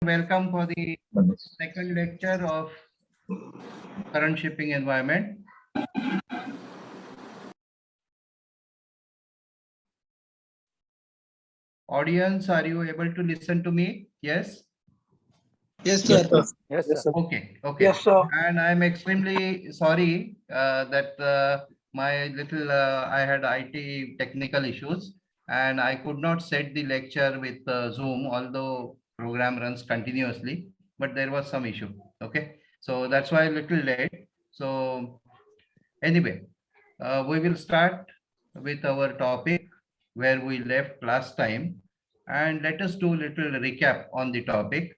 welcome for the second lecture of current shipping environment. Audience, are you able to listen to me? Yes? Yes, sir. Yes, sir. Okay. Yes, sir. And I'm extremely sorry that I had IT technical issues and I could not set the lecture with Zoom, although program runs continuously, but there was some issue. Okay. So that's why a little late. So anyway, we will start with our topic where we left last time, and let us do a little recap on the topic.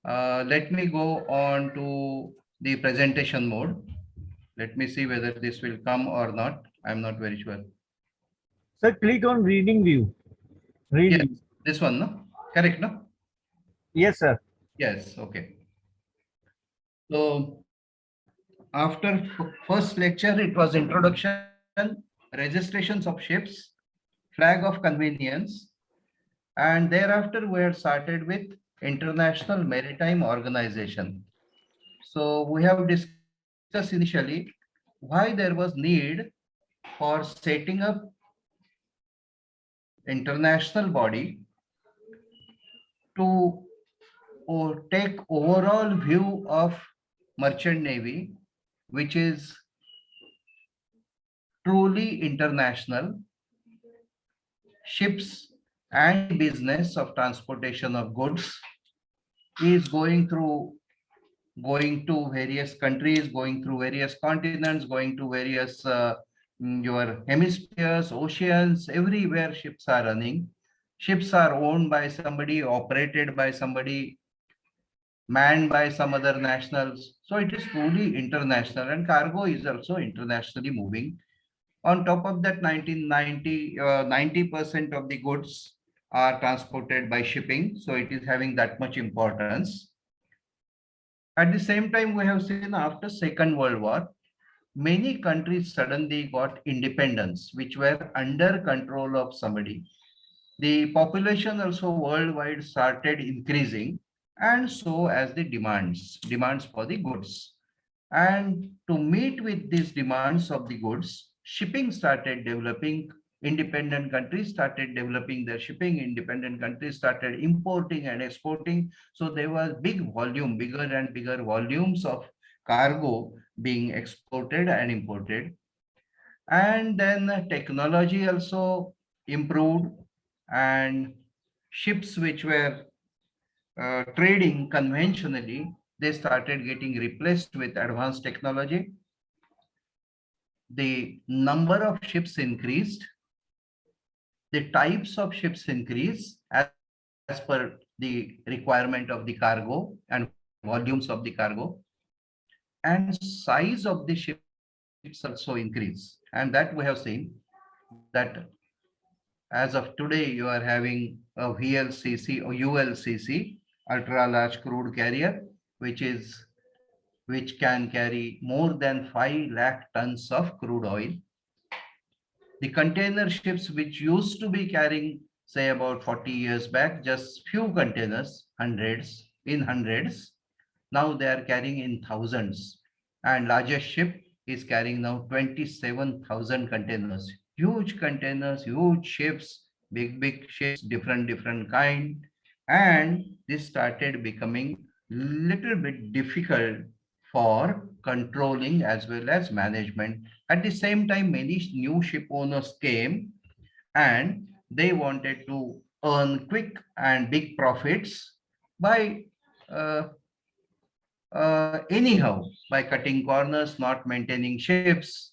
Let me go on to the presentation mode. Let me see whether this will come or not. I'm not very sure. Sir, click on reading view. Yes, Reading. this one, no? Correct, no? Yes, sir. Yes, okay. So after first lecture, it was introduction, registrations of ships, flag of convenience, and thereafter we had started with International Maritime Organization. So we have discussed initially why there was need for setting up international body to take overall view of merchant navy, which is truly international. Ships and business of transportation of goods is going to various countries, going through various continents, going to various your hemispheres, oceans, everywhere ships are running. Ships are owned by somebody, operated by somebody, manned by some other nationals. So it is truly international, and cargo is also internationally moving. On top of that, 90% of the goods are transported by shipping. So it is having that much importance. At the same time, we have seen after Second World War, many countries suddenly got independence, which were under control of somebody. The population also worldwide started increasing, and so as the demands for the goods. And to meet with these demands of the goods, shipping started developing. Independent countries started developing their shipping. Independent countries started importing and exporting. So there was bigger and bigger volumes of cargo being exported and imported. And then technology also improved, and ships which were trading conventionally, they started getting replaced with advanced technology. The number of ships increased, the types of ships increase as per the requirement of the cargo and volumes of the cargo, and size of the ships also increase. And that we have seen that as of today, you are having a VLCC or ULCC, ultra large crude carrier, which can carry more than 5 lakh tons of crude oil. The container ships, which used to be carrying, say about 40 years back, just few containers, hundreds, now they are carrying in thousands. And largest ship is carrying now 27,000 containers. Huge containers, huge ships, big ships, different kind. And this started becoming little bit difficult for controlling as well as management. At the same time, many new ship owners came and they wanted to earn quick and big profits by anyhow, by cutting corners, not maintaining ships,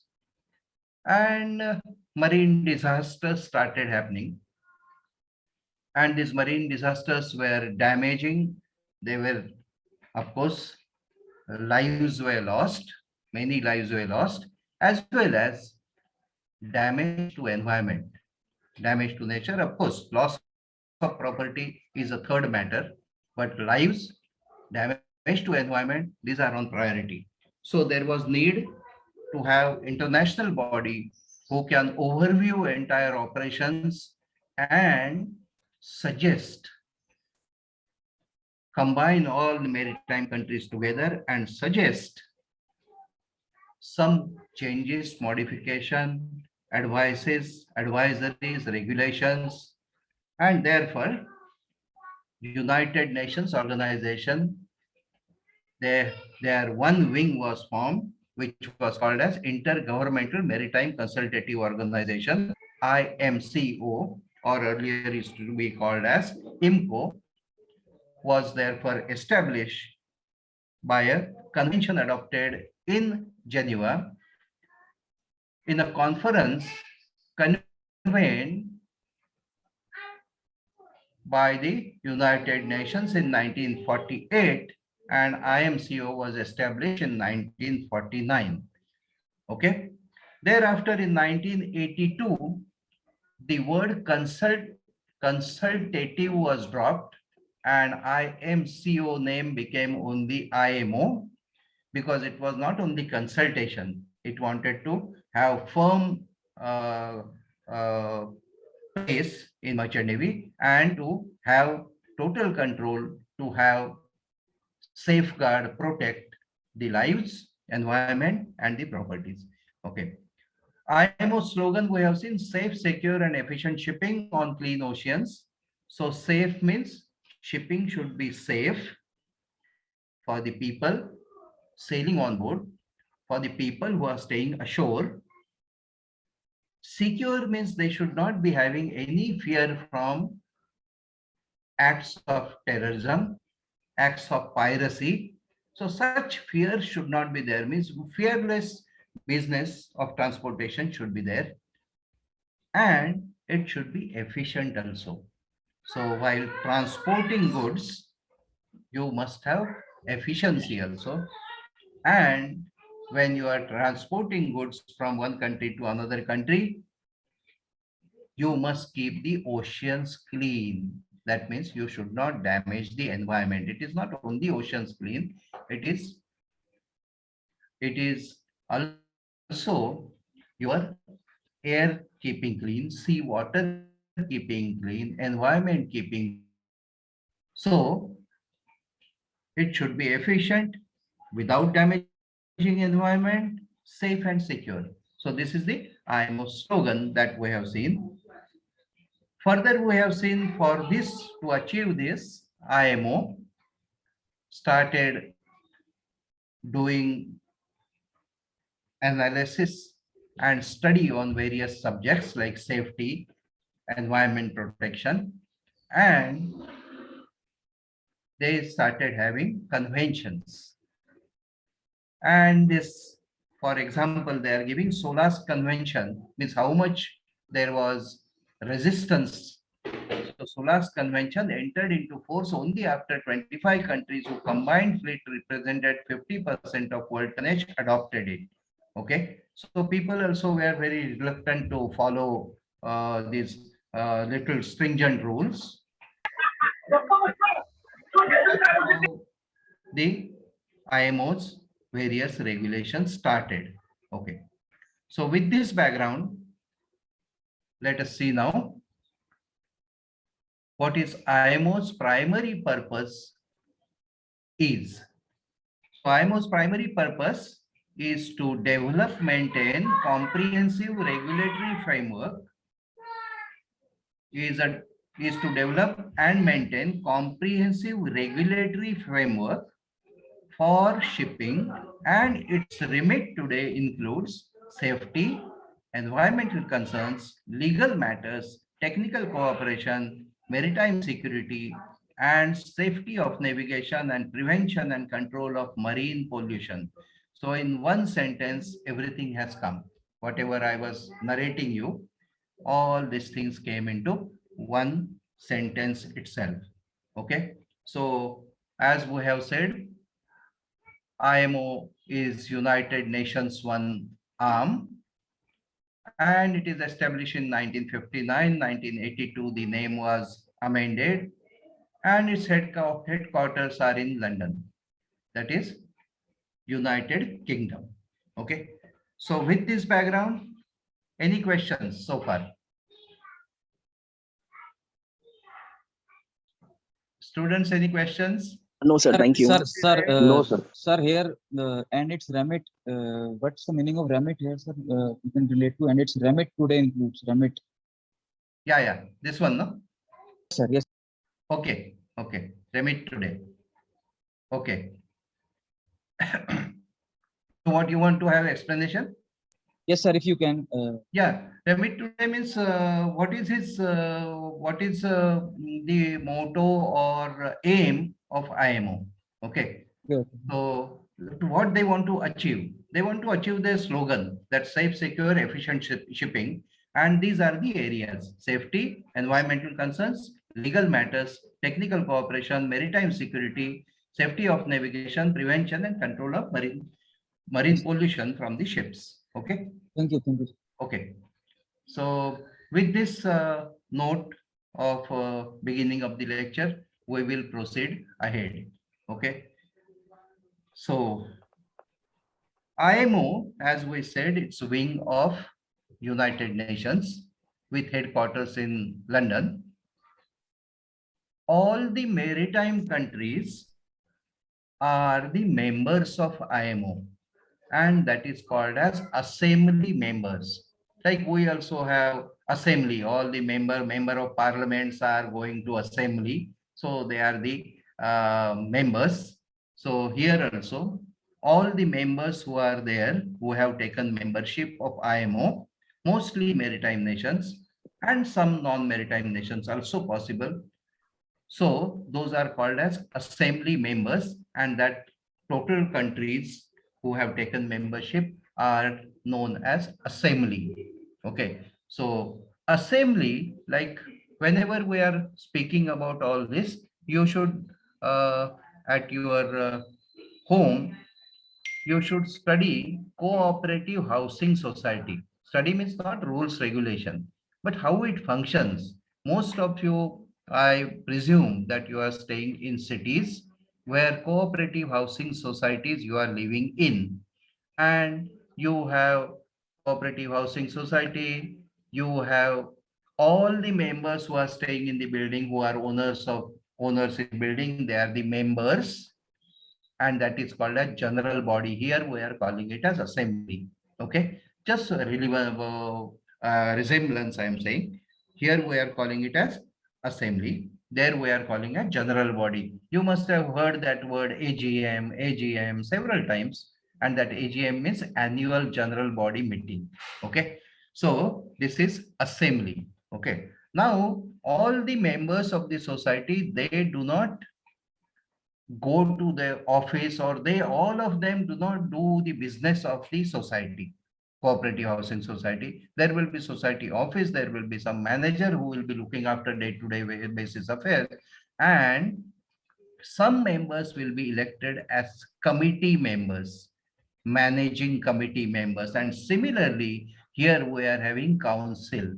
and marine disasters started happening. And these marine disasters were damaging. They were, of course, lives were lost, many lives were lost, as well as damage to environment, damage to nature. Of course, loss of property is a third matter, but lives, damage to environment, these are on priority. So there was need to have international body who can overview entire operations and suggest combine all the maritime countries together and suggest some changes, modification, advisories, regulations, and therefore United Nations organization, their one wing was formed, which was called as Intergovernmental Maritime Consultative Organization, IMCO, or earlier used to be called as IMCO, was therefore established by a convention adopted in Geneva in a conference convened by the United Nations in 1948, and IMCO was established in 1949. Okay. Thereafter, in 1982, the word consultative was dropped, and IMCO name became only IMO, because it was not only consultation. It wanted to have firm place in merchant navy and to have total control, to have safeguard, protect the lives, environment, and the properties. Okay. IMO slogan we have seen: safe, secure, and efficient shipping on clean oceans. So safe means shipping should be safe for the people sailing on board, for the people who are staying ashore. Secure means they should not be having any fear from acts of terrorism, acts of piracy. So such fear should not be there, means fearless business of transportation should be there, and it should be efficient also. So while transporting goods, you must have efficiency also. And when you are transporting goods from one country to another country, you must keep the oceans clean. That means you should not damage the environment. It is not only oceans clean, it is also your air keeping clean, sea water keeping clean, environment keeping clean. So it should be efficient without damaging environment, safe and secure. So this is the IMO slogan that we have seen. Further, we have seen for this, to achieve this, IMO started doing analysis and study on various subjects like safety, environment protection, and they started having conventions. And this, for example, they are giving SOLAS convention, means how much there was resistance. So SOLAS convention entered into force only after 25 countries who combined fleet represented 50% of world tonnage adopted it. Okay, so people also were very reluctant to follow these little stringent rules. So the IMO's various regulations started. Okay, so with this background, let us see now what is IMO's primary purpose is. So IMO's primary purpose is to develop, maintain comprehensive regulatory framework, is to develop and maintain comprehensive regulatory framework for shipping, and its remit today includes safety, environmental concerns, legal matters, technical cooperation, maritime security, and safety of navigation and prevention and control of marine pollution. So in one sentence, everything has come. Whatever I was narrating you, all these things came into one sentence itself. Okay. So as we have said, IMO is United Nations one arm, and it is established in 1959. 1982, the name was amended, and its headquarters are in London, that is United Kingdom. Okay. So with this background, any questions so far? Students, any questions? No, sir. Thank you. No, sir. Sir, here and its remit. What's the meaning of remit here, sir? You can relate to and its remit today includes remit. Yeah. This one, no? Sir, yes. Okay. Remit today. Okay. So what you want to have explanation? Yes, sir. If you can. Yeah, remit today means what is the motto or aim of IMO? Okay. Okay. So what they want to achieve? They want to achieve their slogan that safe, secure, efficient shipping. And these are the areas: safety, environmental concerns, legal matters, technical cooperation, maritime security, safety of navigation, prevention and control of marine pollution from the ships. Okay. Thank you. Okay. So with this note of beginning of the lecture, we will proceed ahead. Okay. So IMO, as we said, it's a wing of United Nations with headquarters in London. All the maritime countries are the members of IMO, and that is called as assembly members. Like we also have assembly, all the member of parliaments are going to assembly, so they are the members. So here also all the members who are there who have taken membership of IMO, mostly maritime nations and some non-maritime nations also possible. So those are called as assembly members, and that total countries who have taken membership are known as assembly. Okay. So assembly, like whenever we are speaking about all this, you should at your home, you should study cooperative housing society. Study means not rules, regulation, but how it functions. Most of you, I presume that you are staying in cities where cooperative housing societies you are living in, and you have cooperative housing society, you have all the members who are staying in the building who are owners in building, they are the members, and that is called a general body. Here we are calling it as assembly. Okay, just a resemblance I am saying. Here we are calling it as assembly. There we are calling a general body. You must have heard that word AGM several times, and that AGM means annual general body meeting. Okay, so this is assembly. Okay, now all the members of the society, they do not go to their office, or they all of them do not do the business of the society, cooperative housing society. There will be society office, there will be some manager who will be looking after day-to-day basis affairs, and some members will be elected as committee members, managing committee members. And similarly here we are having council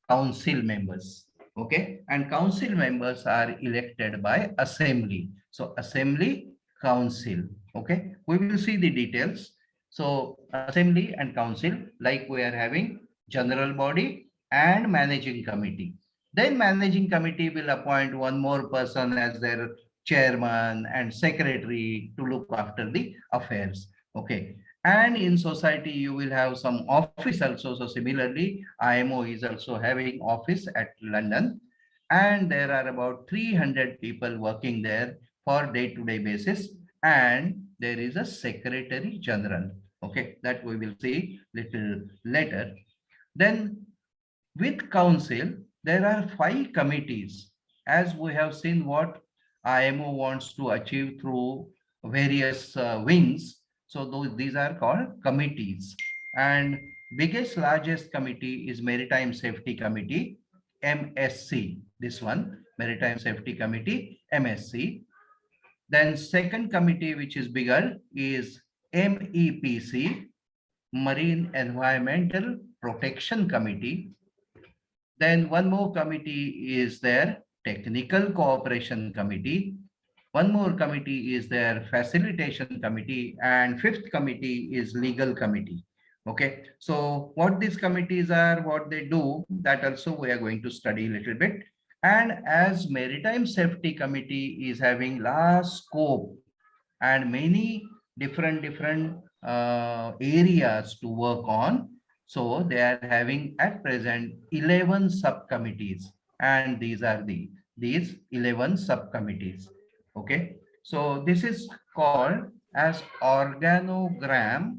members. Okay, and council members are elected by assembly. So assembly, council. Okay, we will see the details. So assembly and council, like we are having general body and managing committee. Then managing committee will appoint one more person as their chairman and secretary to look after the affairs. Okay, and in society you will have some office also. So similarly IMO is also having office at London, and there are about 300 people working there for day-to-day basis, and there is a secretary general. Okay, that we will see little later. Then with council there are 5 committees, as we have seen what IMO wants to achieve through various wings. So these are called committees, and biggest largest committee is Maritime Safety Committee, MSC. This one, Maritime Safety Committee, MSC. Then second committee, which is bigger, is MEPC, Marine Environmental Protection Committee. Then one more committee is there, Technical Cooperation Committee. One more committee is their Facilitation Committee, and fifth committee is Legal Committee. Okay, so what these committees are, what they do, that also we are going to study a little bit. And as Maritime Safety Committee is having large scope and many different areas to work on, so they are having at present 11 subcommittees, and these 11 subcommittees. Okay, so this is called as organogram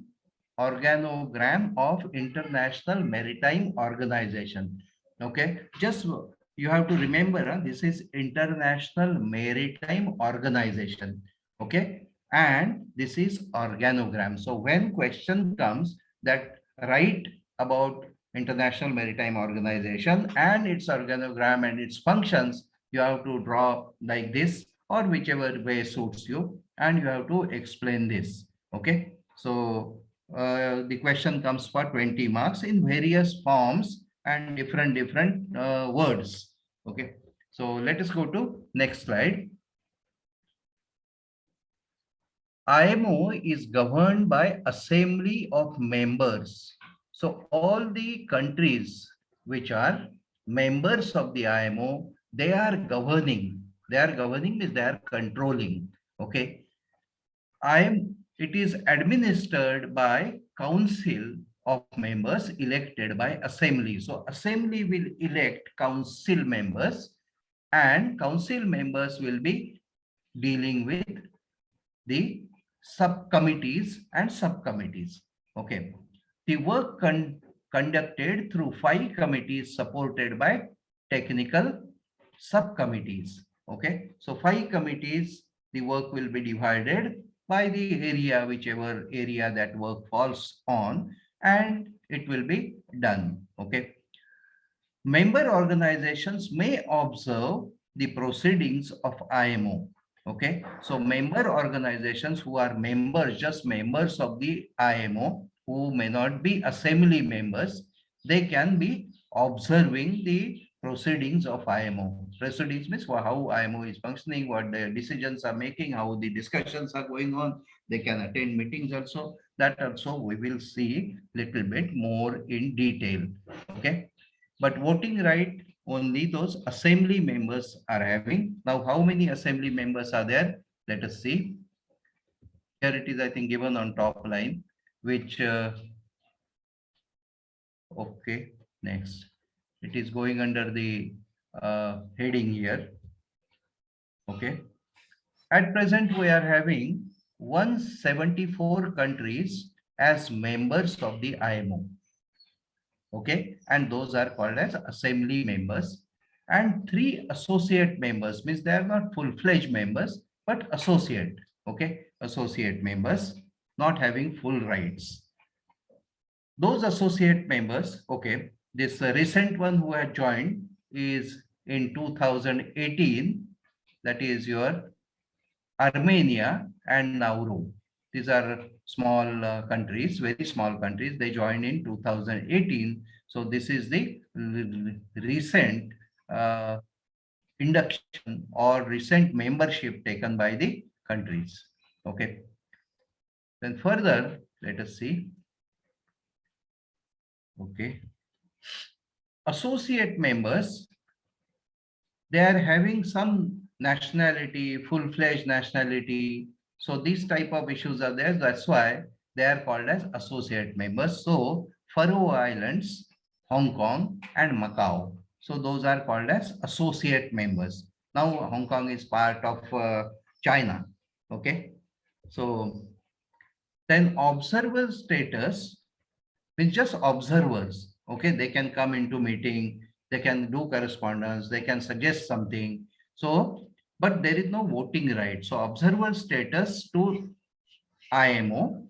of International Maritime Organization. Okay, just you have to remember, this is International Maritime Organization. Okay, and this is organogram. So when question comes that write about International Maritime Organization and its organogram and its functions, you have to draw like this or whichever way suits you, and you have to explain this. Okay, so the question comes for 20 marks in various forms and different words. Okay, so let us go to next slide. IMO is governed by assembly of members. So all the countries which are members of the IMO, they are governing. They are governing means they are controlling. Okay. It is administered by council of members elected by assembly. So assembly will elect council members, and council members will be dealing with the subcommittees and subcommittees. Okay. The work conducted through 5 committees supported by technical subcommittees. Okay. So 5 committees, the work will be divided by the area, whichever area that work falls on, and it will be done. Okay. Member organizations may observe the proceedings of IMO. Okay, so member organizations who are members, just members of the IMO, who may not be assembly members, they can be observing the proceedings of IMO. Proceedings means how IMO is functioning, what the decisions are making, how the discussions are going on. They can attend meetings also. That also we will see little bit more in detail. Okay, but voting right only those assembly members are having. Now, how many assembly members are there? Let us see. Here it is, I think, given on top line, which, okay, next. It is going under the heading here. Okay. At present, we are having 174 countries as members of the IMO. Okay, and those are called as assembly members, and 3 associate members, means they are not full-fledged members but associate. Okay, associate members not having full rights. Those associate members, okay, this recent one who had joined is in 2018, that is your Armenia and Nauru. These are small countries, very small countries. They joined in 2018. So this is the recent induction or recent membership taken by the countries. Okay. Then further, let us see. Okay. Associate members, they are having some nationality, full-fledged nationality. So these type of issues are there. That's why they are called as associate members. So Faroe Islands, Hong Kong, and Macau. So those are called as associate members. Now Hong Kong is part of China. Okay. So then observer status means just observers. Okay. They can come into meeting. They can do correspondence. They can suggest something. So, but there is no voting right. So observer status to IMO,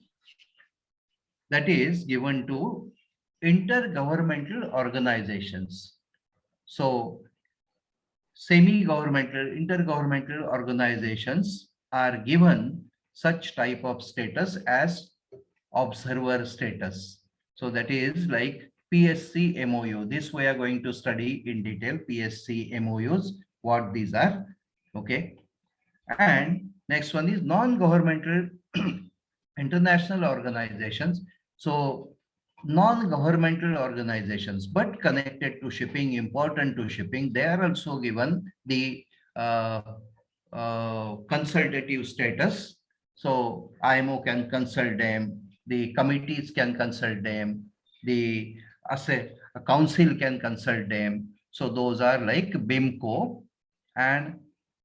that is given to intergovernmental organizations. So semi-governmental, intergovernmental organizations are given such type of status as observer status. So that is like PSC MOU. This we are going to study in detail, PSC MOUs, what these are. Okay. And next one is non-governmental international organizations. So non-governmental organizations, but connected to shipping, important to shipping, they are also given the uh, consultative status. So IMO can consult them, the committees can consult them, the council can consult them. So those are like BIMCO and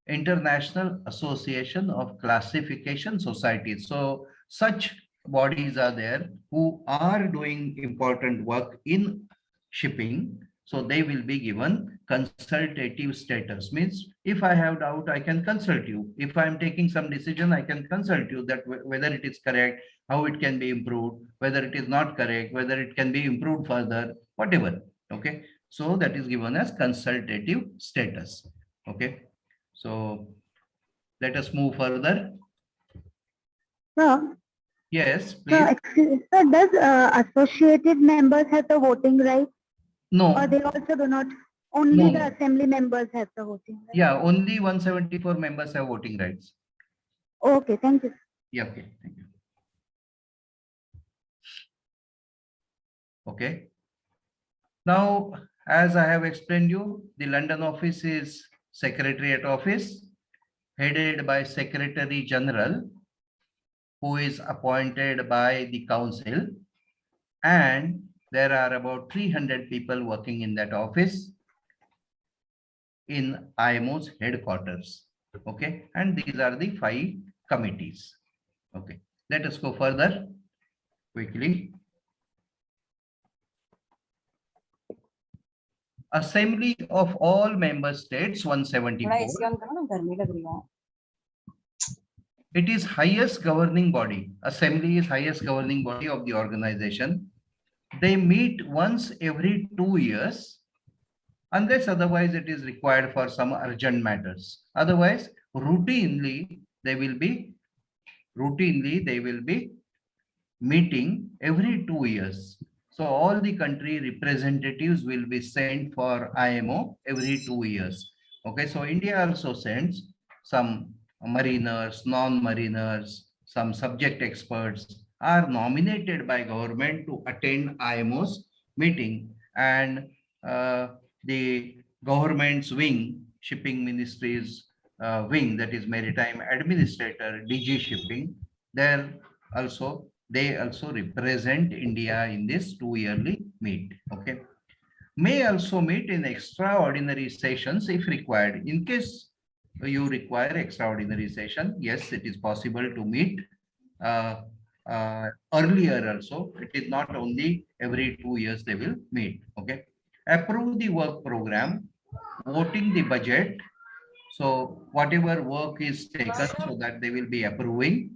International Association of Classification Societies. So such bodies are there who are doing important work in shipping. So they will be given consultative status. Means if I have doubt, I can consult you. If I am taking some decision, I can consult you that whether it is correct, how it can be improved, whether it is not correct, whether it can be improved further, whatever. Okay. So that is given as consultative status. Okay. So let us move further. Sir, Yes, sir, please. sir, does associated members have the voting right, No. or they also do not? Only No. the assembly members have the voting right. Yeah, only 174 members have voting rights. Okay, thank you. Yeah, okay. Thank you. Okay. Now, as I have explained you, the London office is Secretariat Office, headed by Secretary General, who is appointed by the Council, and there are about 300 people working in that office in IMO's headquarters. Okay, and these are the 5 committees. Okay, let us go further quickly. Assembly of all member states 174. It is highest governing body. Assembly is highest governing body of the organization. They meet once every 2 years, unless otherwise it is required for some urgent matters. Otherwise, routinely they will be meeting every 2 years. So all the country representatives will be sent for IMO every 2 years. Okay, so India also sends some mariners, non-mariners, some subject experts are nominated by government to attend IMO's meeting, and the government's wing, shipping ministry's wing, that is maritime administrator, DG shipping, there also they also represent India in this 2 yearly meet. Okay, may also meet in extraordinary sessions if required. In case you require extraordinary session, yes, it is possible to meet earlier also. It is not only every 2 years they will meet. Okay, approve the work program, voting the budget. So whatever work is taken, so that they will be approving,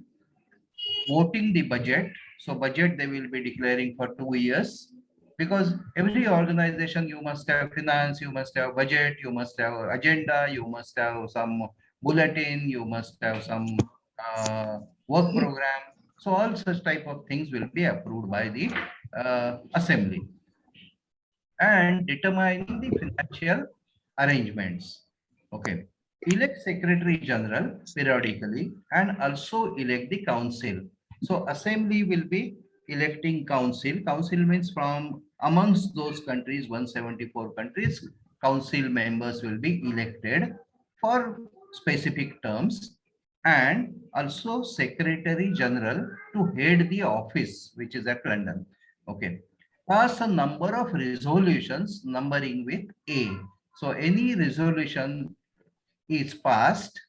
voting the budget. So budget they will be declaring for 2 years, because every organization you must have finance, you must have budget, you must have agenda, you must have some bulletin, you must have some work program. So all such type of things will be approved by the assembly, and determining the financial arrangements. Okay. Elect Secretary General periodically and also elect the council. So assembly will be electing council. Council means from amongst those countries, 174 countries, council members will be elected for specific terms, and also Secretary General to head the office, which is at London. Okay. Pass a number of resolutions numbering with A. So any resolution is passed,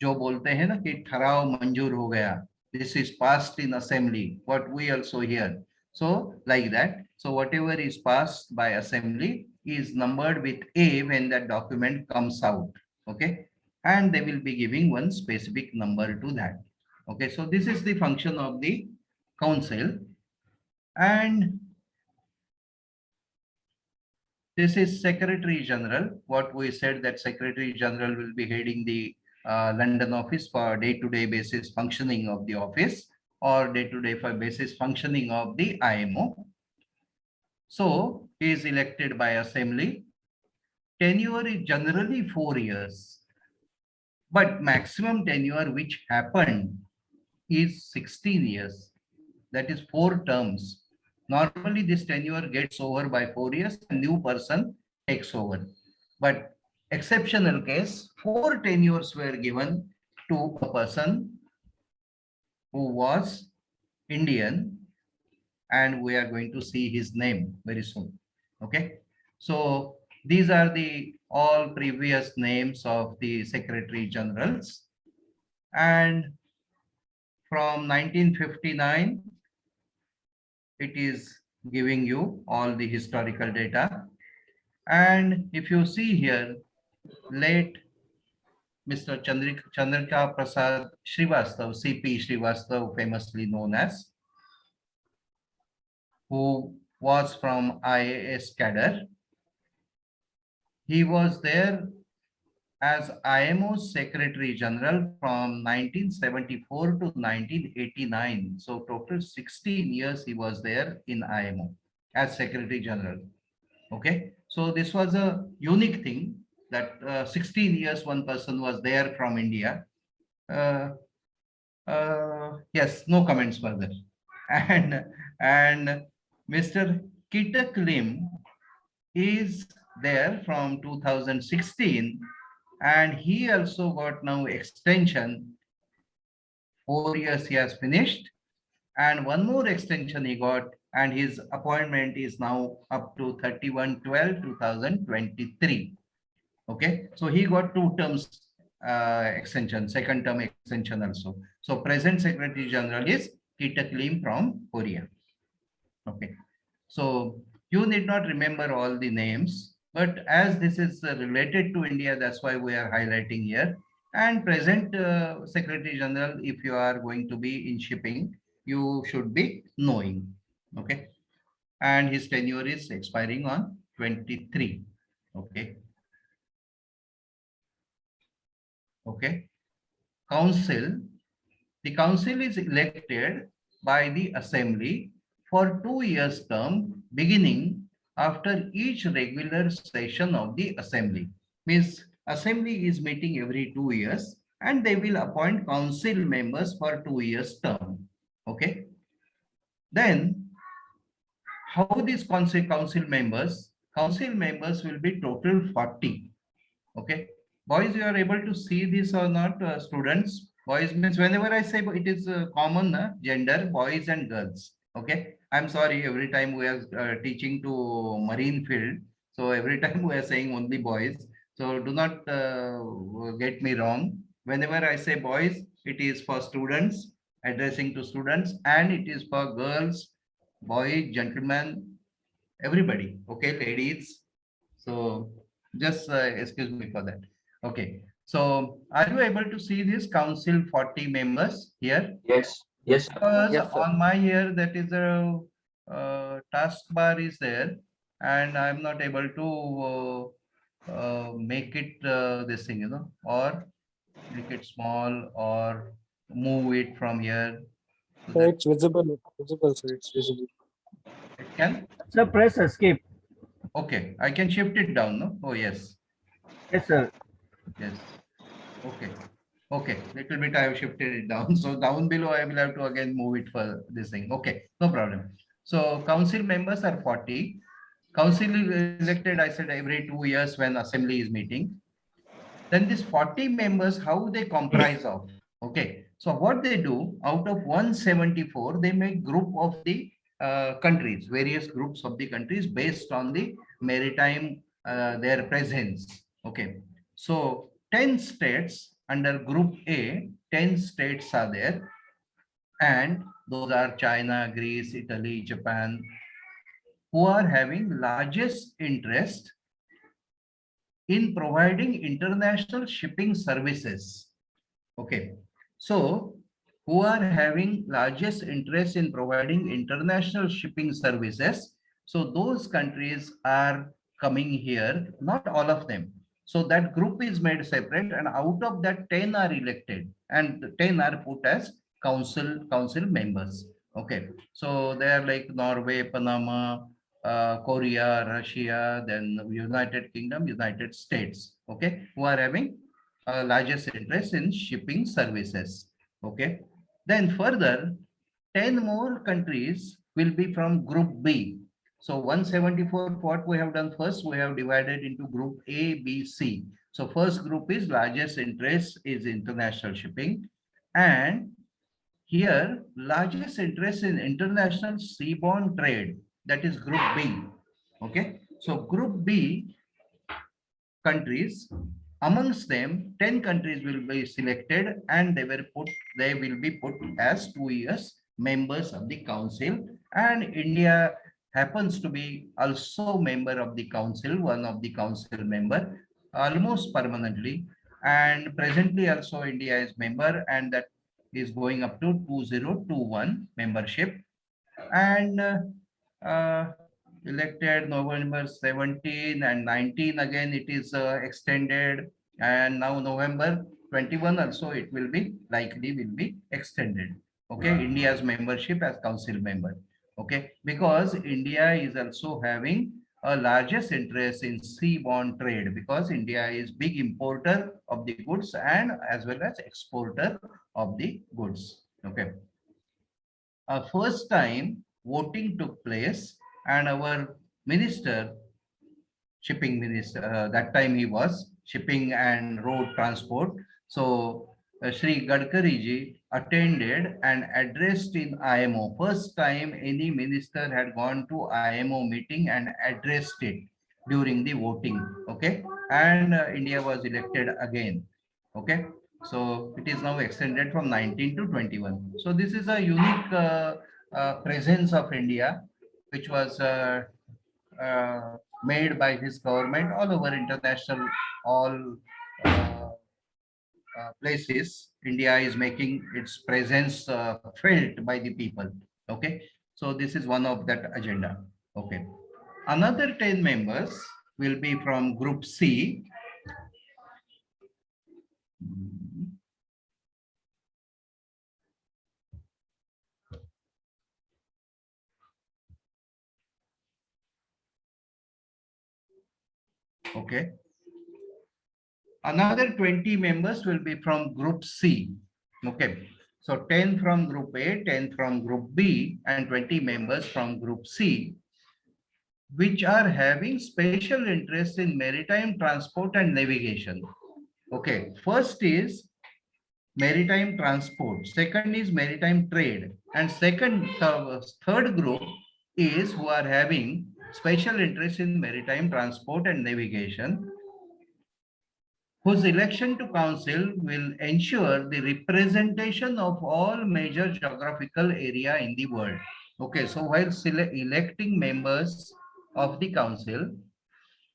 जो बोलते हैं ना कि ठराव मंजूर हो गया, this is passed in assembly, what we also hear. So like that, so whatever is passed by assembly is numbered with A when that document comes out. Okay, and they will be giving one specific number to that. Okay, so this is the function of the council, and this is Secretary General. What we said, that Secretary General will be heading the London office for day-to-day basis functioning of the office, or day-to-day basis functioning of the IMO. So he is elected by assembly. Tenure is generally 4 years, but maximum tenure which happened is 16 years. That is 4 terms. Normally, this tenure gets over by 4 years, a new person takes over. But exceptional case, 4 tenures were given to a person who was Indian, and we are going to see his name very soon. Okay, so these are the all previous names of the Secretary Generals, and from 1959 it is giving you all the historical data. And if you see here, late Mr. Chandrika Prasad Srivastav, CP Srivastav, famously known as, who was from IAS cadre. He was there as IMO's Secretary General from 1974 to 1989. So total 16 years he was there in IMO as Secretary General. Okay, so this was a unique thing that 16 years one person was there from India. Yes, no comments further. And Mr. Kitak Lim is there from 2016, and he also got now extension. 4 years he has finished, and one more extension he got, and his appointment is now up to 31/12/2023. Okay, so he got 2 terms extension, second term extension also. So present Secretary General is Kitak Lim from Korea. Okay, so you need not remember all the names, but as this is related to India, that's why we are highlighting here. And present Secretary General, if you are going to be in shipping, you should be knowing. Okay, and his tenure is expiring on 23. Okay. Okay. Council. The council is elected by the assembly for 2 years term beginning after each regular session of the assembly. Means assembly is meeting every 2 years and they will appoint council members for 2 years term. Okay. Then how these council members will be total 40. Okay. Boys, you are able to see this or not, students? Boys means whenever I say it is common gender, boys and girls. Okay. I'm sorry, every time we are teaching to marine field. So every time we are saying only boys. So do not get me wrong. Whenever I say boys, it is for students, addressing to students, and it is for girls, boys, gentlemen, everybody. Okay, ladies. So just excuse me for that. Okay. So are you able to see this council 40 members here? Yes, yes, sir. Because Yes, sir. on my here that is a taskbar is there, and I'm not able to make it this thing, or make it small or move it from here. So that It's visible, sir. It's visible. it can. Sir, press escape. Okay, I can shift it down. No. Oh yes. Yes, sir. Yes. Okay. Okay. Little bit I have shifted it down. So down below I will have to again move it for this thing. Okay. No problem. So council members are 40. Council is elected, I said, every 2 years when assembly is meeting. Then these 40 members, how they comprise of? Okay. So what they do, out of 174, they make group of the countries, various groups of the countries based on the maritime, their presence. Okay. So 10 states under group A, 10 states are there. And those are China, Greece, Italy, Japan, who are having largest interest in providing international shipping services. Okay. So who are having largest interest in providing international shipping services. So those countries are coming here, not all of them. So that group is made separate, and out of that 10 are elected and 10 are put as council members. Okay. So they are like Norway, Panama, Korea, Russia, then United Kingdom, United States. Okay. Who are having largest interest in shipping services. Okay. Then further, 10 more countries will be from Group B. So 174, what we have done first, we have divided into Group A, B, C. So first group is largest interest is international shipping. And here, largest interest in international seaborne trade, that is Group B. Okay, so Group B countries, amongst them, 10 countries will be selected and they will be put as 2 years members of the council. And India happens to be also member of the council, one of the council member, almost permanently. And presently also India is member, and that is going up to 2021 membership. And elected November 17 and 19, again it is extended, and now November 21 also it will be extended. Okay, India's membership as council member. Okay, because India is also having a largest interest in seaborne trade, because India is big importer of the goods and as well as exporter of the goods. Okay, first time voting took place, and our minister, shipping minister, that time he was shipping and road transport. So Shri Gadkari ji attended and addressed in IMO. First time any minister had gone to IMO meeting and addressed it during the voting. Okay, and India was elected again. Okay, so it is now extended from 19 to 21. So this is a unique presence of India, which was made by his government all over international, all uh, places. India is making its presence felt by the people. Okay, so this is one of that agenda. Okay, another 10 members will be from Group C. Okay. Another 20 members will be from Group C. Okay. So 10 from Group A, 10 from Group B, and 20 members from Group C, which are having special interest in maritime transport and navigation. Okay. First is maritime transport. Second is maritime trade. And third group is who are having special interest in maritime transport and navigation, whose election to council will ensure the representation of all major geographical area in the world. Okay, so while electing members of the council,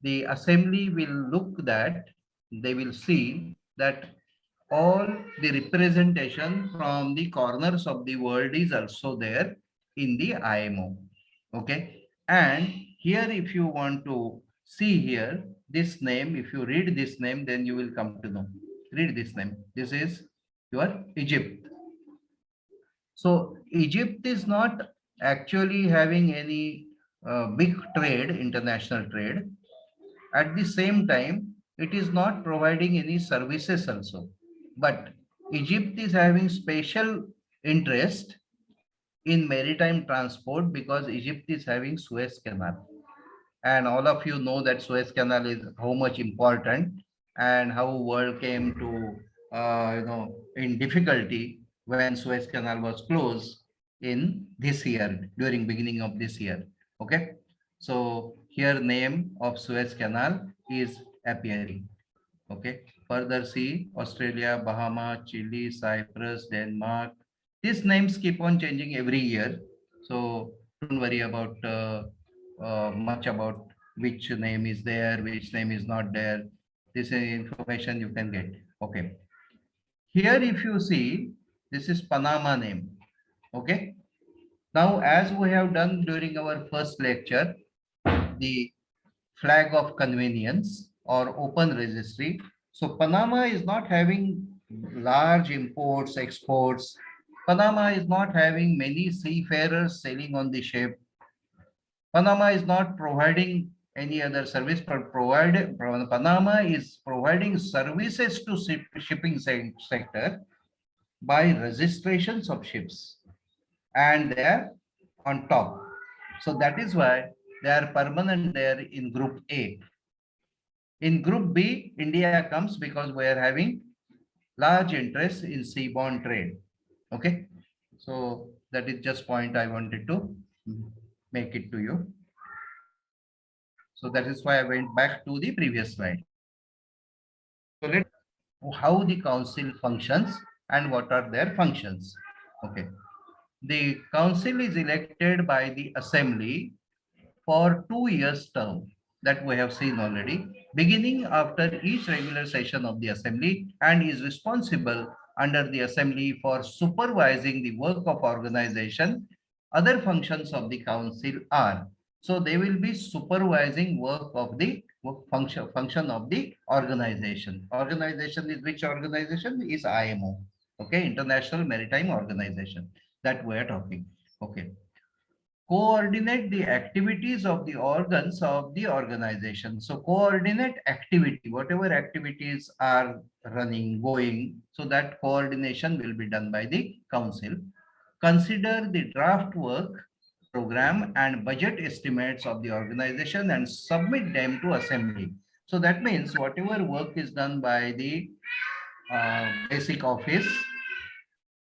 the assembly will look that they will see that all the representation from the corners of the world is also there in the IMO. Okay, and here if you want to see here this name, if you read this name, then you will come to know. Read this name. This is your Egypt. So Egypt is not actually having any big trade, international trade. At the same time, it is not providing any services also. But Egypt is having special interest in maritime transport because Egypt is having Suez Canal. And all of you know that Suez Canal is how much important, and how world came to, in difficulty when Suez Canal was closed in this year, during beginning of this year. Okay. So here name of Suez Canal is appearing. Okay. Further see Australia, Bahama, Chile, Cyprus, Denmark. These names keep on changing every year. So don't worry about much about which name is there, which name is not there. This is information you can get. Okay. Here, if you see, this is Panama name. Okay. Now, as we have done during our first lecture, the flag of convenience or open registry. So Panama is not having large imports, exports. Panama is not having many seafarers sailing on the ship. Panama is not providing any other service, but Panama is providing services to shipping sector by registrations of ships and their on top. So that is why they are permanent there in group A. In group B, India comes because we are having large interest in seaborne trade. Okay. So that is just point I wanted to make it to you. So that is why I went back to the previous slide. So let's how the council functions and what are their functions. Okay. The council is elected by the assembly for 2 years term that we have seen already, beginning after each regular session of the assembly, and is responsible under the assembly for supervising the work of organization. Other functions of the council are, so they will be supervising work of the function of the organization. Organization is which organization? Is IMO. Okay, International Maritime Organization that we are talking. Okay, coordinate the activities of the organs of the organization. So coordinate activity, whatever activities are running, going, so that coordination will be done by the council. Consider the draft work program and budget estimates of the organization and submit them to assembly. So that means whatever work is done by the basic office,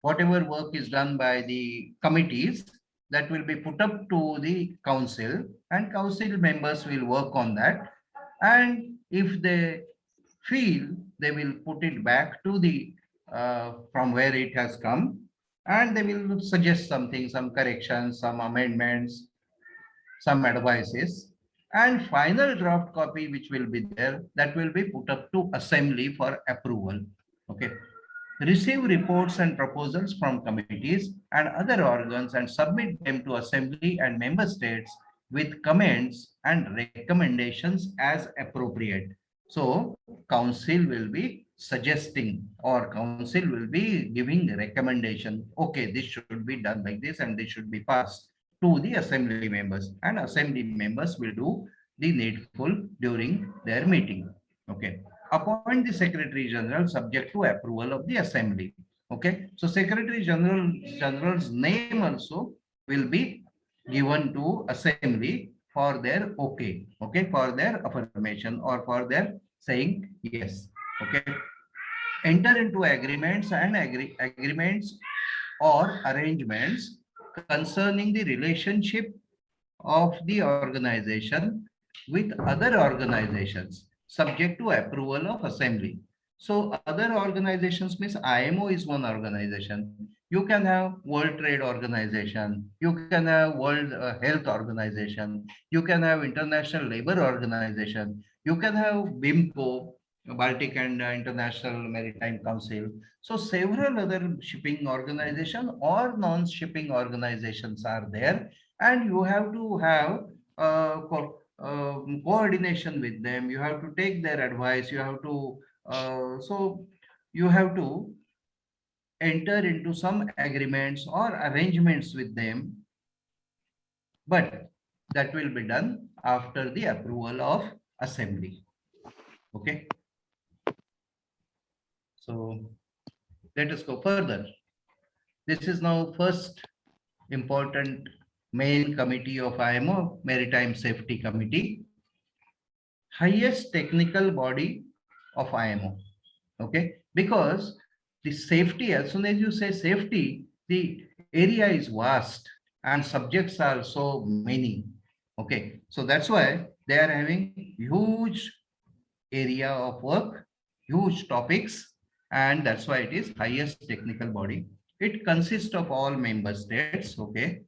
whatever work is done by the committees, that will be put up to the council, and council members will work on that. And if they feel, they will put it back to the from where it has come, and they will suggest something, some corrections, some amendments, some advices, and final draft copy which will be there, that will be put up to assembly for approval. Okay, receive reports and proposals from committees and other organs and submit them to assembly and member states with comments and recommendations as appropriate. So council will be suggesting, or council will be giving the recommendation. Okay, this should be done like this and this should be passed to the assembly members, and assembly members will do the needful during their meeting. Okay, appoint the Secretary General subject to approval of the assembly. Okay, so Secretary General's name also will be given to assembly for their okay, for their affirmation or for their saying yes. Okay, enter into agreements and agreements or arrangements concerning the relationship of the organization with other organizations subject to approval of assembly. So other organizations means IMO is one organization. You can have World Trade Organization, you can have World Health Organization, you can have International Labor Organization, you can have BIMCO, Baltic and International Maritime Council. So several other shipping organization or non-shipping organizations are there, and you have to have coordination with them. You have to take their advice. You have to so you have to enter into some agreements or arrangements with them, but that will be done after the approval of assembly. Okay, so let us go further. This is now first important main committee of IMO, Maritime Safety Committee, highest technical body of IMO. Okay, because the safety, as soon as you say safety, the area is vast and subjects are so many. Okay, so that's why they are having huge area of work, huge topics, and that's why it is highest technical body. It consists of all member states. Okay,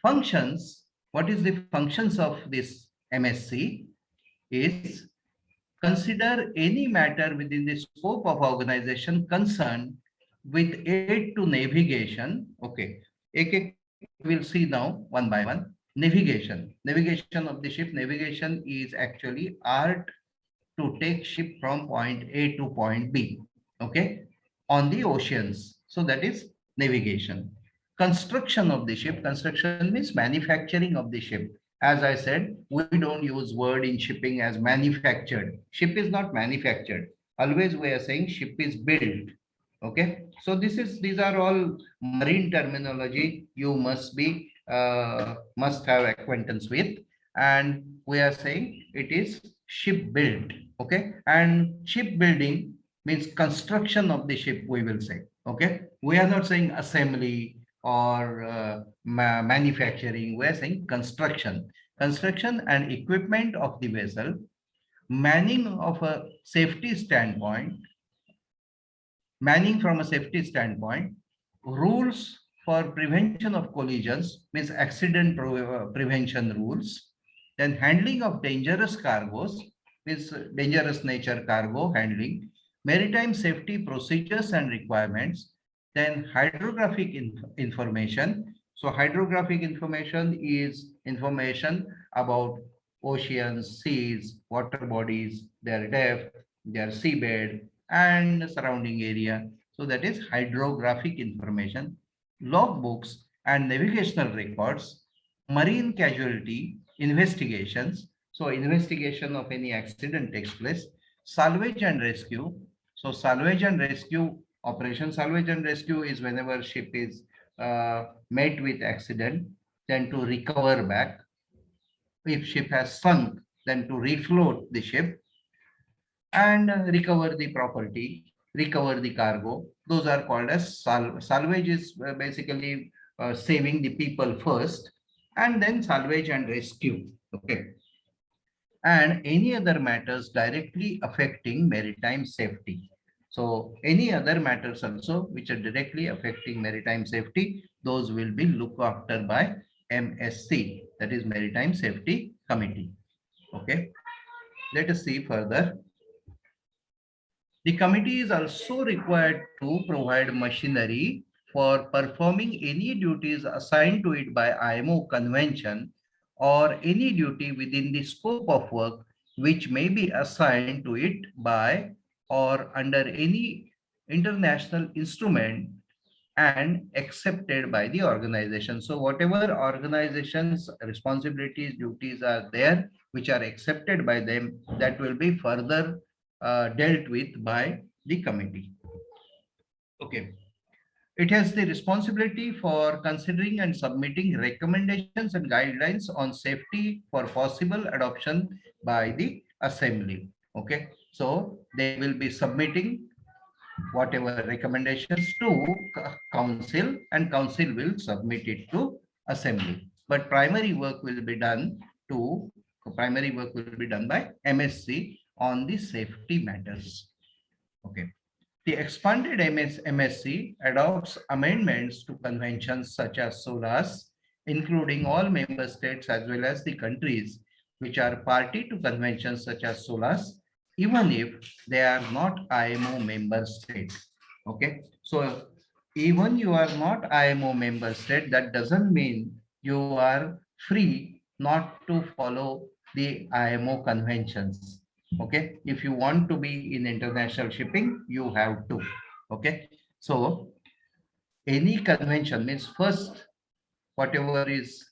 functions, what is the functions of this MSC is consider any matter within the scope of organization concerned with aid to navigation. Okay, we'll see now one by one. Navigation of the ship. Navigation is actually art to take ship from point A to point B. Okay, on the oceans. So that is navigation. Construction of the ship. Construction means manufacturing of the ship. As I said, we don't use word in shipping as manufactured. Ship is not manufactured. Always we are saying ship is built. Okay, so these are all marine terminology you must be must have acquaintance with. And we are saying it is ship built. Okay. And ship building means construction of the ship, we will say. Okay. We are not saying assembly or manufacturing. We are saying construction. Construction and equipment of the vessel, manning of a safety standpoint, manning from a safety standpoint, rules for prevention of collisions means accident prevention rules, then handling of dangerous cargoes means dangerous nature cargo handling, maritime safety procedures and requirements, then hydrographic information. So hydrographic information is information about oceans, seas, water bodies, their depth, their seabed, and surrounding area. So that is hydrographic information, logbooks and navigational records, marine casualty investigations. So investigation of any accident takes place, salvage and rescue. So salvage and rescue operation, salvage and rescue is whenever ship is met with accident, then to recover back. If ship has sunk, then to refloat the ship and recover the property, recover the cargo. Those are called as salvage is basically saving the people first, and then salvage and rescue. Okay. And any other matters directly affecting maritime safety. So any other matters also which are directly affecting maritime safety, those will be looked after by MSC, that is Maritime Safety Committee. Okay. Let us see further. The committee is also required to provide machinery for performing any duties assigned to it by IMO convention or any duty within the scope of work which may be assigned to it by or under any international instrument and accepted by the organization. So whatever organization's responsibilities, duties are there, which are accepted by them, that will be further dealt with by the committee. Okay. It has the responsibility for considering and submitting recommendations and guidelines on safety for possible adoption by the assembly. Okay. So they will be submitting whatever recommendations to council, and council will submit it to assembly. But primary work will be done by MSC on the safety matters. Okay. The expanded MSC adopts amendments to conventions such as SOLAS, including all member states as well as the countries which are party to conventions such as SOLAS, even if they are not IMO member states. Okay. So even you are not IMO member state, that doesn't mean you are free not to follow the IMO conventions. Okay. If you want to be in international shipping, you have to. Okay. So any convention means first whatever is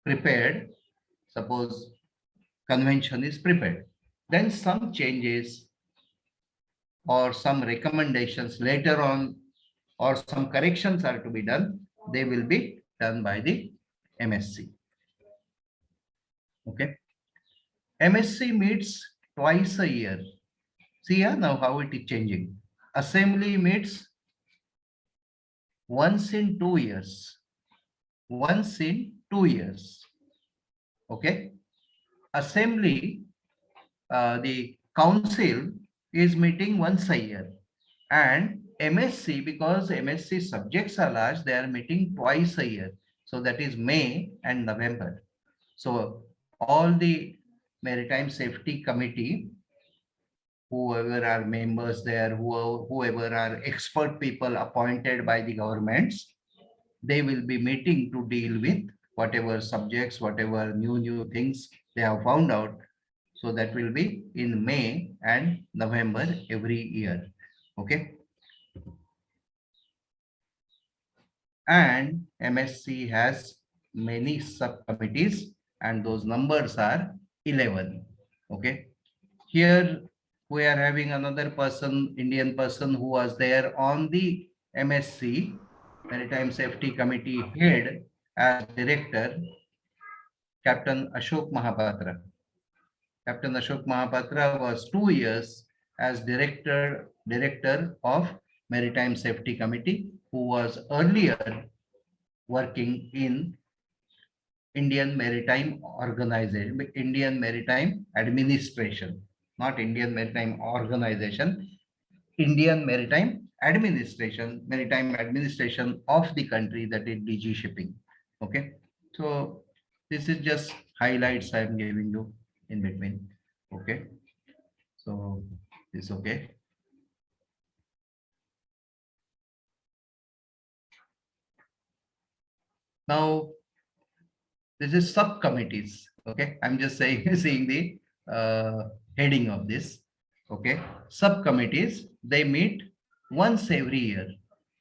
prepared, suppose convention is prepared, then some changes or some recommendations later on or some corrections are to be done, they will be done by the MSC. Okay. MSC meets twice a year. See here now how it is changing. Assembly meets once in 2 years. Once in 2 years. Okay. Assembly, the council is meeting once a year, and MSC, because MSC subjects are large, they are meeting twice a year. So that is May and November. So all the Maritime Safety Committee, whoever are members there, whoever are expert people appointed by the governments, they will be meeting to deal with whatever subjects, whatever new things they have found out. So that will be in May and November every year. Okay. And MSC has many subcommittees, and those numbers are 11. Okay. Here we are having another person, Indian person, who was there on the MSC, Maritime Safety Committee head, as director Captain Ashok Mahapatra. Captain Ashok Mahapatra was 2 years as director of Maritime Safety Committee, who was earlier working in Indian Maritime Organization, Indian Maritime Administration, not Indian Maritime Organization, Indian Maritime Administration of the country, that is DG Shipping. Okay, so this is just highlights I am giving you in between. Okay, so it's okay. Now this is subcommittees. Okay, I'm just saying seeing the heading of this. Okay, subcommittees, they meet once every year.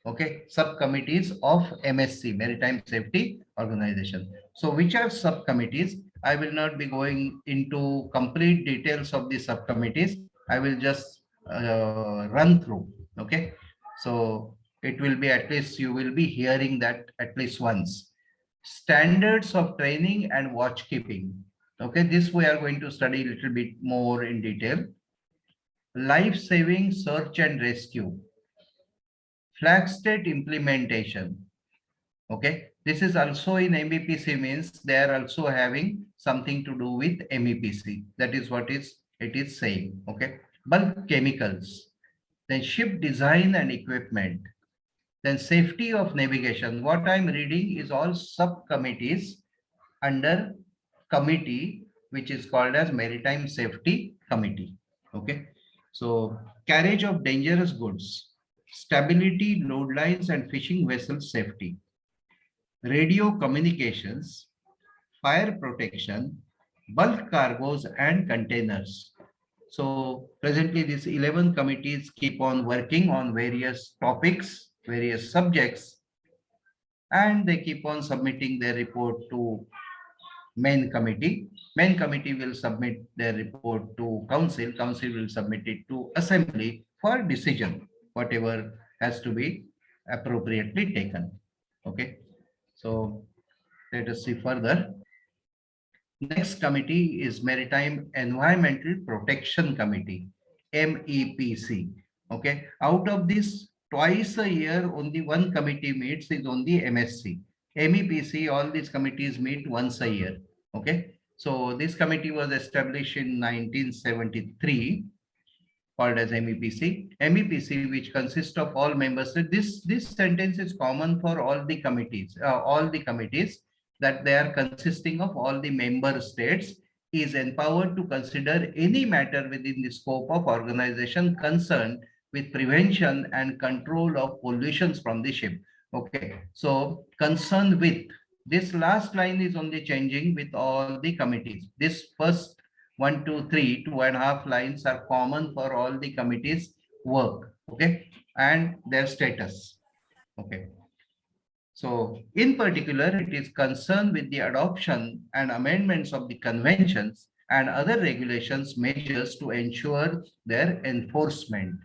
Okay, subcommittees of MSC, Maritime Safety Organization. So which are subcommittees? I will not be going into complete details of the subcommittees. I will just run through. Okay, so it will be, at least you will be hearing that at least once. Standards of training and watch keeping. Okay, this we are going to study a little bit more in detail. Life-saving search and rescue. Flag state implementation. Okay, this is also in MEPC, means they are also having something to do with MEPC. That is what it is saying. Okay, bulk chemicals. Then ship design and equipment. Then safety of navigation. What I'm reading is all subcommittees under committee, which is called as Maritime Safety Committee. Okay, so carriage of dangerous goods, stability, load lines and fishing vessel safety, radio communications, fire protection, bulk cargoes and containers. So presently these 11 committees keep on working on various topics, various subjects, and they keep on submitting their report to main committee. Main committee will submit their report to council. Council will submit it to assembly for decision, whatever has to be appropriately taken. Okay, so let us see further. Next committee is Maritime Environmental Protection Committee, MEPC. Okay, out of this, twice a year only one committee meets, is on the MSC. MEPC, all these committees meet once a year. Okay, so this committee was established in 1973, called as MEPC. MEPC, which consists of all members. So this sentence is common for all the committees. That they are consisting of all the member states, is empowered to consider any matter within the scope of organization concerned with prevention and control of pollutions from the ship. Okay, so concerned with, this last line is only changing with all the committees. This first 1, 2, 3, 2.5 lines are common for all the committees' work. Okay, and their status. Okay, so in particular, it is concerned with the adoption and amendments of the conventions and other regulations measures to ensure their enforcement.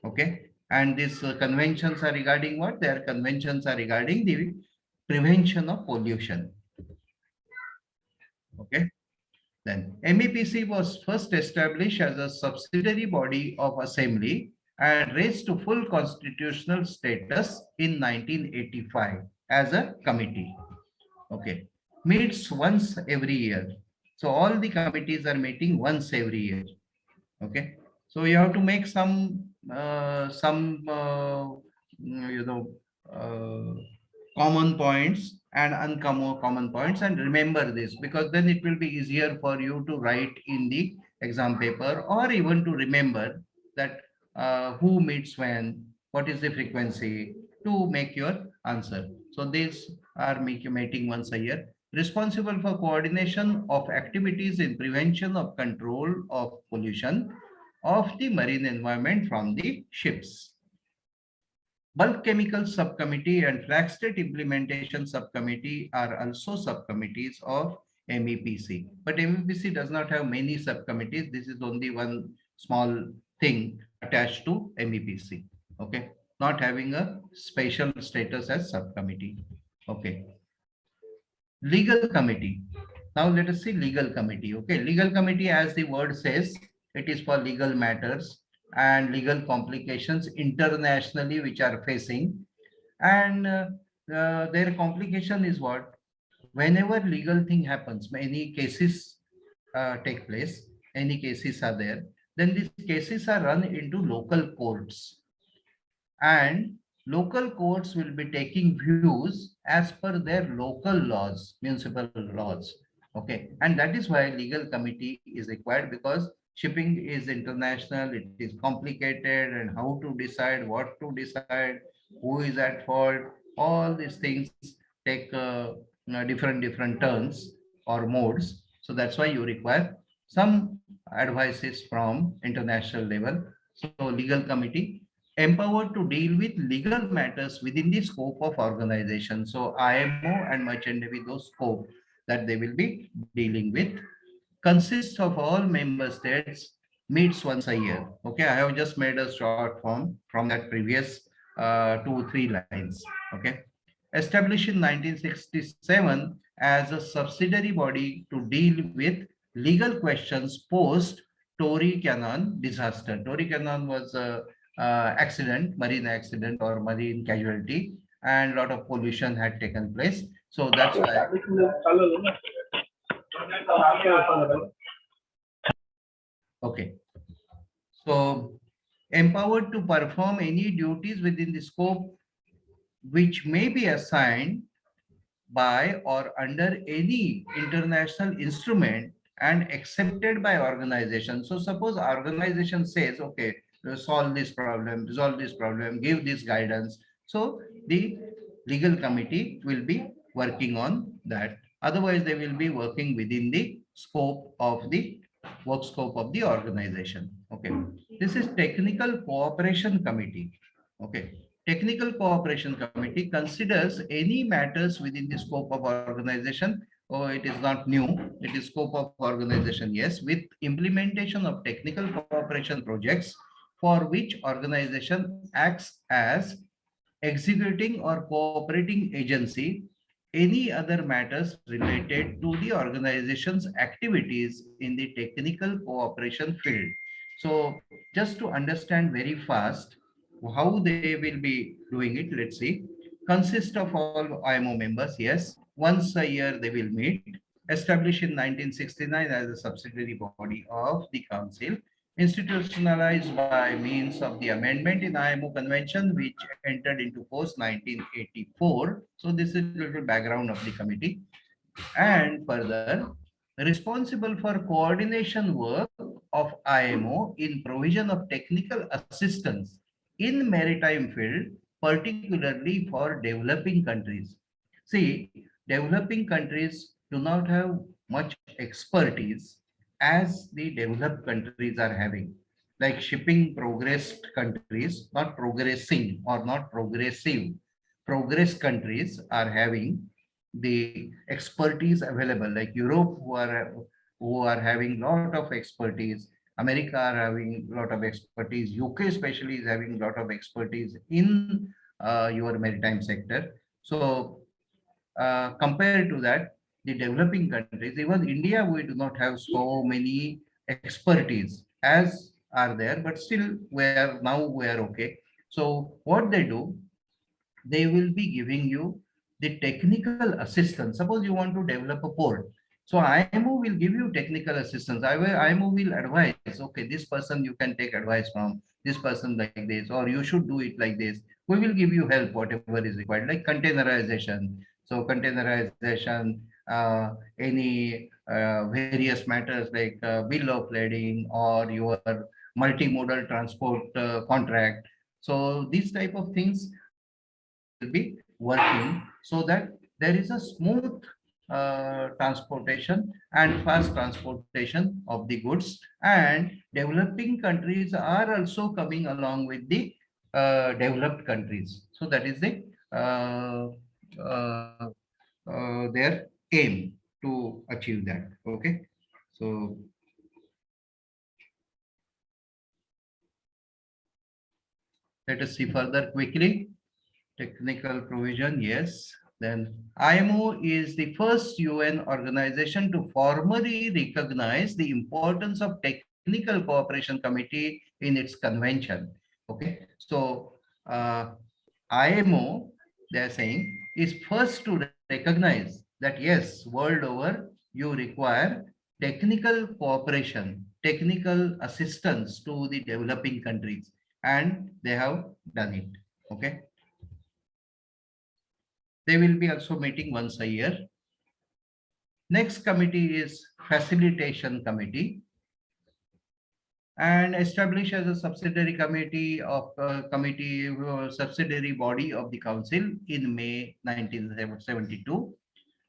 Okay, and these conventions are regarding what? Their conventions are regarding the prevention of pollution. Okay, then MEPC was first established as a subsidiary body of assembly and raised to full constitutional status in 1985 as a committee. Okay, meets once every year. So all the committees are meeting once every year. Okay, so you have to make some common points and uncommon points, and remember this, because then it will be easier for you to write in the exam paper, or even to remember that who meets when, what is the frequency, to make your answer. So these are meeting once a year, responsible for coordination of activities in prevention of control of pollution of the marine environment from the ships. Bulk Chemicals Subcommittee and Flag State Implementation Subcommittee are also subcommittees of MEPC. But MEPC does not have many subcommittees. This is only one small thing attached to MEPC. Okay, not having a special status as subcommittee. Okay. Legal committee. Now let us see legal committee. Okay, legal committee, as the word says, it is for legal matters and legal complications internationally which are facing. And their complication is what? Whenever legal thing happens, many cases take place, any cases are there, then these cases are run into local courts, and local courts will be taking views as per their local laws, municipal laws. Okay, and that is why legal committee is required, because shipping is international, it is complicated, and how to decide, what to decide, who is at fault, all these things take different turns or modes. So that's why you require some advices from international level. So legal committee empowered to deal with legal matters within the scope of organization. So IMO and Merchant Navy, those scope that they will be dealing with, consists of all member states, meets once a year. Okay, I have just made a short form from that previous 2 3 lines. Okay, established in 1967 as a subsidiary body to deal with legal questions post Tory Cannon disaster. Tory Cannon was a accident, marine accident or marine casualty, and a lot of pollution had taken place. So that's why. Okay. So empowered to perform any duties within the scope which may be assigned by or under any international instrument and accepted by organization. So suppose organization says, okay, solve this problem, resolve this problem, give this guidance. So the legal committee will be working on that. Otherwise, they will be working within the scope of the work scope of the organization. Okay. This is technical cooperation committee. Okay. Technical Cooperation Committee considers any matters within the scope of organization. Oh, it is not new. It is scope of organization, yes, with implementation of technical cooperation projects for which organization acts as executing or cooperating agency, any other matters related to the organization's activities in the technical cooperation field. So just to understand very fast how they will be doing it, let's see. Consist of all IMO members, yes. Once a year they will meet. Established in 1969 as a subsidiary body of the council, institutionalized by means of the amendment in IMO convention which entered into force 1984. So this is a little background of the committee. And further, responsible for coordination work of IMO in provision of technical assistance in maritime field, particularly for developing countries. See, developing countries do not have much expertise as the developed countries are having. Like shipping progressed countries, not progressing or not progressive, progress countries are having the expertise available, like Europe, who are having lot of expertise. America are having a lot of expertise. UK especially is having a lot of expertise in your maritime sector. So compared to that, the developing countries, even India, we do not have so many expertise as are there, but still we are okay. So what they do, they will be giving you the technical assistance. Suppose you want to develop a port. So IMO will give you technical assistance. IMO will advise, okay, this person you can take advice from, this person like this, or you should do it like this. We will give you help, whatever is required, like containerization. So containerization, any various matters like bill of lading or your multimodal transport contract. So these type of things will be working so that there is a smooth transportation and fast transportation of the goods, and developing countries are also coming along with the developed countries. So that is the their aim to achieve that. Okay, so let us see further quickly. Technical provision, yes. Then IMO is the first UN organization to formally recognize the importance of Technical Cooperation Committee in its convention. Okay, so IMO, they are saying, is first to recognize that yes, world over, you require technical cooperation, technical assistance to the developing countries, and they have done it. Okay. They will be also meeting once a year. Next committee is Facilitation Committee, and established as a subsidiary committee of subsidiary body of the council in May 1972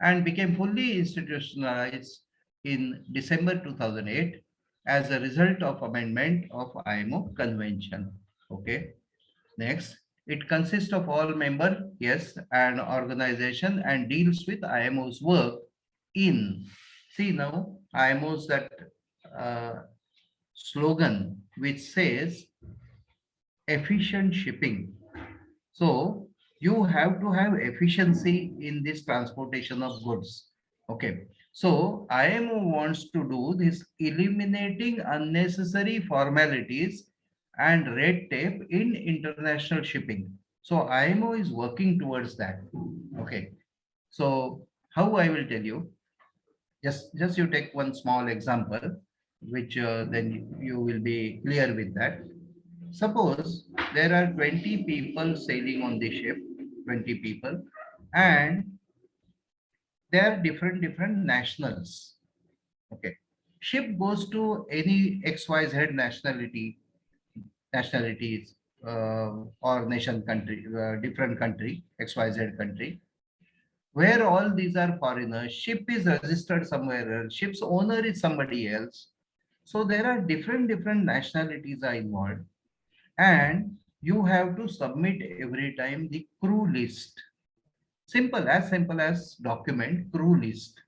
and became fully institutionalized in December 2008 as a result of amendment of IMO convention. Okay. Next, it consists of all member, yes, and organization and deals with IMO's work in, see now, IMO's that slogan which says efficient shipping. So you have to have efficiency in this transportation of goods. Okay. So IMO wants to do this eliminating unnecessary formalities and red tape in international shipping. So IMO is working towards that. Okay. So how I will tell you, just you take one small example, which then you will be clear with that. Suppose there are 20 people sailing on the ship, 20 people, and they are different nationals. Okay. Ship goes to any XYZ nationalities or nation country, different country, XYZ country, where all these are foreigners. Ship is registered somewhere else. Ship's owner is somebody else. So there are different nationalities are involved, and you have to submit every time the crew list. Simple as document crew list.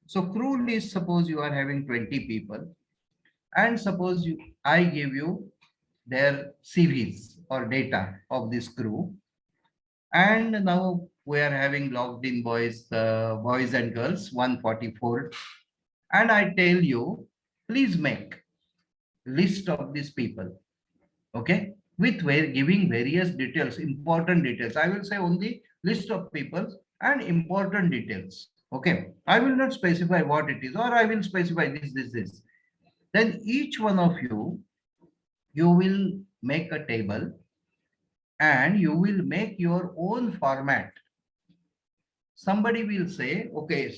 So crew list, suppose you are having 20 people, and suppose I give you their CVs or data of this crew, and now we are having logged in boys and girls 144, and I tell you, please make list of these people. Okay, with giving various details, important details. I will say only list of people and important details. Okay, I will not specify what it is, or I will specify this. Then each one of you will make a table and you will make your own format. Somebody will say, okay,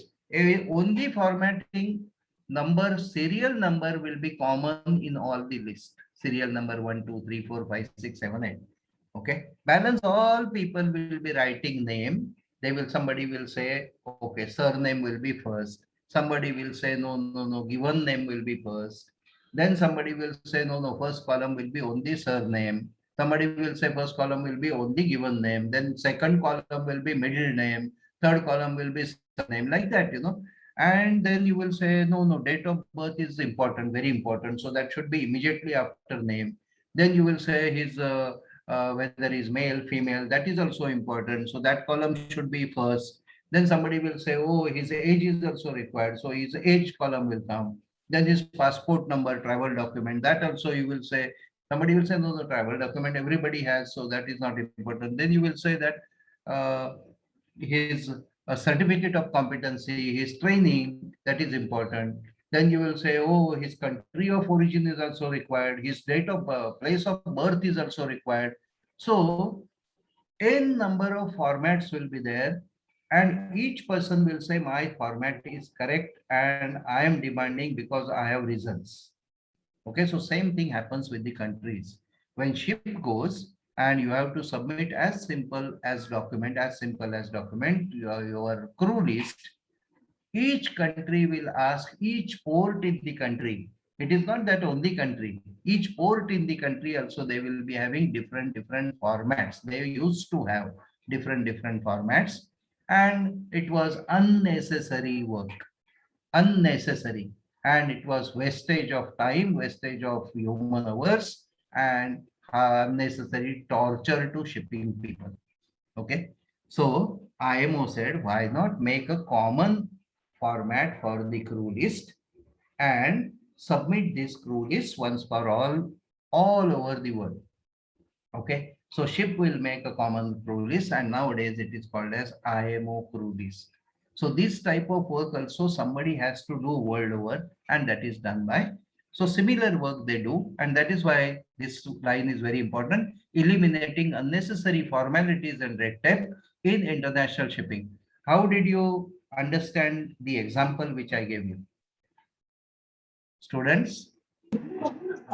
only formatting number, serial number will be common in all the list. Serial number 1, 2, 3, 4, 5, 6, 7, 8. Okay. Balance all people will be writing name. Somebody will say, okay, surname will be first. Somebody will say, no, given name will be first. Then somebody will say, no, first column will be only surname. Somebody will say first column will be only given name. Then second column will be middle name. Third column will be surname, like that, And then you will say, no, date of birth is important, very important. So that should be immediately after name. Then you will say his whether he's male, female, that is also important. So that column should be first. Then somebody will say, oh, his age is also required. So his age column will come. Then his passport number, travel document, that also you will say. Somebody will say, no, the travel document everybody has, so that is not important. Then you will say that his certificate of competency, his training, that is important. Then you will say, oh, his country of origin is also required. His date of place of birth is also required. So n number of formats will be there, and each person will say my format is correct and I am demanding because I have reasons. Okay, so same thing happens with the countries. When ship goes and you have to submit as simple as document, your crew list, each country will ask each port in the country. It is not that only country. Each port in the country also they will be having different formats. They used to have different formats, and it was unnecessary work. Unnecessary. And it was wastage of time, wastage of human hours, and unnecessary torture to shipping people. Okay. So IMO said, why not make a common format for the crew list and submit this crew list once for all over the world. Okay, so ship will make a common crew list, and nowadays it is called as IMO crew list. So this type of work also somebody has to do world over, and that is done by. So similar work they do, and that is why this line is very important, eliminating unnecessary formalities and red tape in international shipping. How did you understand the example which I gave you? Students?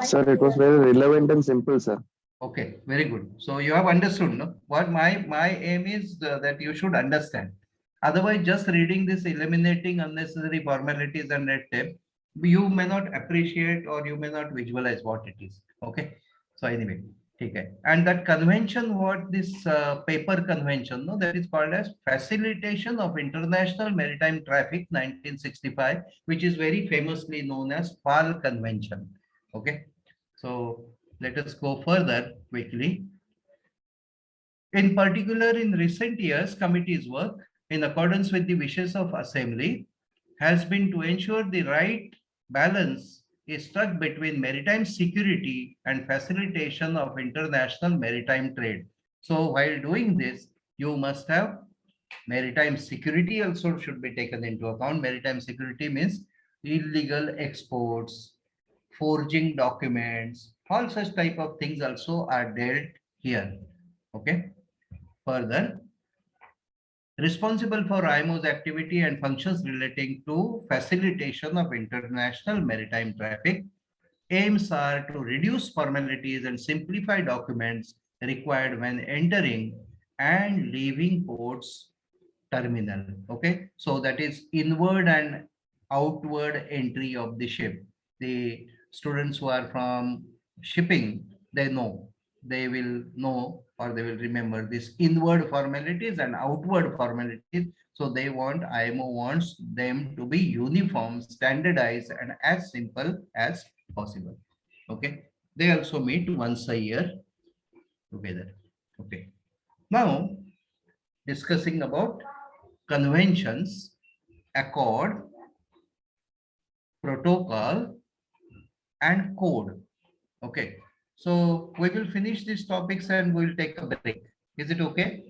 Sir, it was very relevant and simple, sir. Okay, very good. So you have understood, no? What my aim is that you should understand. Otherwise, just reading this, eliminating unnecessary formalities and red tape, you may not appreciate or you may not visualize what it is. Okay. So anyway, okay. And that convention, what this paper convention, no, that is called as Facilitation of International Maritime Traffic 1965, which is very famously known as FAL Convention. Okay. So let us go further quickly. In particular, in recent years, committee's work, in accordance with the wishes of Assembly, has been to ensure the right balance is struck between maritime security and facilitation of international maritime trade. So while doing this, you must have maritime security also should be taken into account. Maritime security means illegal exports, forging documents, all such type of things also are dealt here. Okay. Further, responsible for IMO's activity and functions relating to facilitation of international maritime traffic. Aims are to reduce formalities and simplify documents required when entering and leaving ports terminal. Okay, so that is inward and outward entry of the ship. The students who are from shipping, they will know or they will remember this inward formalities and outward formalities. So they want, IMO wants them to be uniform, standardized, and as simple as possible. Okay, they also meet once a year together. Okay, now discussing about conventions, accord, protocol, and code. Okay, so we will finish these topics and we'll take a break. Is it okay?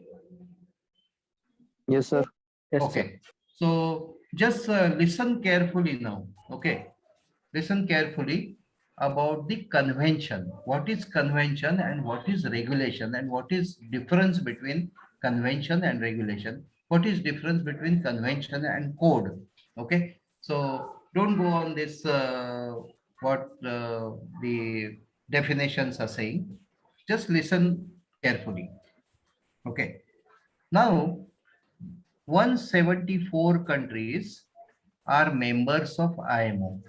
Yes, sir. Yes, sir. Okay, so just listen carefully now. Okay, listen carefully about the convention. What is convention and what is regulation, and what is difference between convention and regulation? What is difference between convention and code? Okay, so don't go on this what the definitions are saying. Just listen carefully. Okay, now 174 countries are members of IMO,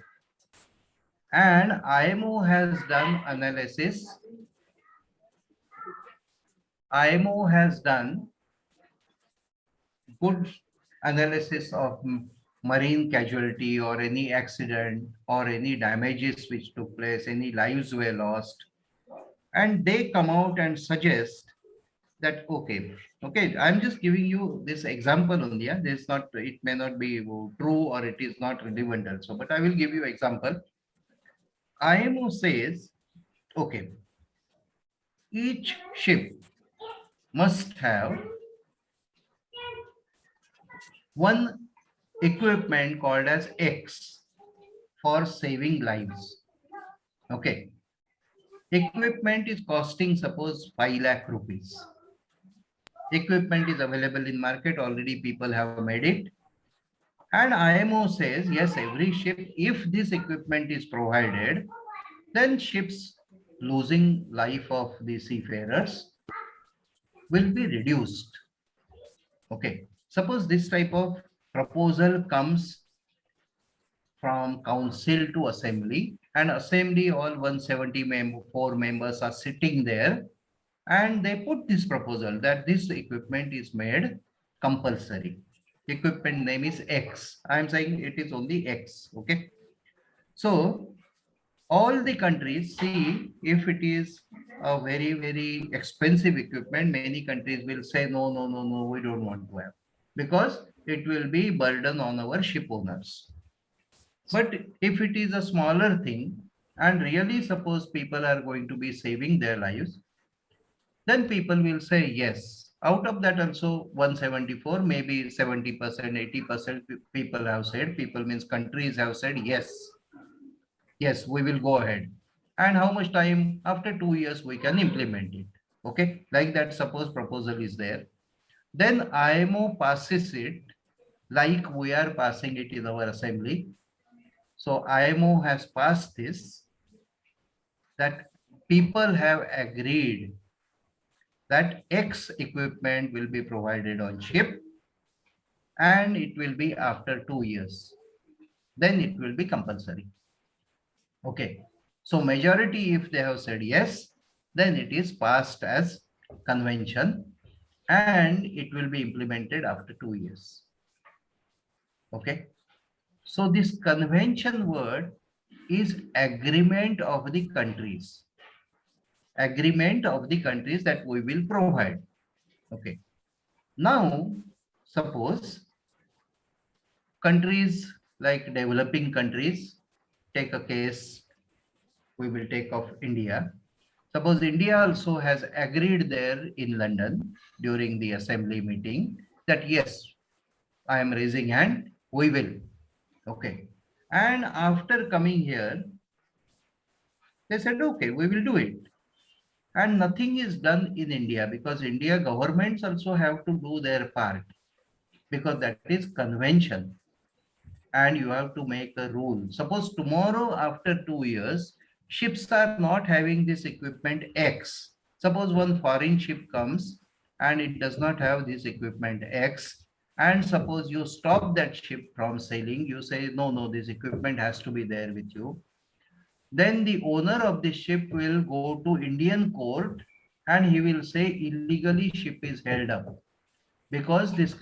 and IMO has done analysis. IMO has done good analysis of marine casualty or any accident or any damages which took place, any lives were lost, and they come out and suggest that okay, I'm just giving you this example only. Yeah, this not, it may not be true or it is not relevant also, but I will give you example. IMO says, okay, each ship must have one equipment called as X for saving lives. Okay, equipment is costing suppose 5 lakh rupees. Equipment is available in market, already people have made it, and IMO says yes, every ship, if this equipment is provided, then ships losing life of the seafarers will be reduced. Okay, suppose this type of proposal comes from council to assembly, and assembly, all 174 members are sitting there, and they put this proposal that this equipment is made compulsory. Equipment name is X. I am saying it is only X. Okay, so all the countries see if it is a very, very expensive equipment, many countries will say, no, no, no, no, we don't want to have, because it will be burden on our ship owners. But if it is a smaller thing, and really suppose people are going to be saving their lives, then people will say yes. Out of that also 174, maybe 70%, 80% people have said, people means countries have said yes. Yes, we will go ahead. And how much time? After 2 years, we can implement it. Okay, like that, suppose proposal is there. Then IMO passes it like we are passing it in our assembly. So IMO has passed this, that people have agreed that X equipment will be provided on ship and it will be after 2 years. Then it will be compulsory. Okay. So majority, if they have said yes, then it is passed as convention and it will be implemented after 2 years. Okay. So this convention word is agreement of the countries. Agreement of the countries that we will provide. Okay. Now, suppose countries like developing countries, take a case, we will take of India. Suppose India also has agreed there in London during the assembly meeting that yes, I am raising hand, we will. Okay. And after coming here, they said, okay, we will do it. And nothing is done in India because India governments also have to do their part because that is convention. And you have to make a rule. Suppose tomorrow after 2 years, ships are not having this equipment X. Suppose one foreign ship comes and it does not have this equipment X. And suppose you stop that ship from sailing, you say, no, no, this equipment has to be there with you. Then the owner of the ship will go to Indian court and he will say illegally ship is held up because this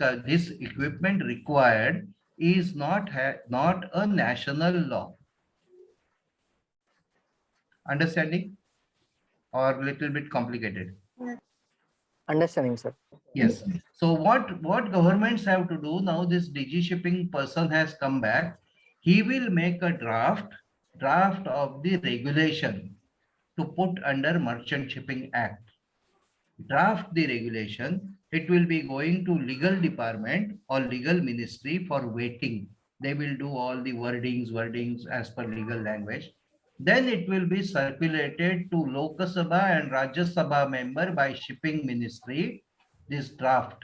equipment required is not a national law. Understanding or little bit complicated? Understanding, sir. Yes. So what governments have to do now, this DG shipping person has come back. He will make a draft of the regulation to put under Merchant Shipping Act. Draft the regulation. It will be going to legal department or legal ministry for waiting. They will do all the wordings as per legal language. Then it will be circulated to Lok Sabha and Rajya Sabha member by shipping ministry, this draft.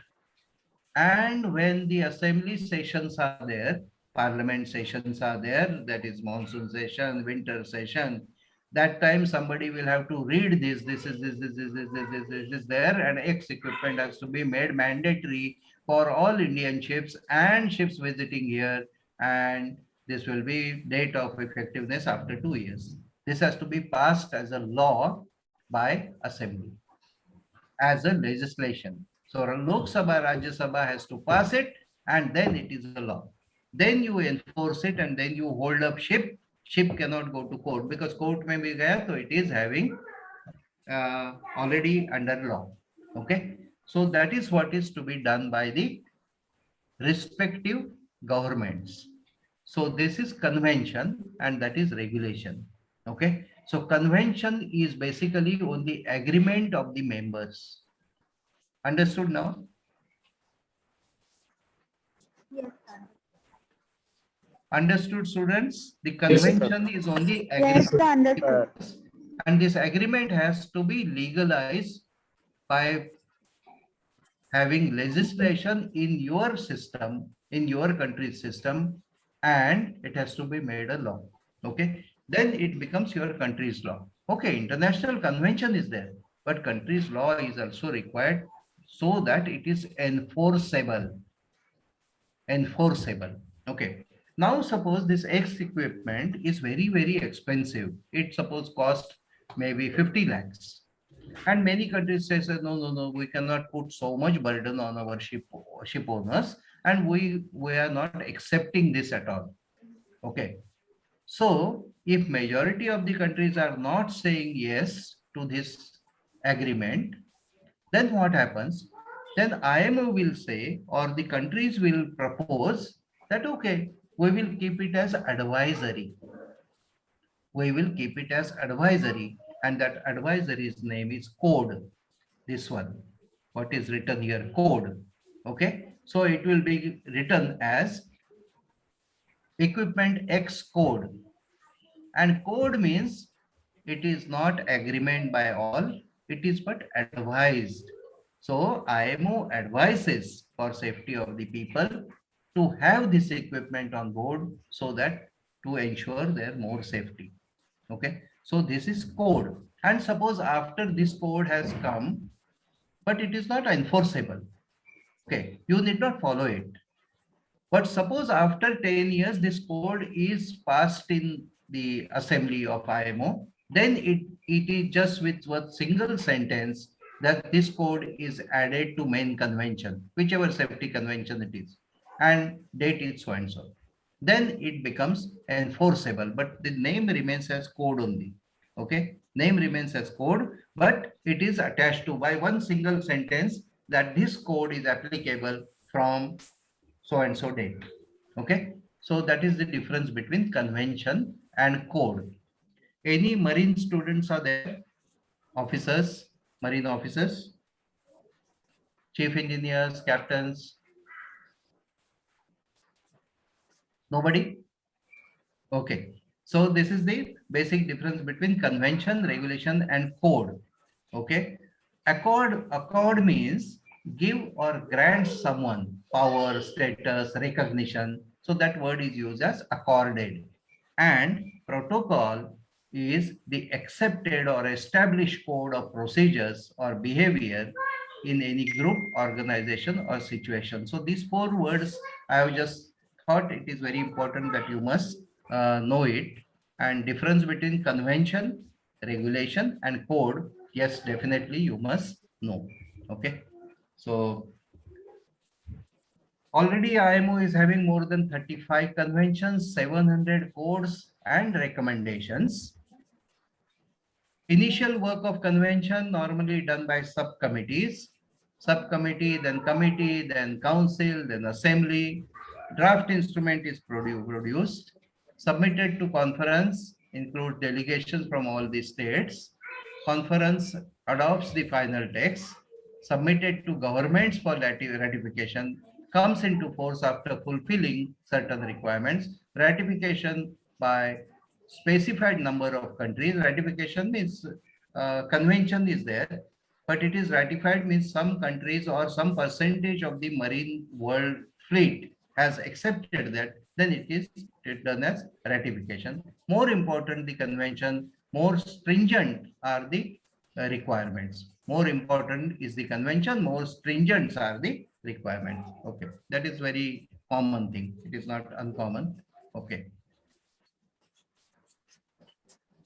And when the assembly sessions are there, parliament sessions are there, that is monsoon session, winter session, that time somebody will have to read this is there, and X equipment has to be made mandatory for all Indian ships and ships visiting here, and this will be date of effectiveness after 2 years. This has to be passed as a law by assembly, as a legislation. So Lok Sabha, Rajya Sabha has to pass it and then it is a law. Then you enforce it and then you hold up ship. Ship cannot go to court because court may be there, so it is having already under law. Okay. So that is what is to be done by the respective governments. So this is convention and that is regulation. Okay. So convention is basically on the agreement of the members. Understood now? Yes, Understood, students? The Yes, sir. convention is on the yes, agreement. sir, understood. And this agreement has to be legalized by having legislation in your system, in your country's system, and it has to be made a law. Okay. Then it becomes your country's law. Okay. International convention is there, but country's law is also required so that it is enforceable. Enforceable. Okay. Now suppose this X equipment is very, very expensive. It suppose cost maybe 50 lakhs. And many countries say, no, no, no, we cannot put so much burden on our ship owners, and we are not accepting this at all. Okay. So if majority of the countries are not saying yes to this agreement, then what happens? Then IMO will say, or the countries will propose that, okay, we will keep it as advisory. We will keep it as advisory, and that advisory's name is code. This one, what is written here, code. Okay, so it will be written as equipment X code, and code means it is not agreement by all, it is but advised. So IMO advises for safety of the people to have this equipment on board so that to ensure their more safety. Okay, so this is code. And suppose after this code has come, but it is not enforceable. Okay, you need not follow it. But suppose after 10 years, this code is passed in the assembly of IMO, then it is just with one single sentence that this code is added to main convention, whichever safety convention it is, and date is so and so. Then it becomes enforceable, but the name remains as code only. Okay, name remains as code, but it is attached to by one single sentence that this code is applicable from so and so date. Okay, so that is the difference between convention and code. Any marine students are there? Officers, marine officers, chief engineers, captains? Nobody? Okay, so this is the basic difference between convention, regulation, and code. Okay, accord means give or grant someone power, status, recognition. So that word is used as accorded. And protocol is the accepted or established code of procedures or behavior in any group, organization, or situation. So these four words I have just thought it is very important that you must know it. And difference between convention, regulation, and code, yes, definitely you must know. Okay, so already IMO is having more than 35 conventions, 700 codes and recommendations. Initial work of convention normally done by subcommittees, subcommittee, then committee, then council, then assembly. Draft instrument is produced, submitted to conference, include delegations from all the states. Conference adopts the final text, submitted to governments for ratification, comes into force after fulfilling certain requirements. Ratification by specified number of countries. Ratification means convention is there, but it is ratified means some countries or some percentage of the marine world fleet has accepted that, then it is done as ratification. More important, the convention, more stringent are the requirements. More important is the convention, more stringent are the requirements. Okay, that is very common thing. It is not uncommon. Okay.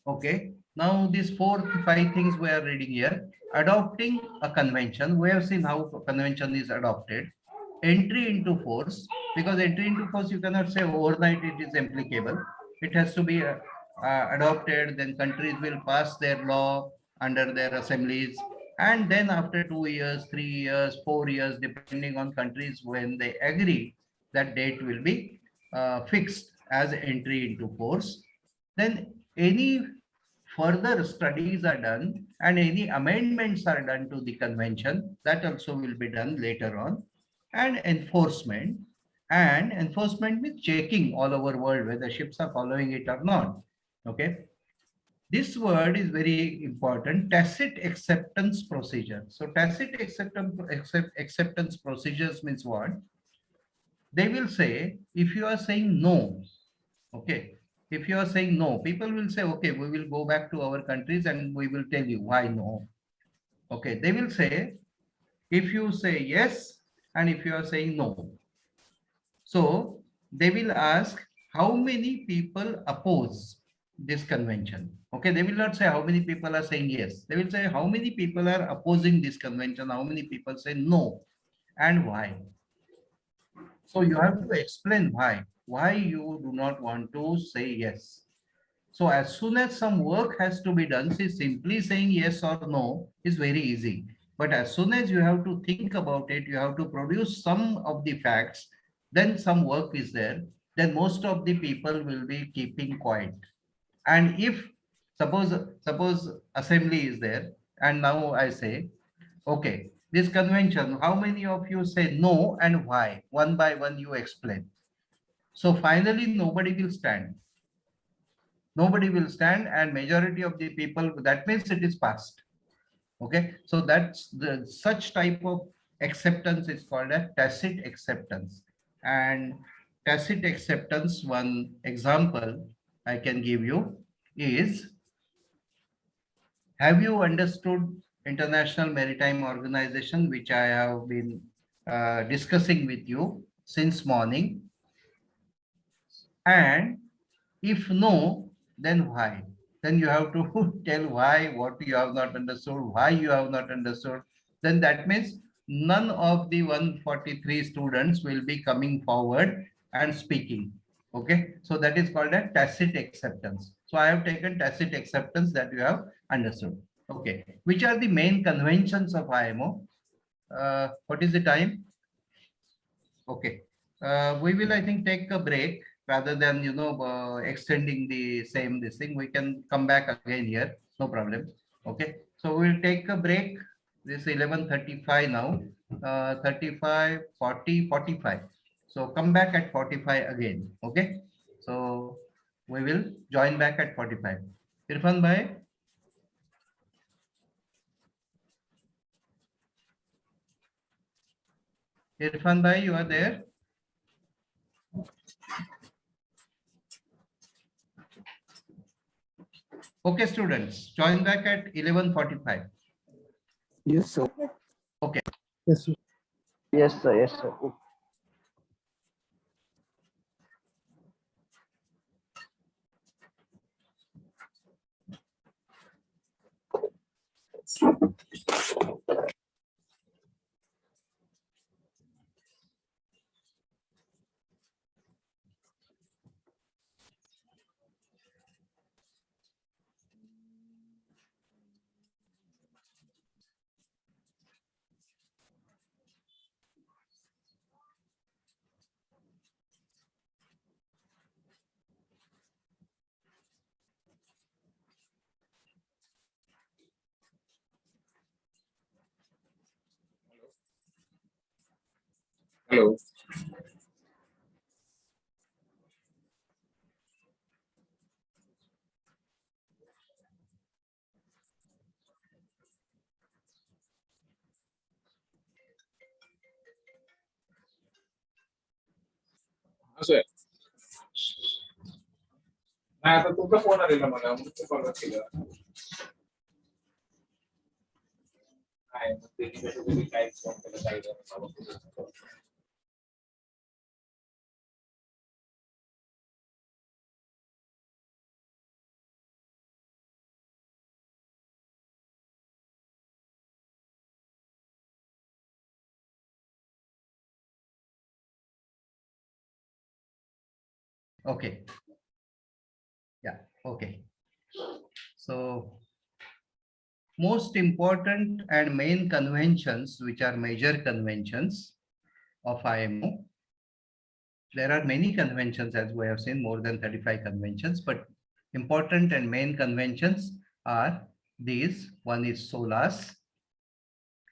Okay, now these 4 to 5 things we are reading here. Adopting a convention, we have seen how convention is adopted. Entry into force, because entry into force you cannot say overnight it is applicable. It has to be adopted, then countries will pass their law under their assemblies, and then after 2 years, 3 years, 4 years, depending on countries, when they agree, that date will be fixed as entry into force. Then any further studies are done and any amendments are done to the convention, that also will be done later on. And enforcement means checking all over world whether ships are following it or not. Okay, this word is very important, tacit acceptance procedure. So tacit acceptance procedures means what? They will say, if you are saying no, okay, if you are saying no, people will say, okay, we will go back to our countries and we will tell you why no. Okay, they will say, if you say yes, and if you are saying no. So they will ask, how many people oppose this convention? Okay, they will not say how many people are saying yes. They will say how many people are opposing this convention, how many people say no, and why. So you have to explain why you do not want to say yes. So as soon as some work has to be done, see, simply saying yes or no is very easy. But as soon as you have to think about it, you have to produce some of the facts, then some work is there, then most of the people will be keeping quiet. And if suppose assembly is there, and now I say, okay, this convention, how many of you say no and why? One by one you explain. So finally nobody will stand. Nobody will stand, and majority of the people, that means it is passed. Okay, so that's the such type of acceptance is called a tacit acceptance. And tacit acceptance, one example I can give you is, have you understood International Maritime Organization, which I have been discussing with you since morning? And if no, then why? Then you have to tell why, what you have not understood, why you have not understood. Then that means none of the 143 students will be coming forward and speaking. Okay, so that is called a tacit acceptance. So I have taken tacit acceptance that you have understood. Okay, which are the main conventions of IMO? What is the time? Okay. We will, I think, take a break rather than, extending the same this thing. We can come back again here. No problem. Okay. So we'll take a break. This 11:35 now. 35, 40, 45. So come back at 45 again. Okay. So we will join back at 45. Irfan bhai. Irfan bhai, you are there? Okay, students, join back at 11:45. Yes, sir. Yes, sir. Yes, sir. Yes, sir. Hello. Sir नाही आता तुमचा phone आलेला मला म्हणून ते call केलं नाही मग ते कधी काय फोन केलं काय Okay. Yeah. Okay. So most important and main conventions, which are major conventions of IMO. There are many conventions, as we have seen, more than 35 conventions, but important and main conventions are these. One is SOLAS,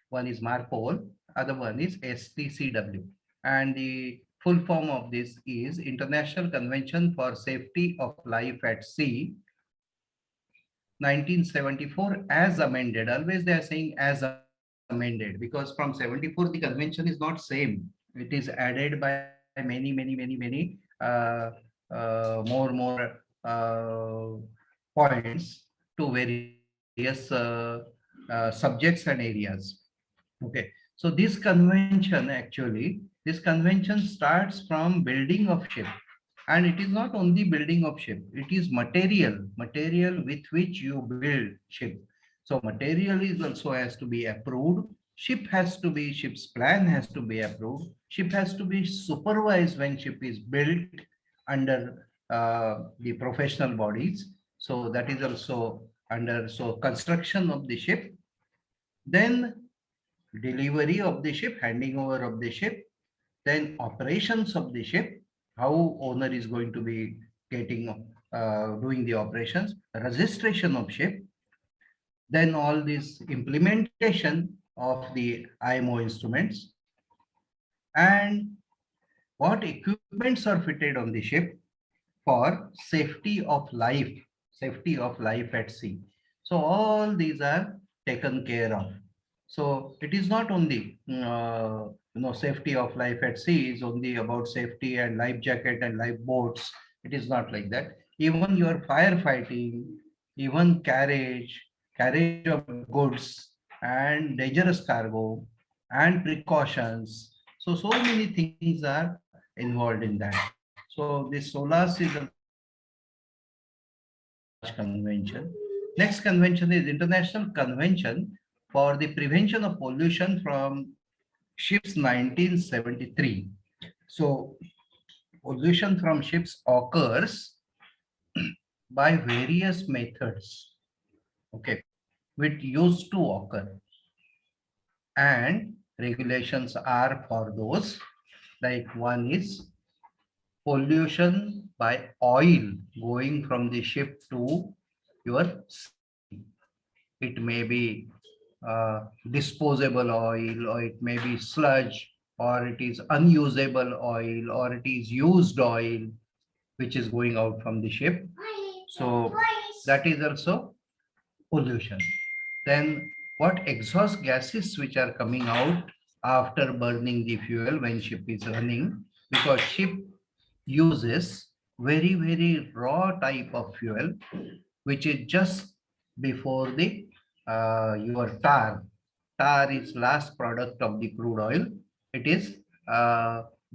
one is MARPOL, other one is STCW. And the full form of this is International Convention for Safety of Life at Sea, 1974, as amended. Always they are saying as amended, because from 74 the convention is not same. It is added by many more points to various subjects and areas. Okay, so this convention, actually, this convention starts from building of ship. And it is not only building of ship, it is material with which you build ship. So material is also has to be approved. Ship's plan has to be approved. Ship has to be supervised when ship is built under the professional bodies. So that is also under, so construction of the ship, then delivery of the ship, handing over of the ship, then operations of the ship, how owner is going to be getting, doing the operations, registration of ship, then all this implementation of the IMO instruments, and what equipments are fitted on the ship for safety of life at sea. So all these are taken care of. So it is not only safety of life at sea is only about safety and life jacket and life boats. It is not like that. Even your firefighting, even carriage of goods and dangerous cargo and precautions. So many things are involved in that. So this SOLAS is a convention. Next convention is International Convention for the Prevention of Pollution from Ships 1973. So pollution from ships occurs by various methods, okay, which used to occur, and regulations are for those, like one is pollution by oil going from the ship to your sea. It may be disposable oil, or it may be sludge, or it is unusable oil, or it is used oil which is going out from the ship. So that is also pollution. Then what exhaust gases which are coming out after burning the fuel when ship is running, because ship uses very raw type of fuel, which is just before the your tar. Tar is last product of the crude oil. It is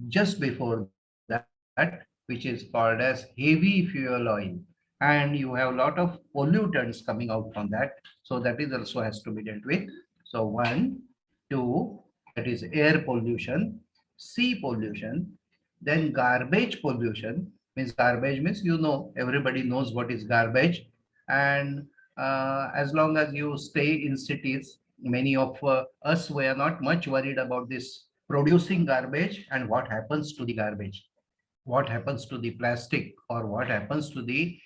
just before that, which is called as heavy fuel oil. And you have a lot of pollutants coming out from that. So that is also has to be dealt with. So one, two, that is air pollution, sea pollution, then garbage pollution. Means garbage means, everybody knows what is garbage. And as long as you stay in cities, many of us were not much worried about this producing garbage and what happens to the garbage, what happens to the plastic, or what happens to the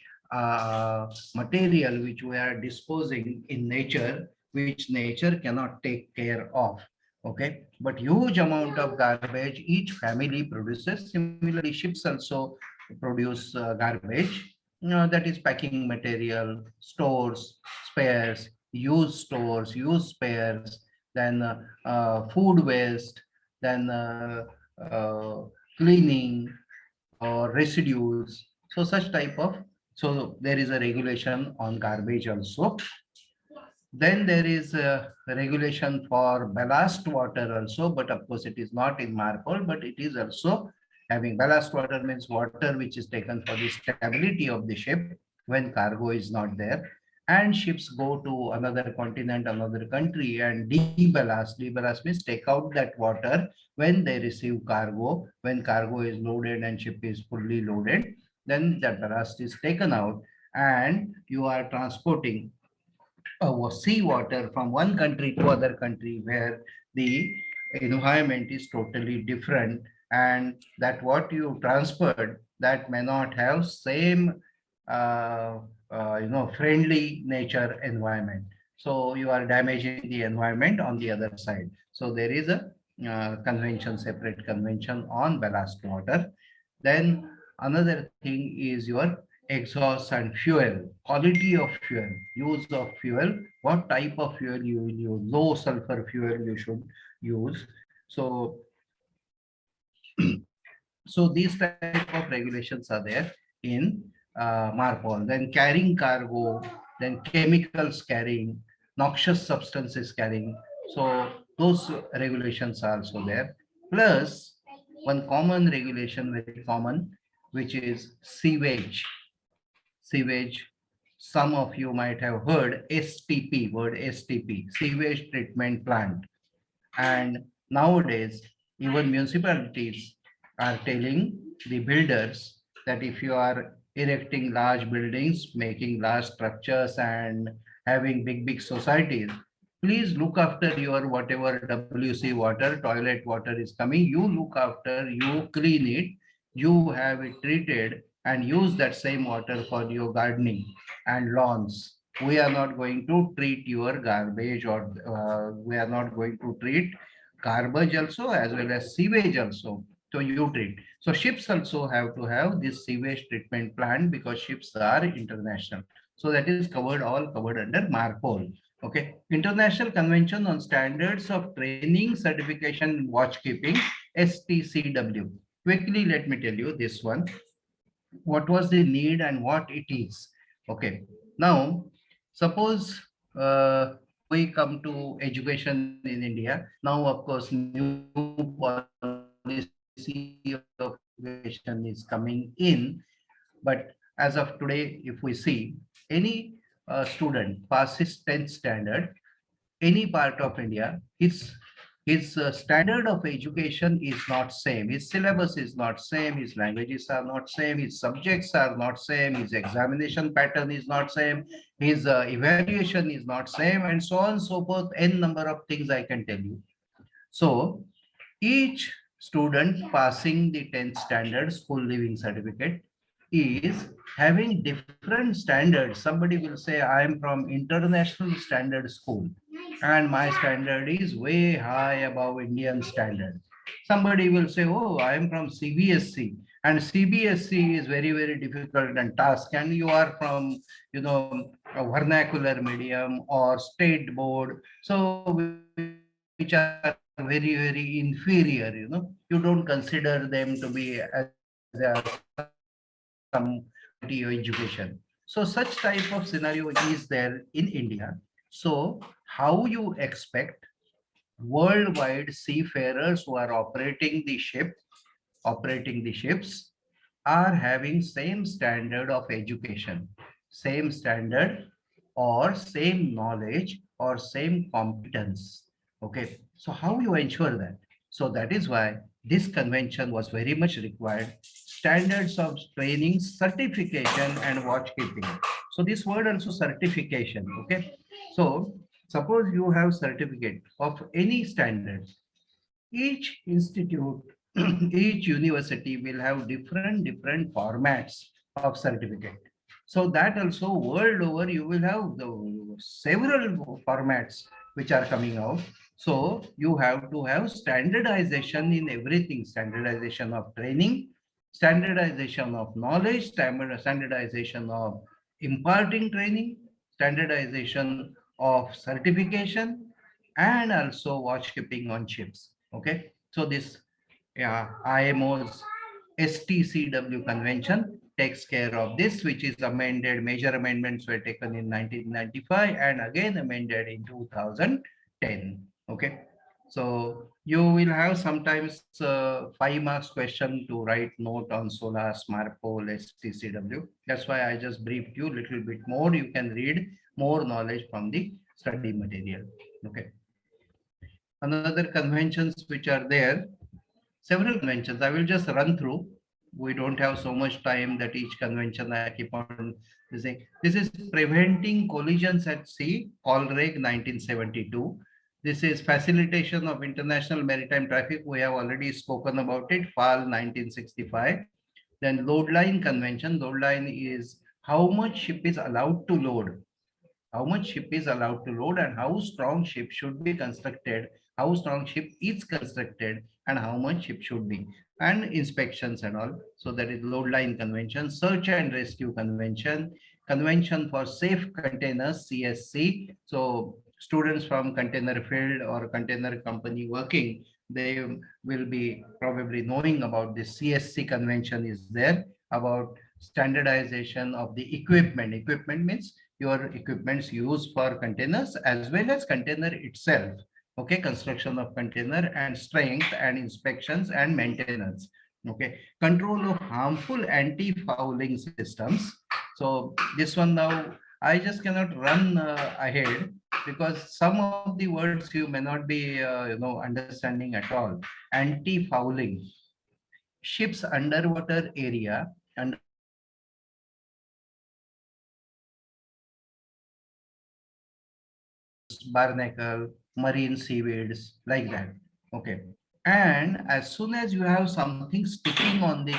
material which we are disposing in nature, which nature cannot take care of. Okay, but huge amount of garbage each family produces. Similarly, ships also produce garbage, that is packing material, stores, spares, used spares, then food waste, then cleaning or residues. So such type of, so there is a regulation on garbage also. Then there is a regulation for ballast water also, but of course it is not in MARPOL, but it is also having ballast water, means water which is taken for the stability of the ship when cargo is not there. And ships go to another continent, another country, and deballast. Deballast means take out that water when they receive cargo. When cargo is loaded and ship is fully loaded, then that ballast is taken out, and you are transporting sea water from one country to other country where the environment is totally different, and that what you transferred, that may not have same friendly nature environment. So you are damaging the environment on the other side. So there is a convention, separate convention on ballast water. Then another thing is your exhaust and fuel, quality of fuel, use of fuel, what type of fuel you will use, low sulfur fuel you should use. So, so these type of regulations are there in MARPOL. Then carrying cargo, then chemicals carrying, noxious substances carrying. So those regulations are also there. Plus one common regulation, very common, which is sewage. Sewage, some of you might have heard STP, word STP, sewage treatment plant. And nowadays, even municipalities are telling the builders that if you are erecting large buildings, making large structures, and having big societies, please look after your whatever WC water, toilet water is coming. You look after, you clean it, you have it treated, and use that same water for your gardening and lawns. We are not going to treat your garbage, or we are not going to treat garbage also as well as sewage also. So you treat. So ships also have to have this sewage treatment plant because ships are international. So that is covered, all covered under MARPOL. Okay. International Convention on Standards of Training, Certification, Watchkeeping, STCW. Quickly, let me tell you this one. What was the need and what it is? Okay. Now, suppose we come to education in India. Now, of course, new policy of education is coming in. But as of today, if we see any student passes 10th standard, any part of India, his standard of education is not same. His syllabus is not same. His languages are not same. His subjects are not same. His examination pattern is not same. His evaluation is not same, and so on and so forth. N number of things I can tell you. So each student passing the 10th standard school leaving certificate is having different standards. Somebody will say, I am from international standard school and my standard is way high above Indian standard. Somebody will say, oh, I am from CBSC and CBSC is very difficult and task, and you are from, a vernacular medium or state board. So which are very inferior, you don't consider them to be as a some education. So such type of scenario is there in India. So how you expect worldwide seafarers who are operating the ships are having same standard of education, same standard or same knowledge or same competence. Okay, so how you ensure that? So that is why this convention was very much required. Standards of training, certification, and watchkeeping. So this word also certification. Okay, so suppose you have certificate of any standards. Each institute, each university will have different formats of certificate. So that also world over you will have the several formats which are coming out. So you have to have standardization in everything, standardization of training, standardization of knowledge, standardization of imparting training, standardization of certification, and also watchkeeping on ships. Okay, so this IMO's STCW convention takes care of this, which is amended. Major amendments were taken in 1995 and again amended in 2010. Okay, so you will have sometimes 5 marks question to write note on SOLAS, MARPOL, STCW. That's why I just briefed you a little bit more. You can read more knowledge from the study material. Okay. Another conventions which are there, several conventions. I will just run through. We don't have so much time that each convention I keep on saying. This is preventing collisions at sea, COLREG 1972. This is facilitation of international maritime traffic. We have already spoken about it, FAL 1965. Then load line convention. Load line is how much ship is allowed to load, how much ship is allowed to load, and how strong ship should be constructed, how strong ship is constructed, and how much ship should be, and inspections and all. So that is load line convention. Search and rescue convention, convention for safe containers, CSC. So students from container field or container company working, they will be probably knowing about this. CSC convention is there about standardization of the equipment. Equipment means your equipments used for containers as well as container itself. Okay, construction of container and strength and inspections and maintenance. Okay, control of harmful anti-fouling systems. So this one now I just cannot run ahead because some of the words you may not be understanding at all. Anti-fouling, ships underwater area, underwater barnacle, marine seaweeds, like that. Okay. And as soon as you have something sticking on the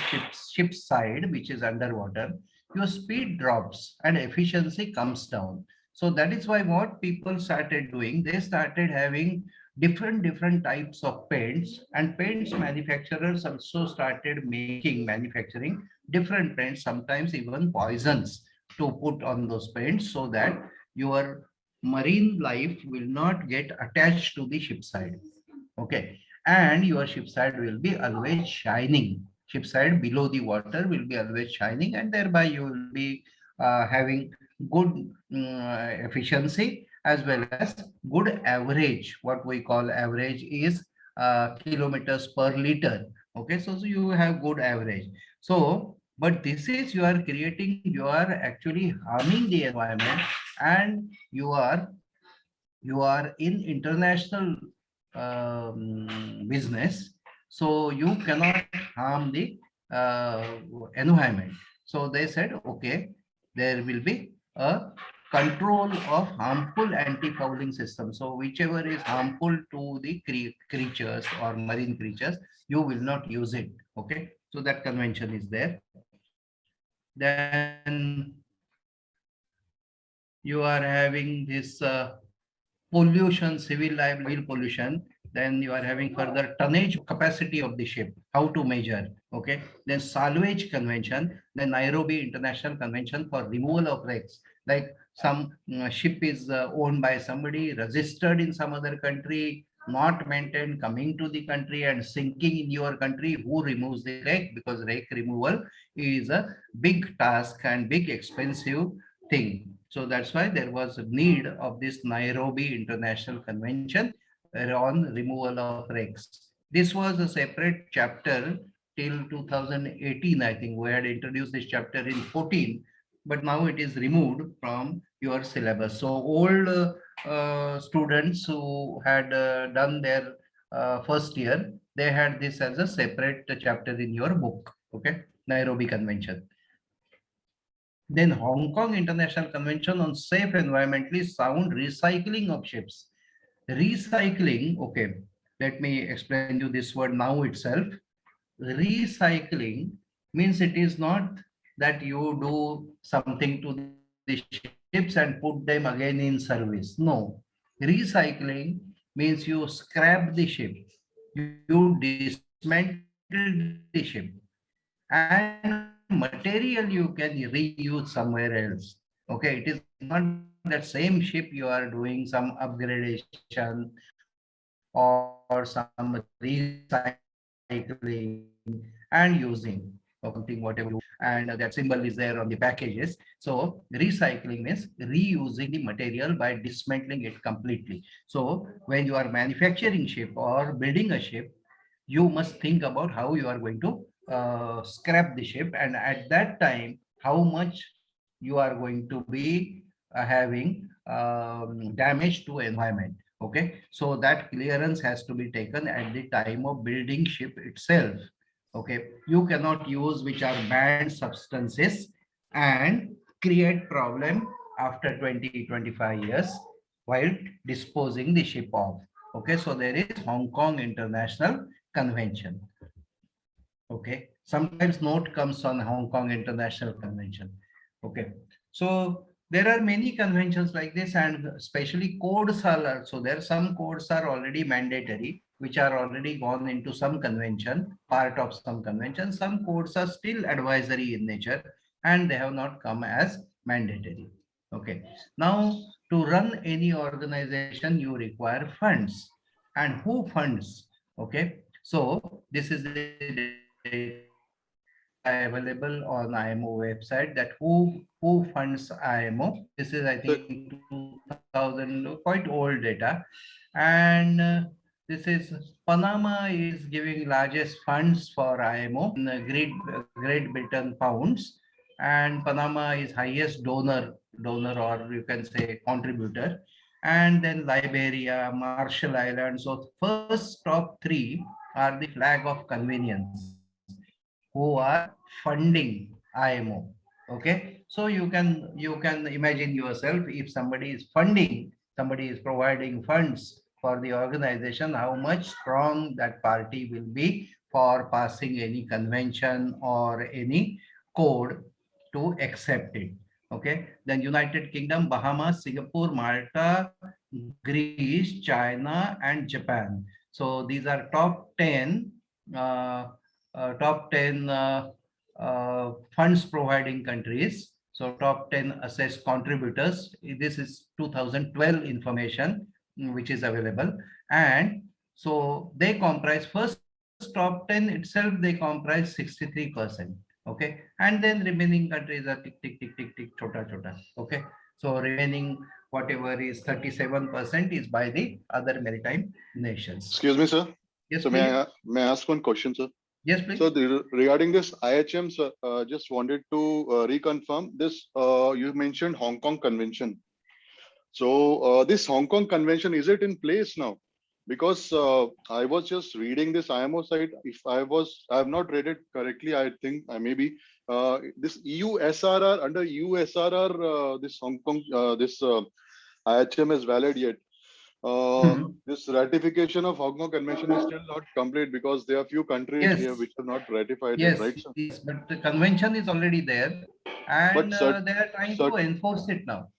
ship's side, which is underwater, your speed drops and efficiency comes down. So that is why what people started doing, they started having different types of paints, and paints manufacturers also started manufacturing different paints, sometimes even poisons to put on those paints so that your marine life will not get attached to the ship side. Okay. And your ship side will be always shining. Ship side below the water will be always shining, and thereby you will be having good efficiency as well as good average. What we call average is kilometers per liter. Okay, so you have good average. So, but this is you are creating, you are actually harming the environment, and you are in international business, so you cannot harm the uh, environment. So they said, okay, there will be a control of harmful anti-fouling system. So whichever is harmful to the creatures or marine creatures, you will not use it. Okay, so that convention is there. Then you are having this pollution, civil liability pollution. Then you are having further tonnage capacity of the ship, how to measure. Okay. Then salvage convention, the Nairobi International Convention for removal of wrecks. Like some ship is owned by somebody, registered in some other country, not maintained, coming to the country and sinking in your country. Who removes the wreck? Because wreck removal is a big task and big expensive thing. So that's why there was a need of this Nairobi International Convention on removal of wrecks. This was a separate chapter till 2018. I think we had introduced this chapter in 14, but now it is removed from your syllabus. So old students who had done their first year, they had this as a separate chapter in your book. Okay, Nairobi Convention. Then Hong Kong International Convention on Safe Environmentally Sound Recycling of Ships. Recycling, okay, let me explain you this word now itself. Recycling means it is not that you do something to the ships and put them again in service. No. Recycling means you scrap the ship, you dismantle the ship, and material you can reuse somewhere else. Okay, it is not that same ship you are doing some upgradation or some recycling and using, okay, something whatever you do, and that symbol is there on the packages. So recycling means reusing the material by dismantling it completely. So when you are manufacturing ship or building a ship, you must think about how you are going to scrap the ship, and at that time how much you are going to be having damage to environment. Okay, so that clearance has to be taken at the time of building ship itself. Okay, you cannot use which are banned substances and create problem after 20-25 years while disposing the ship off. Okay, so there is Hong Kong International Convention. Okay, sometimes note comes on Hong Kong International Convention. Okay, so there are many conventions like this, and especially codes are, so there are some codes are already mandatory, which are already gone into some convention, part of some convention. Some codes are still advisory in nature and they have not come as mandatory. Okay, now to run any organization you require funds, and who funds? Okay, so this is the available on IMO website, that who funds IMO. This is I think 2000, quite old data, and this is Panama is giving largest funds for IMO in Great Britain pounds, and Panama is highest donor or you can say contributor, and then Liberia, Marshall Islands. So first top three are the flag of convenience who are funding IMO. Okay, so you can imagine yourself, if somebody is funding, somebody is providing funds for the organization, how much strong that party will be for passing any convention or any code to accept it. Okay, then United Kingdom, Bahamas, Singapore, Malta, Greece, China, and Japan. So these are uh, top 10 funds providing countries. So top 10 assessed contributors. This is 2012 information which is available. And so they comprise first top 10 itself, they comprise 63%. Okay. And then remaining countries are tick, tick, tick, tick, tick, chota, chota. Okay. So remaining whatever is 37% is by the other maritime nations. Excuse me, sir. Yes, So please. may I ask one question, sir? Yes, please. So regarding this IHM, sir, just wanted to reconfirm this. You mentioned Hong Kong Convention. So this Hong Kong Convention, is it in place now? Because I was just reading this IMO site. If I have not read it correctly, I think I maybe this EU SRR, under EU SRR, this Hong Kong, this IHM is valid yet. This ratification of Hong Kong Convention is still not complete because there are few countries Yes. here which have not ratified Yes, it, right, sir? yes, but the convention is already there, and But they are trying to enforce it now.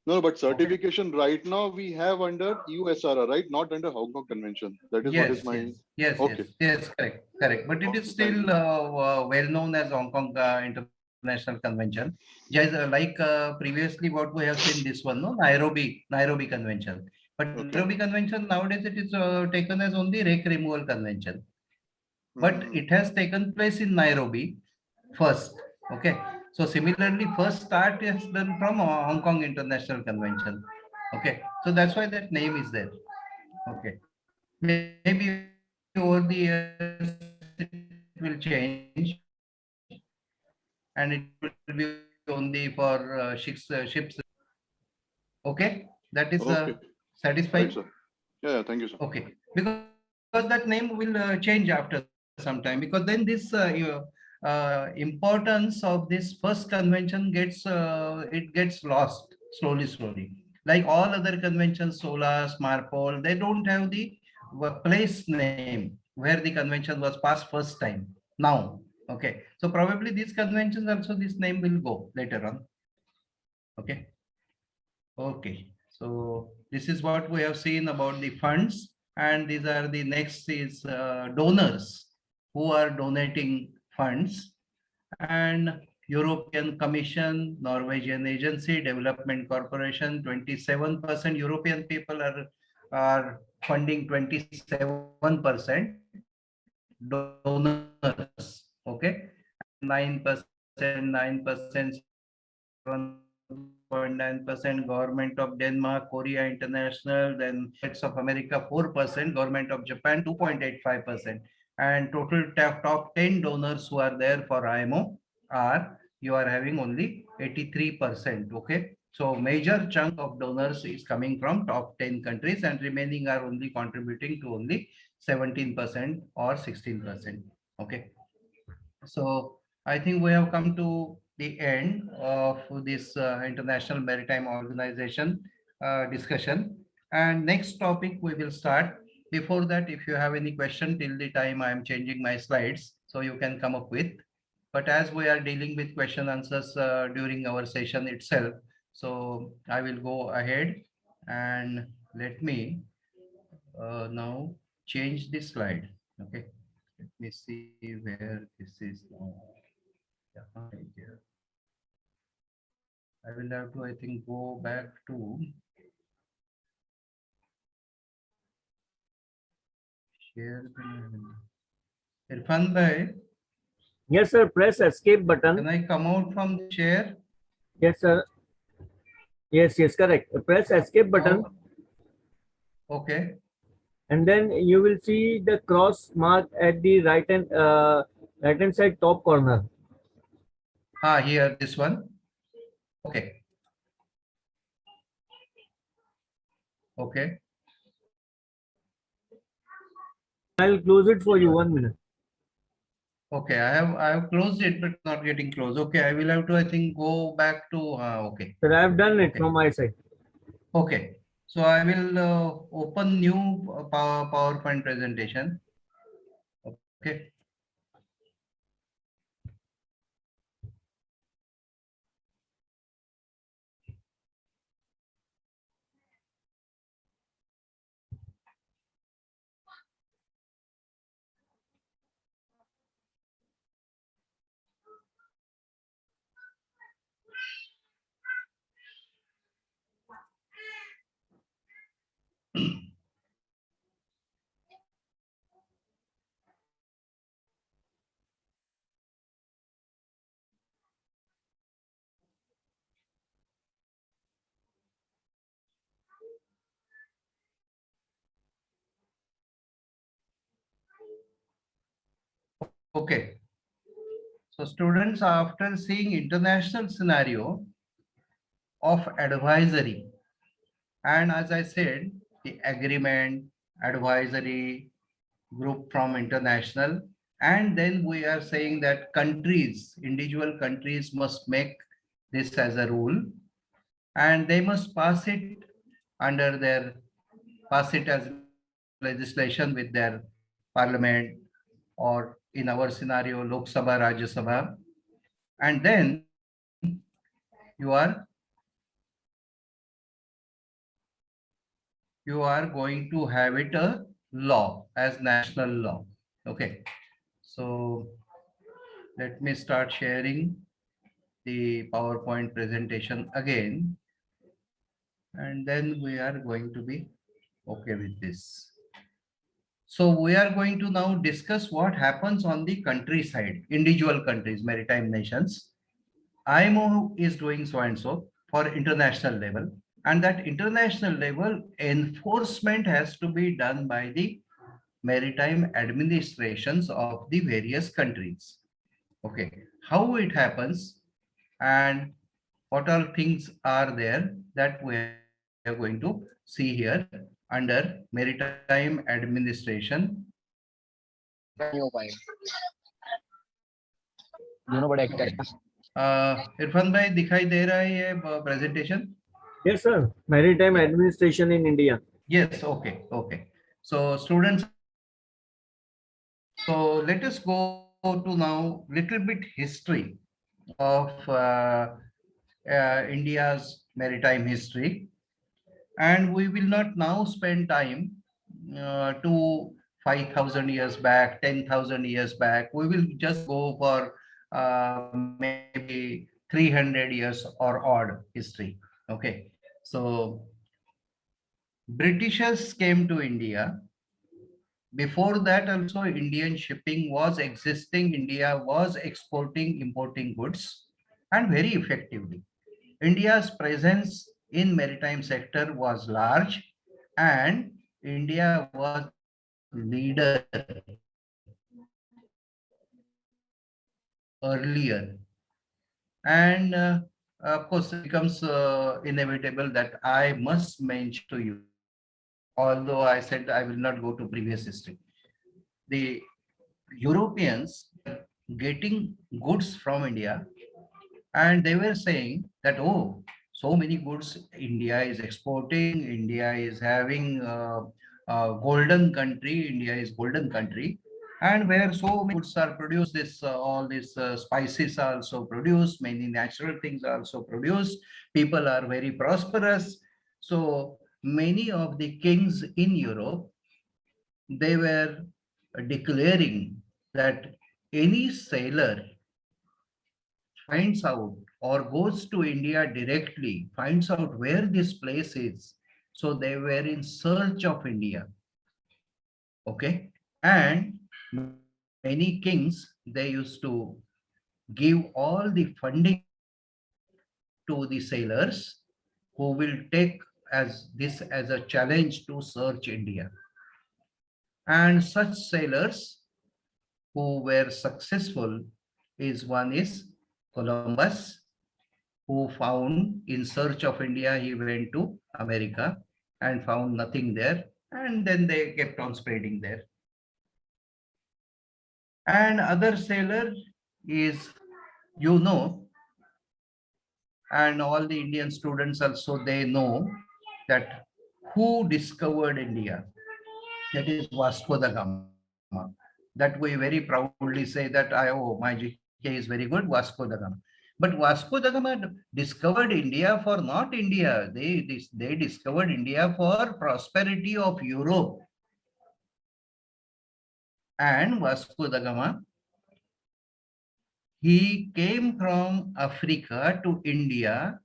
No, but certification right now we have under USRR, right? Not under Hong Kong Convention. That is what is my. Yes, Okay. yes, correct. But it is still well known as Hong Kong International Convention. Just like previously, what we have seen this one, no, Nairobi Convention. But Nairobi Convention nowadays it is taken as only wreck removal convention. But it has taken place in Nairobi first. Okay. So similarly, first start is done from Hong Kong International Convention. Okay. So that's why that name is there. Okay. Maybe over the years it will change, and it will be only for ships. Okay. That is satisfied. Right, sir. Yeah, thank you, sir. Okay. Because that name will change after some time, because then this importance of this first convention gets lost slowly. Like all other conventions, SOLAS, MARPOL, they don't have the place name where the convention was passed first time. Now, okay. So probably these conventions also this name will go later on. Okay. Okay. So this is what we have seen about the funds, and these are the next is donors who are donating funds, and European Commission, Norwegian Agency, Development Corporation, 27%. European people are funding 27% donors. Okay, 9%, 0.9%, government of Denmark, Korea International, then States of America 4%, government of Japan 2.85%, and total top 10 donors who are there for IMO you are having only 83%. Okay, so major chunk of donors is coming from top 10 countries, and remaining are only contributing to only 17% or 16%. Okay, so I think we have come to the end of this International Maritime Organization discussion, and next topic we will start. Before that, if you have any question till the time I am changing my slides, so you can come up with. But as we are dealing with question answers during our session itself, so I will go ahead and let me now change the slide. Okay, let me see where this is now. Yeah, I will have to, I think, go back to share. Irfan bhai, Yes, sir. Press escape button. can I come out from the share? Yes, sir. Yes, correct. Press escape button, Okay. and then you will see the cross mark at the right hand side top corner. Here, this one. Okay. Okay. I'll close it for you. 1 minute. Okay. I have closed it, but not getting close. Okay. I will have to, I think, go back to okay. Sir, I have done it Okay. from my side. Okay. So I will open new PowerPoint presentation. Okay. Okay. So students, after seeing international scenario of advisory, and as I said, the agreement, advisory, group from international, and then we are saying that countries, individual countries must make this as a rule, and they must pass it under their, pass it as legislation with their parliament, or in our scenario, Lok Sabha, Rajya Sabha, and then you are going to have it a law as national law. Okay. So let me start sharing the PowerPoint presentation again, and then we are going to be okay with this. So we are going to now discuss what happens on the countryside, individual countries, maritime nations. IMO is doing so and so for international level, and that international level enforcement has to be done by the maritime administrations of the various countries. Okay, how it happens and what all things are there, that we are going to see here under maritime administration. Irfan भाई दिखाई दे रहा है ये presentation? Yes, sir. Maritime administration in India. Yes, okay, okay. So students, so let us go to now little bit history of India's maritime history, and we will not now spend time to 5,000 years back, 10,000 years back. We will just go for maybe 300 years or odd history. Okay, so Britishers came to India. Before that also Indian shipping was existing. India was exporting, importing goods, and very effectively. India's presence in maritime sector was large, and India was leader earlier. And of course, it becomes inevitable that I must mention to you, although I said I will not go to previous history. The Europeans getting goods from India, and they were saying that, oh, so many goods India is exporting, India is having golden country, India is golden country, and where so many goods are produced, this all these spices are also produced, many natural things are also produced, people are very prosperous. So many of the kings in Europe, they were declaring that any sailor finds out or goes to India directly, finds out where this place is. So they were in search of India. Okay. And many kings, they used to give all the funding to the sailors who will take as this as a challenge to search India. And such sailors who were successful is one is Columbus, who found in search of India, he went to America and found nothing there. And then they kept on spreading there. And other sailor is, you know, and all the Indian students also, they know that who discovered India. That is Vasco da Gama. That we very proudly say that my GK is very good, Vasco da Gama. But Vasco da Gama discovered India for not India. They discovered India for prosperity of Europe. And Vasco da Gama, he came from Africa to India,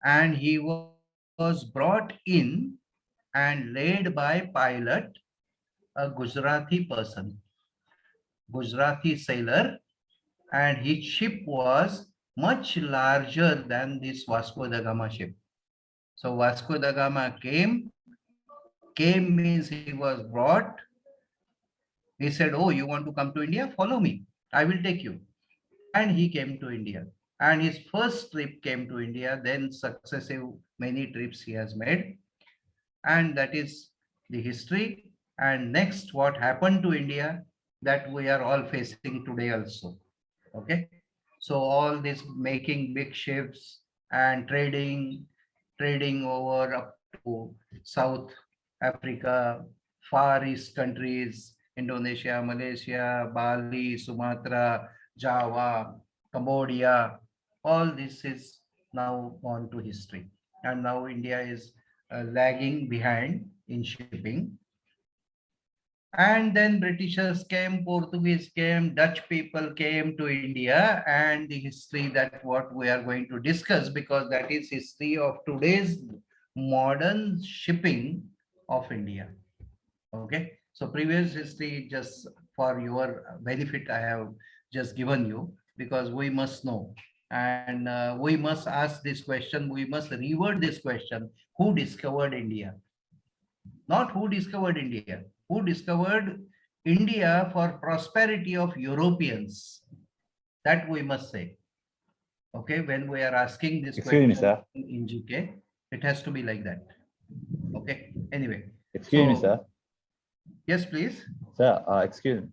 and he was brought in and led by pilot, a Gujarati person, Gujarati sailor, and his ship was much larger than this Vasco da Gama ship. So Vasco da Gama came means he was brought. He said, oh, you want to come to India? Follow me. I will take you. And he came to India. And his first trip came to India, then successive many trips he has made. And that is the history. And next, what happened to India, that we are all facing today also. Okay. So all this making big ships and trading over up to South Africa, Far East countries, Indonesia, Malaysia, Bali, Sumatra, Java, Cambodia, all this is now gone to history. And now India is lagging behind in shipping. And then Britishers came, Portuguese came, Dutch people came to India, and the history that what we are going to discuss, because that is history of today's modern shipping of India. Okay. So previous history, just for your benefit, I have just given you, because we must know. And we must ask this question, we must reword this question, who discovered India? Not who discovered India, who discovered India for prosperity of Europeans. That we must say. Okay, when we are asking this question in GK, it has to be like that. Okay, anyway. Excuse me, sir. Yes, please. Sir, excuse me.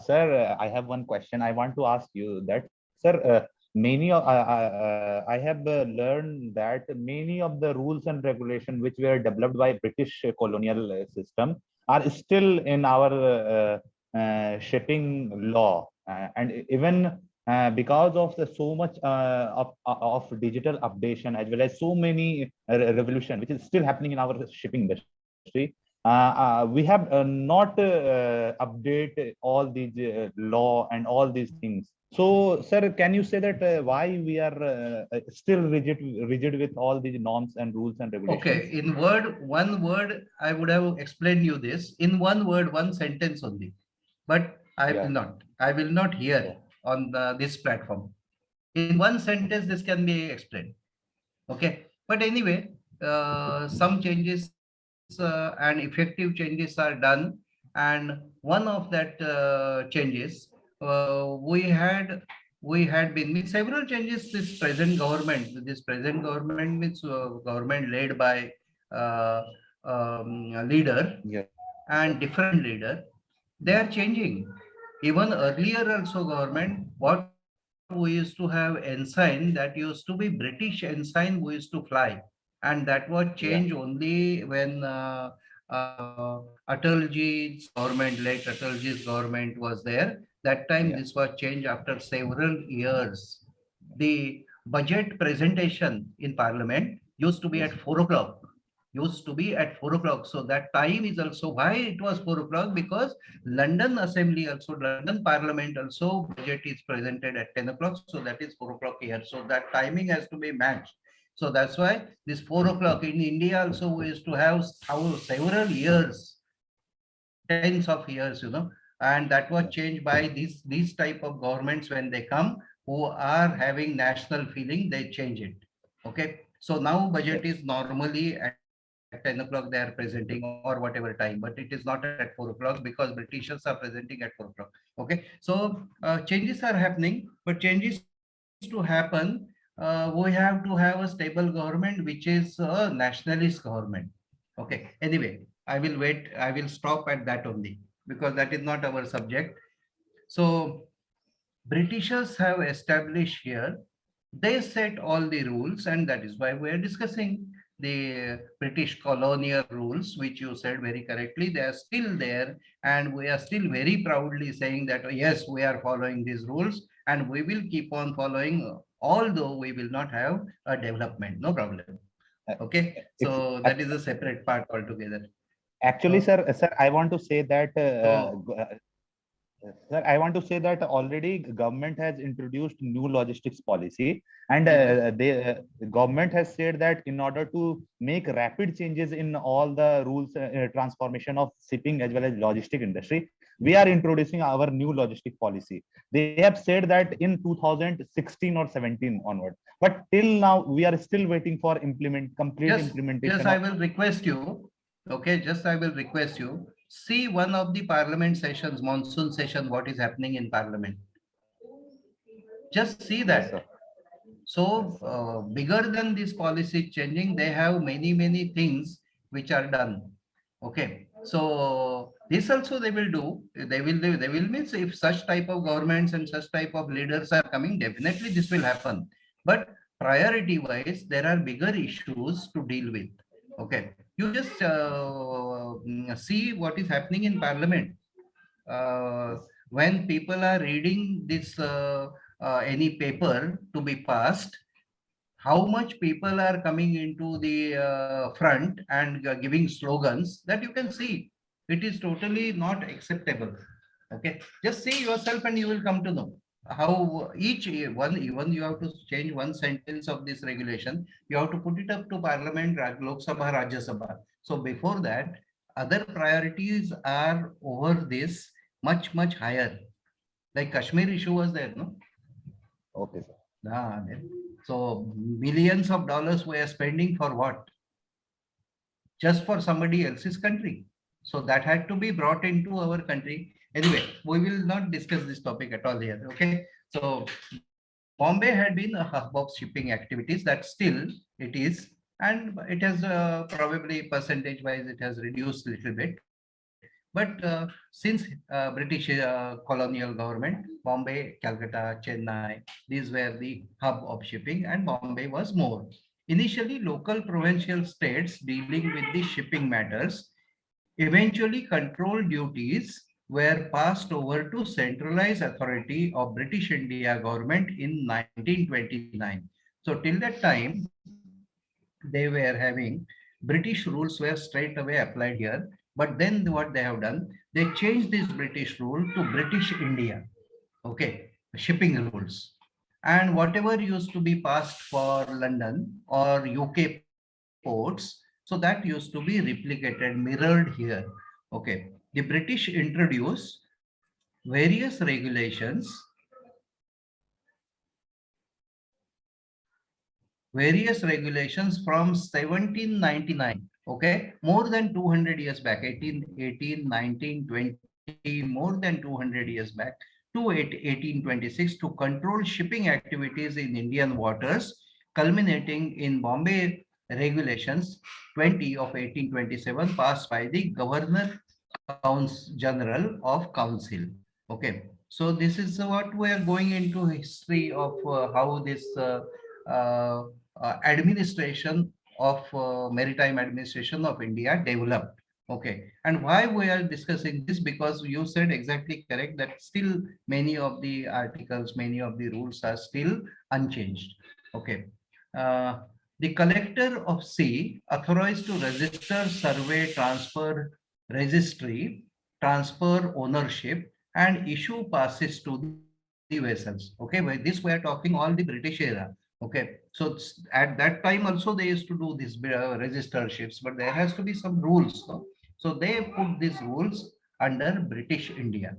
Sir, I have one question. I want to ask you that, sir, I have learned that many of the rules and regulations which were developed by British colonial system are still in our shipping law, and even because of so much of digital updation, as well as so many revolution which is still happening in our shipping industry. We have not update all these law and all these things. So, sir, can you say that why we are still rigid with all these norms and rules and regulations? Okay, in one word, I would have explained you this in one word, one sentence only, but I will not. I will not hear on this platform. In one sentence, this can be explained. Okay, but anyway, some changes and effective changes are done, and one of that changes we had been several changes. This present government means government led by leader and different leader, they are changing. Even earlier also government, what we used to have ensign, that used to be British ensign we used to fly, and that was changed only when Atalji's government, late Atalji's government was there. That time this was changed after several years. The budget presentation in Parliament used to be at 4 o'clock. So that time is also why it was 4 o'clock, because London Assembly also, London Parliament also, budget is presented at 10 o'clock. So that is 4 o'clock here. So that timing has to be matched. So that's why this 4 o'clock in India also we used to have several years, tens of years, and that was changed by these type of governments. When they come, who are having national feeling, they change it. Okay. So now budget is normally at 10 o'clock they are presenting, or whatever time, but it is not at 4 o'clock because Britishers are presenting at 4 o'clock. Okay. So changes are happening, but changes to happen, we have to have a stable government, which is a nationalist government. Okay. Anyway, I will wait. I will stop at that only, because that is not our subject. So Britishers have established here, they set all the rules, and that is why we are discussing. the British colonial rules, which you said very correctly, they are still there, and we are still very proudly saying that, yes, we are following these rules, and we will keep on following, although we will not have a development, no problem. Okay, so that is a separate part altogether. Actually, So- sir, I want to say that So- sir, I want to say that already government has introduced new logistics policy, and Yes. the government has said that in order to make rapid changes in all the rules transformation of shipping as well as logistic industry, we are introducing our new logistic policy. They have said that in 2016 or 17 onward, but till now we are still waiting for complete implementation. Just I will request you, okay, just I will request you, see one of the parliament sessions, monsoon session, what is happening in parliament. Just see that. Yes, sir. So bigger than this policy changing, they have many things which are done. Okay, so this also they will do. They will means if such type of governments and such type of leaders are coming, definitely this will happen. But priority wise, there are bigger issues to deal with. Okay, you just see what is happening in parliament. When people are reading this any paper to be passed, how much people are coming into the front and giving slogans, that you can see. It is totally not acceptable. Okay, just see yourself and you will come to know how each one, even you have to change one sentence of this regulation, you have to put it up to parliament, Lok Sabha, Rajya Sabha. So before that, other priorities are over this much higher. Like Kashmir issue was there, no? Okay, sir. So millions of dollars we are spending for what? Just for somebody else's country. So that had to be brought into our country. Anyway, we will not discuss this topic at all here. Okay. So Bombay had been a hub of shipping activities, that still it is, and it has probably percentage wise it has reduced a little bit. But since British colonial government, Bombay, Calcutta, Chennai, these were the hub of shipping, and Bombay was more. Initially, local provincial states dealing with the shipping matters, eventually control duties were passed over to centralized authority of British India government in 1929. So till that time, they were having British rules were straight away applied here. But then what they have done, they changed this British rule to British India. Okay, shipping rules. And whatever used to be passed for London or UK ports, so that used to be replicated, mirrored here. Okay, the British introduced various regulations from 1799. Okay, more than 200 years back, 18, 19, 20, more than 200 years back, to 1826, to control shipping activities in Indian waters, culminating in Bombay Regulations 20 of 1827, passed by the Governor General of Council. Okay, so this is what we are going into history of how this administration of maritime administration of India developed. Okay, and why we are discussing this, because you said exactly correct that still many of the articles, many of the rules are still unchanged. Okay, the collector of sea authorized to register, survey, transfer, registry, transfer ownership, and issue passes to the vessels. Okay, by this we are talking all the British era. Okay, so at that time also they used to do this register ships, but there has to be some rules. No? So they put these rules under British India,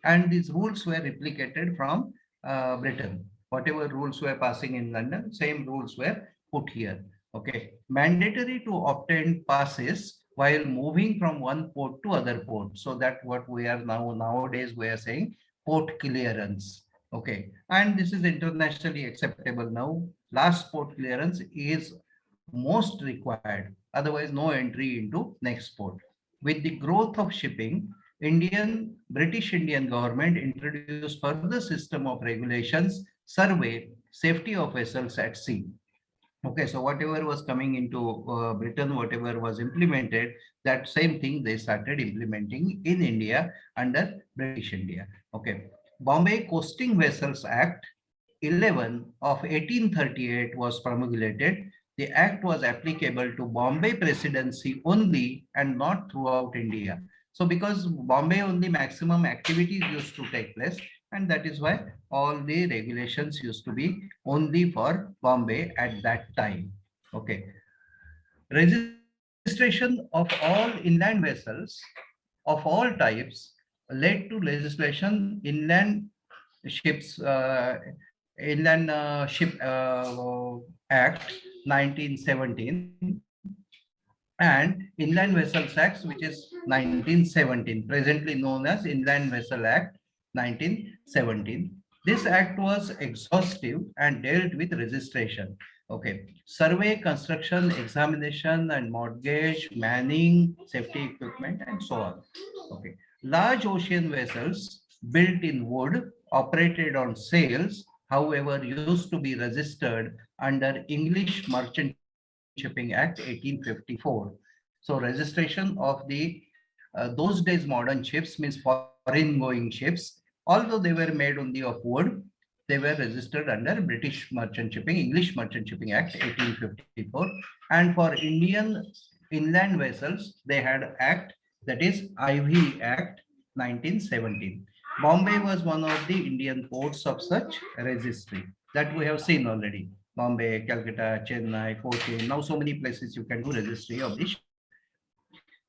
and these rules were replicated from Britain. Whatever rules were passing in London, same rules were put here. Okay, mandatory to obtain passes while moving from one port to other port. So that what we are nowadays we are saying port clearance. Okay, and this is internationally acceptable now. Last port clearance is most required. Otherwise, no entry into next port. With the growth of shipping, British Indian government introduced further system of regulations, survey, safety of vessels at sea. Okay, so whatever was coming into Britain, whatever was implemented, that same thing they started implementing in India under British India. Okay, Bombay Coasting Vessels Act 11 of 1838 was promulgated. The act was applicable to Bombay Presidency only and not throughout India. So because Bombay only maximum activities used to take place, and that is why all the regulations used to be only for Bombay at that time. Okay. Registration of all inland vessels of all types led to legislation ships inland ship act 1917 and Inland Vessels Act, which is 1917, presently known as Inland Vessel Act 1917. This act was exhaustive and dealt with registration. Okay, survey, construction, examination, and mortgage, manning, safety equipment, and so on. Okay, large ocean vessels built in wood, operated on sails, however, used to be registered under English Merchant Shipping Act 1854. So registration of the those days modern ships means foreign going ships, although they were made only of wood, they were registered under British Merchant Shipping, English Merchant Shipping Act 1854. And for Indian inland vessels, they had act, that is IV Act 1917. Bombay was one of the Indian ports of such registry that we have seen already. Bombay, Calcutta, Chennai, Cochin, now so many places you can do registry of the ship.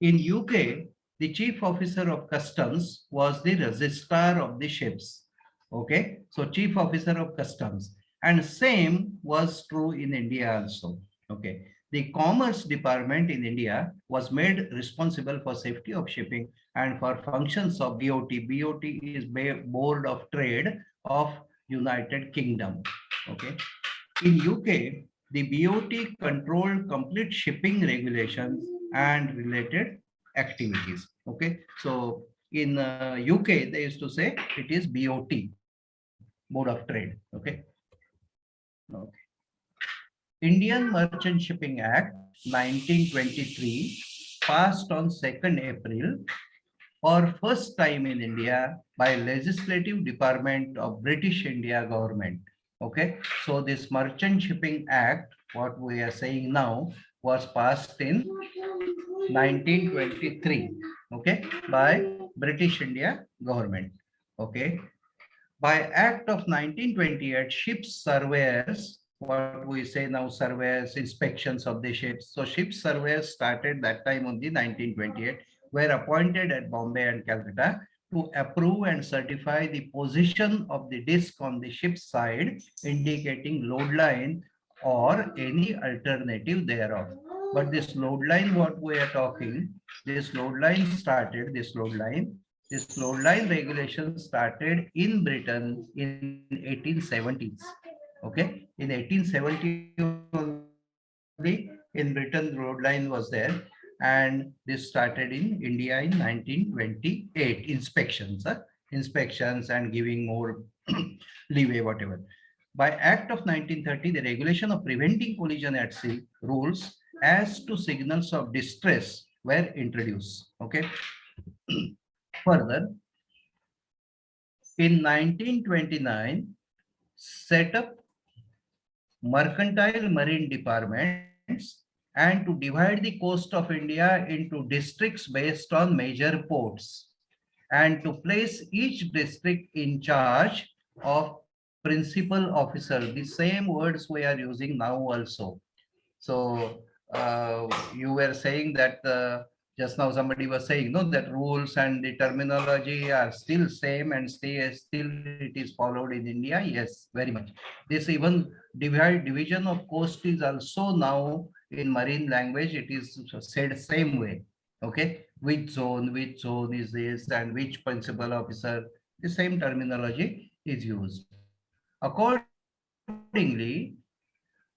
In UK, the chief officer of customs was the registrar of the ships. Okay, so chief officer of customs, and same was true in India also. Okay, the commerce department in India was made responsible for safety of shipping and for functions of BOT. BOT is Board of Trade of United Kingdom. Okay, in UK, the BOT controlled complete shipping regulations and related activities. Okay, so in UK, they used to say it is BOT, Board of Trade. Okay. Okay. Indian Merchant Shipping Act 1923 passed on 2nd April for first time in India by Legislative Department of British India government. Okay, so this Merchant Shipping Act, what we are saying now, was passed in 1923, okay, by British India government. Okay, by Act of 1928, ship surveyors, what we say now, surveyors, inspections of the ships. So ship surveyors started that time on the 1928, were appointed at Bombay and Calcutta to approve and certify the position of the disc on the ship's side, indicating load line or any alternative thereof. But this load line, what we are talking, this load line regulation started in Britain in 1870s. Okay, in 1870 in Britain road line was there, and this started in India in 1928. Inspections and giving more leeway, whatever. By Act of 1930, the regulation of preventing collision at sea rules as to signals of distress were introduced. Okay. Further, in 1929, set up mercantile marine departments and to divide the coast of India into districts based on major ports, and to place each district in charge of principal officer. The same words we are using now also. So you were saying that just now somebody was saying, no, that rules and the terminology are still same and still it is followed in India. Yes, very much. This even division of coast is also now in marine language. It is said same way. Okay, which zone is this, and which principal officer. The same terminology is used. Accordingly,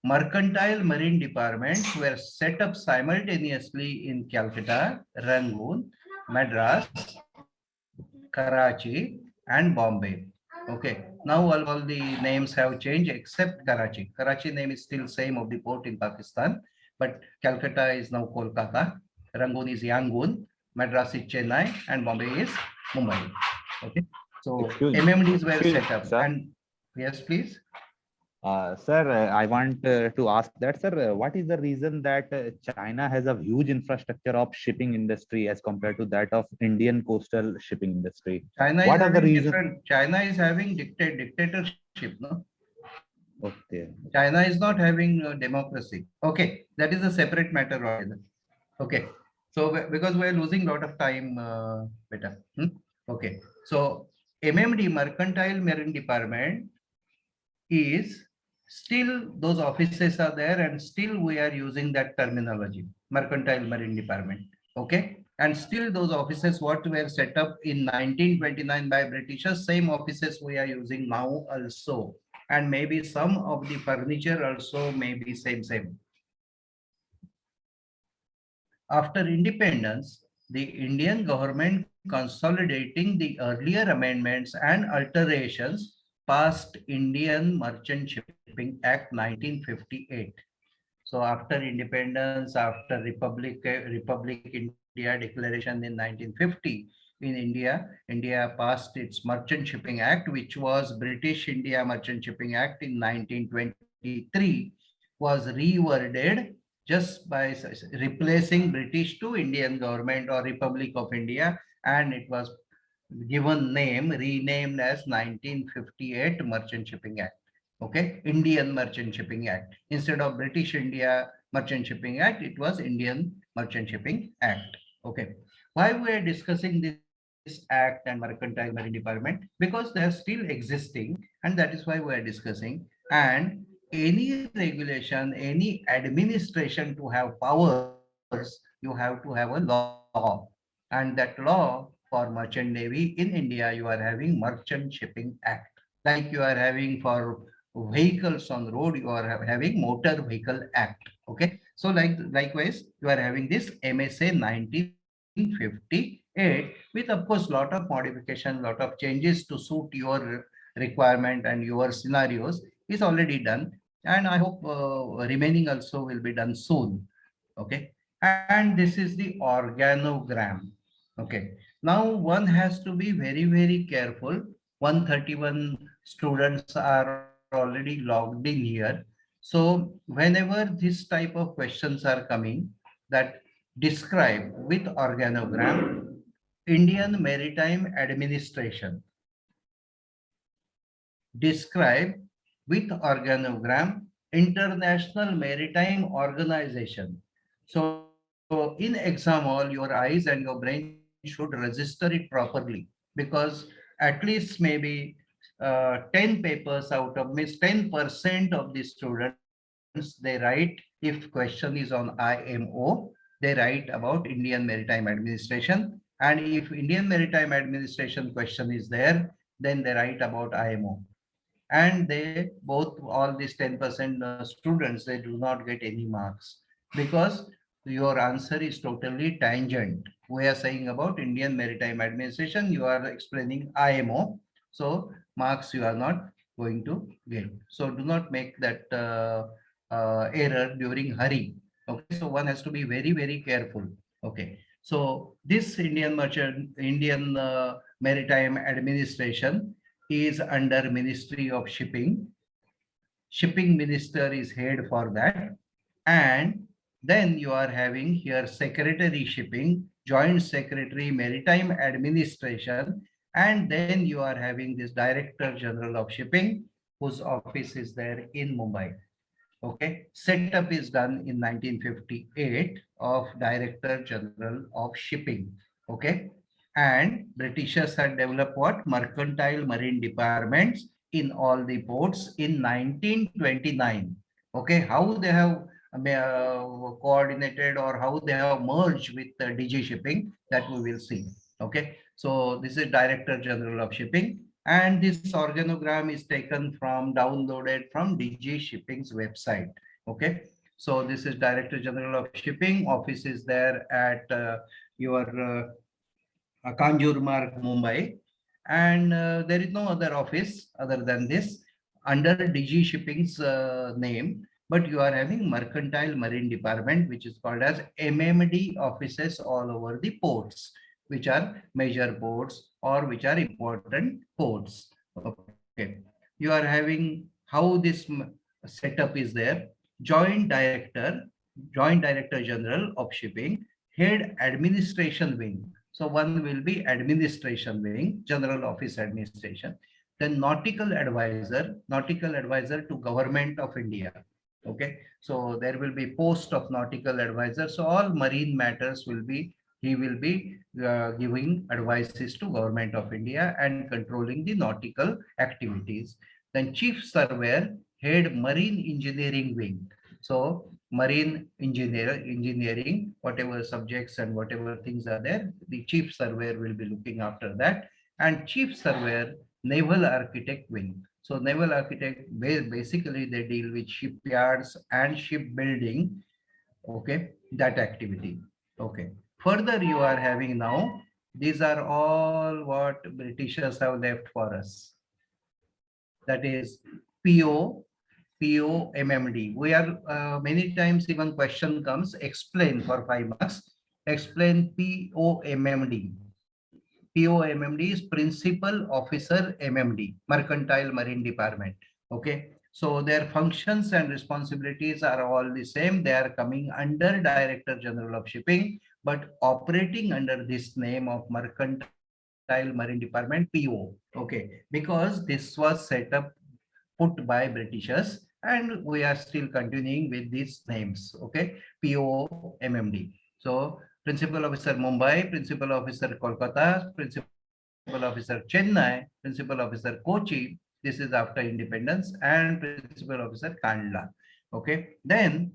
mercantile marine departments were set up simultaneously in Calcutta, Rangoon, Madras, Karachi, and Bombay. Okay, now all the names have changed except Karachi. Karachi name is still same of the port in Pakistan, but Calcutta is now Kolkata, Rangoon is Yangon, Madras is Chennai, and Bombay is Mumbai. Okay, so MMDs were set up. Sir. And yes, please. Sir, I want to ask that, sir, what is the reason that China has a huge infrastructure of shipping industry as compared to that of Indian coastal shipping industry? China What is are the having reasons? different. China is having dictatorship, no? Okay. China is not having democracy. Okay, that is a separate matter altogether. Okay, so because we are losing a lot of time, better. Okay, so MMD, Mercantile Marine Department, is still those offices are there, and still we are using that terminology, Mercantile Marine Department. Okay, and still those offices what were set up in 1929 by Britishers, same offices we are using now also, and maybe some of the furniture also may be same. After independence, the Indian government consolidating the earlier amendments and alterations passed Indian Merchant Shipping Act 1958. So after independence, after Republic India declaration in 1950, in India passed its Merchant Shipping Act, which was British India Merchant Shipping Act in 1923, was reworded just by replacing British to Indian government or Republic of India, and it was given name, renamed as 1958 Merchant Shipping Act. Okay, Indian Merchant Shipping Act. Instead of British India Merchant Shipping Act, it was Indian Merchant Shipping Act. Okay, why we are discussing this act and Mercantile Marine Department? Because they are still existing, and that is why we are discussing. And any regulation, any administration to have powers, you have to have a law, and that law for merchant navy in India, you are having Merchant Shipping Act, like you are having for vehicles on road, you are having Motor Vehicle Act. Okay, so likewise you are having this MSA 1958 with, of course, lot of modification, lot of changes to suit your requirement and your scenarios is already done, and I hope remaining also will be done soon. Okay, and this is the organogram. Okay, now one has to be very careful. 131 students are already logged in here. So whenever this type of questions are coming, that describe with organogram Indian Maritime Administration, describe with organogram International Maritime Organization. So in exam hall, your eyes and your brain should register it properly, because at least maybe 10 papers out of, means 10% of the students, they write, if question is on IMO, they write about Indian Maritime Administration. And if Indian Maritime Administration question is there, then they write about IMO. And they both, all these 10% students, they do not get any marks, because your answer is totally tangent. We are saying about Indian Maritime Administration, you are explaining IMO, so marks you are not going to get. So do not make that error during hurry. Okay, so one has to be very careful. Okay, so this Indian Maritime Administration is under Ministry of Shipping. Shipping Minister is head for that. And then you are having here Secretary Shipping, Joint Secretary Maritime Administration, and then you are having this Director General of Shipping, whose office is there in Mumbai. Okay, setup is done in 1958 of Director General of Shipping. Okay, and Britishers had developed what? Mercantile Marine Departments in all the ports in 1929. Okay, how they have coordinated or how they have merged with DG Shipping, that we will see. Okay, so this is Director General of Shipping, and this organogram is taken from, downloaded from DG Shipping's website. Okay, so this is Director General of Shipping. Office is there at your Kanjurmarg, Mumbai. And there is no other office other than this under DG Shipping's name, but you are having Mercantile Marine Department, which is called as MMD offices all over the ports, which are major ports or which are important ports. Okay, you are having how this setup is there. Joint Director, Joint Director General of Shipping, Head Administration Wing. So one will be Administration Wing, General Office Administration. Then Nautical Advisor to Government of India. Okay, so there will be post of Nautical Advisor. So all marine matters will be, he will be giving advices to Government of India and controlling the nautical activities. Then Chief Surveyor, Head Marine Engineering Wing. So marine engineering, whatever subjects and whatever things are there, the Chief Surveyor will be looking after that. And Chief Surveyor, Naval Architect Wing. So Naval Architect, basically they deal with shipyards and shipbuilding. Okay, that activity. Okay. Further, you are having now, these are all what Britishers have left for us. That is PO, MMD. We are many times even question comes, explain for 5 marks, explain POMMD. POMMD is Principal Officer MMD, Mercantile Marine Department. Okay, so their functions and responsibilities are all the same. They are coming under Director General of Shipping, but operating under this name of Mercantile Marine Department, PO. Okay, because this was set up, put by Britishers, and we are still continuing with these names. Okay, PO MMD. So Principal Officer Mumbai, Principal Officer Kolkata, Principal Officer Chennai, Principal Officer Kochi. This is after independence, and Principal Officer Kandla. Okay, then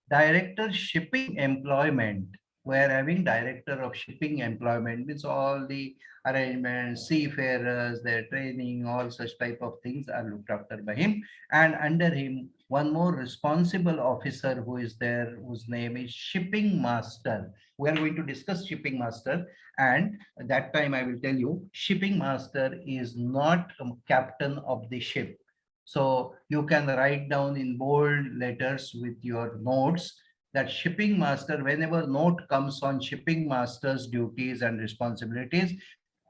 Director Shipping Employment. We are having Director of Shipping Employment, means all the arrangements, seafarers, their training, all such type of things are looked after by him. And under him, one more responsible officer who is there, whose name is Shipping Master. We are going to discuss Shipping Master, and at that time I will tell you, Shipping Master is not a captain of the ship. So you can write down in bold letters with your notes that Shipping Master, whenever note comes on Shipping Master's duties and responsibilities,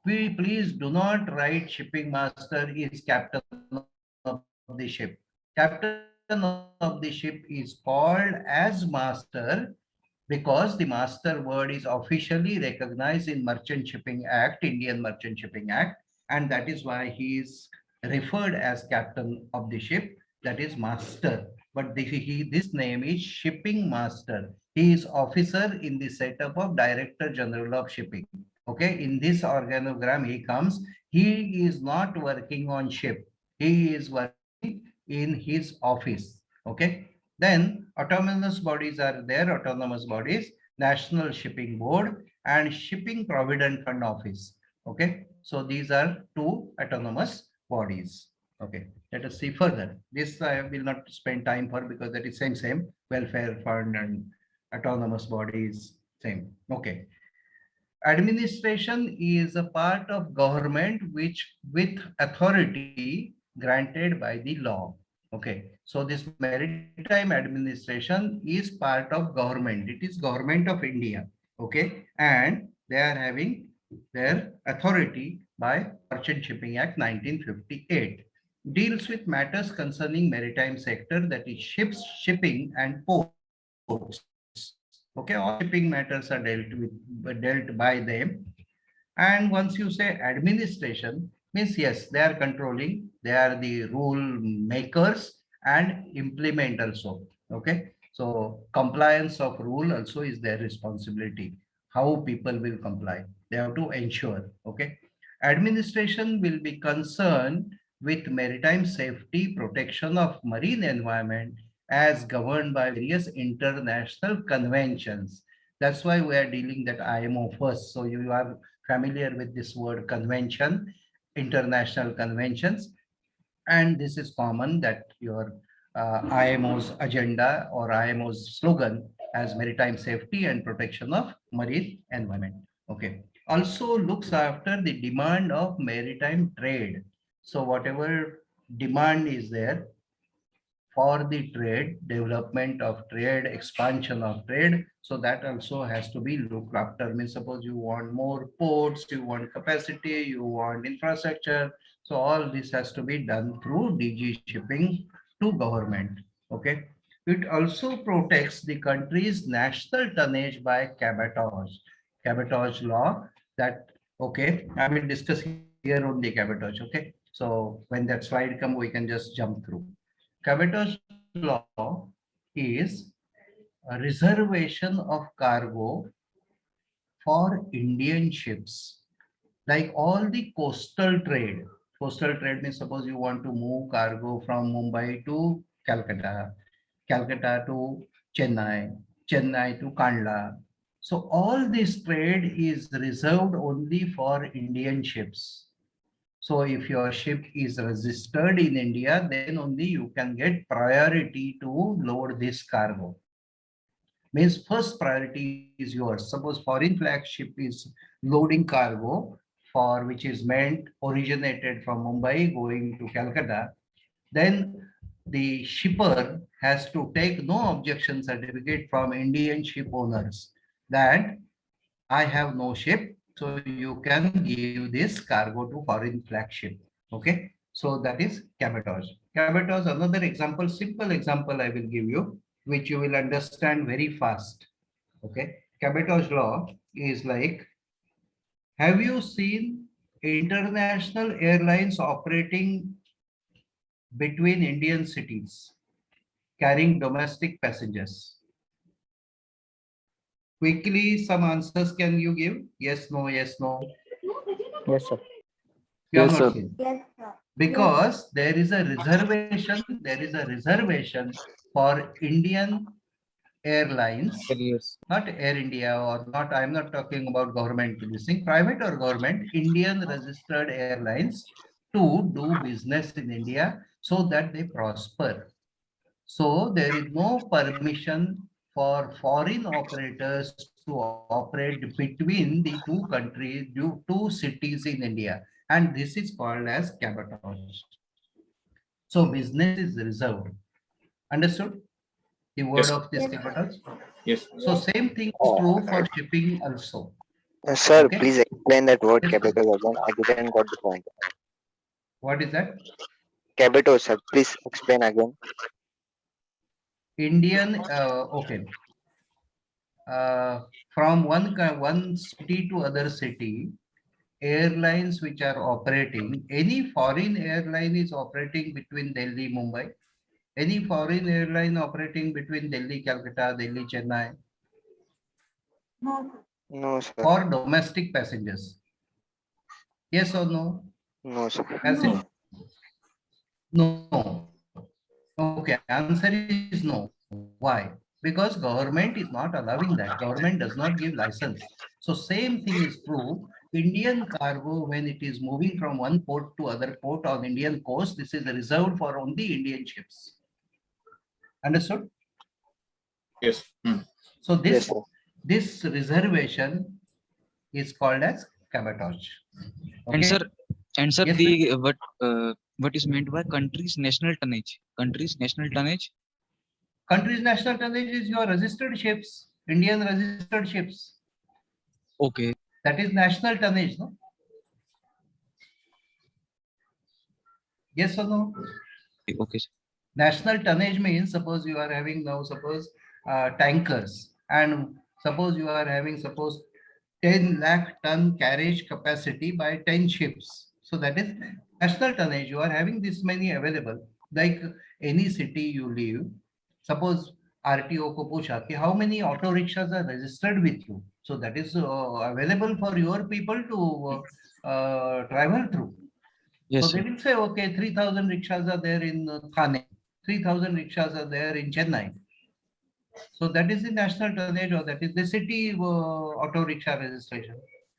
please do not write Shipping Master is captain of the ship. Captain of the ship is called as master because the master word is officially recognized in Merchant Shipping Act, Indian Merchant Shipping Act, and that is why he is referred as captain of the ship, that is master. But this name is Shipping Master. He is officer in the setup of Director General of Shipping. Okay, in this organogram he comes. He is not working on ship. He is working in his office. Okay. Then autonomous bodies are there, autonomous bodies, National Shipping Board and Shipping Provident Fund Office. Okay, so these are two autonomous bodies. Okay, let us see further. This I will not spend time for because that is same, welfare fund and autonomous bodies, same. Okay. Administration is a part of government which with authority granted by the law. Okay, so this maritime administration is part of government. It is government of India. Okay, and they are having their authority by Merchant Shipping Act 1958. Deals with matters concerning maritime sector, that is ships, shipping and ports. Okay, all shipping matters are dealt by them. And once you say administration, means yes, they are controlling, they are the rule makers and implement also. Okay, so compliance of rule also is their responsibility. How people will comply, they have to ensure. Okay, administration will be concerned with maritime safety, protection of marine environment as governed by various international conventions. That's why we are dealing that IMO first. So you are familiar with this word convention, international conventions. And this is common that your IMO's agenda or IMO's slogan as maritime safety and protection of marine environment. Okay. also looks after the demand of maritime trade. So whatever demand is there for the trade, development of trade, expansion of trade, so that also has to be looked after. Means suppose you want more ports, you want capacity, you want infrastructure. So all this has to be done through DG shipping to government. Okay. It also protects the country's national tonnage by cabotage. Cabotage law that, okay, I will discuss here only cabotage. Okay. So when that slide come, we can just jump through. Cabotage law is a reservation of cargo for Indian ships, like all the coastal trade. Coastal trade means suppose you want to move cargo from Mumbai to Calcutta, Calcutta to Chennai, Chennai to Kandla. So all this trade is reserved only for Indian ships. So if your ship is registered in India, then only you can get priority to load this cargo. Means first priority is yours. Suppose foreign flag ship is loading cargo for which is meant originated from Mumbai going to Calcutta, then the shipper has to take no objection certificate from Indian ship owners that I have no ship, so you can give this cargo to foreign flag ship. Okay, so that is cabotage. Cabotage, another example, simple example I will give you, which you will understand very fast. Okay, cabotage law is like, have you seen international airlines operating between Indian cities carrying domestic passengers? Quickly, some answers can you give? Yes, no, yes, no. Yes, sir. You have Yes, not sir. seen. Yes, sir. Because there is a reservation for Indian airlines, Yes. not Air India or not, I'm not talking about government, this thing, private or government, Indian registered airlines to do business in India so that they prosper. So there is no permission for foreign operators to operate between the two countries, two cities in India. And this is called as cabotage. So business is reserved. Understood? The word Yes. of this Yes, cabotage. Yes. So same thing is true for shipping also. Sir, Okay. please explain that word Yes, capital again. I didn't got the point. what is that? Capital, sir. Please explain again. Indian, okay. From one city to other city, airlines which are operating, any foreign airline is operating between Delhi, Mumbai, any foreign airline operating between Delhi, Calcutta, Delhi, Chennai, no. No, sir. for domestic passengers. Yes or no? No, sir. Has it? No. Okay, answer is no. Why? Because government is not allowing that. Government does not give license. So same thing is true. Indian cargo, when it is moving from one port to other port on Indian coast, this is reserved for only Indian ships. Understood? Yes. So Yes, this sir. reservation is called as cabotage. And sir, Yes, the what is meant by country's national tonnage? Country's national tonnage? country's national tonnage is your registered ships, Indian registered ships. Okay. That is national tonnage, no? Yes or no? Okay, sir. National tonnage means suppose you are having now tankers, and suppose you are having 10 lakh ton carriage capacity by 10 ships. So that is national tonnage. You are having this many available. Like any city you live, suppose RTO ko pucha ki how many auto rickshaws are registered with you. So that is available for your people to travel through. Yes, So they sir. will say, okay, 3,000 rickshaws are there in Thane, 3,000 rickshaws are there in Chennai. So that is the national tonnage, or that is the city auto rickshaw registration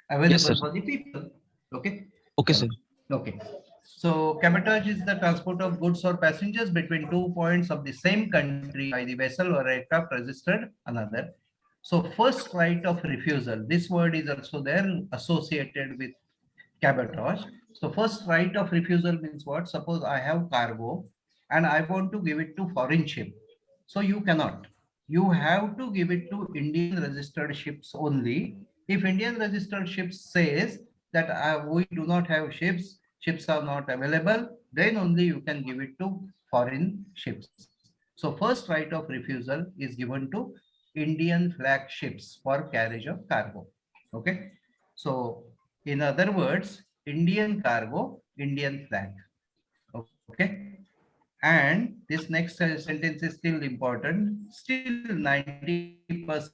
available Yes, sir. for the people. Okay. Okay, sir. Okay. So cabotage is the transport of goods or passengers between 2 points of the same country by the vessel or aircraft registered another. So first right of refusal, this word is also there associated with cabotage. So first right of refusal means what? Suppose I have cargo and I want to give it to foreign ship. So you cannot. You have to give it to Indian registered ships only. If Indian registered ships says that we do not have ships, ships are not available, then only you can give it to foreign ships. So first right of refusal is given to Indian flag ships for carriage of cargo. Okay. So in other words, Indian cargo, Indian flag. Okay. And this next sentence is still important. Still 90%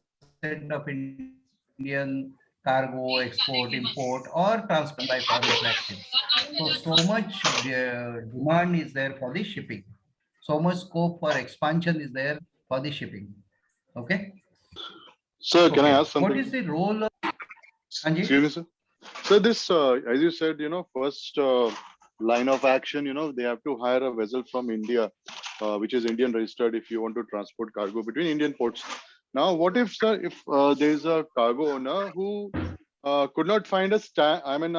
of Indian cargo, export, import, or transport by foreign flag ships. So much demand is there for the shipping. So much scope for expansion is there for the shipping. Okay. Sir, can I Okay. ask something? What is the role of Sanjay? Excuse me, sir. So this, as you said, first line of action, they have to hire a vessel from India, which is Indian registered if you want to transport cargo between Indian ports. Now, what if, sir, if there is a cargo owner who could not find a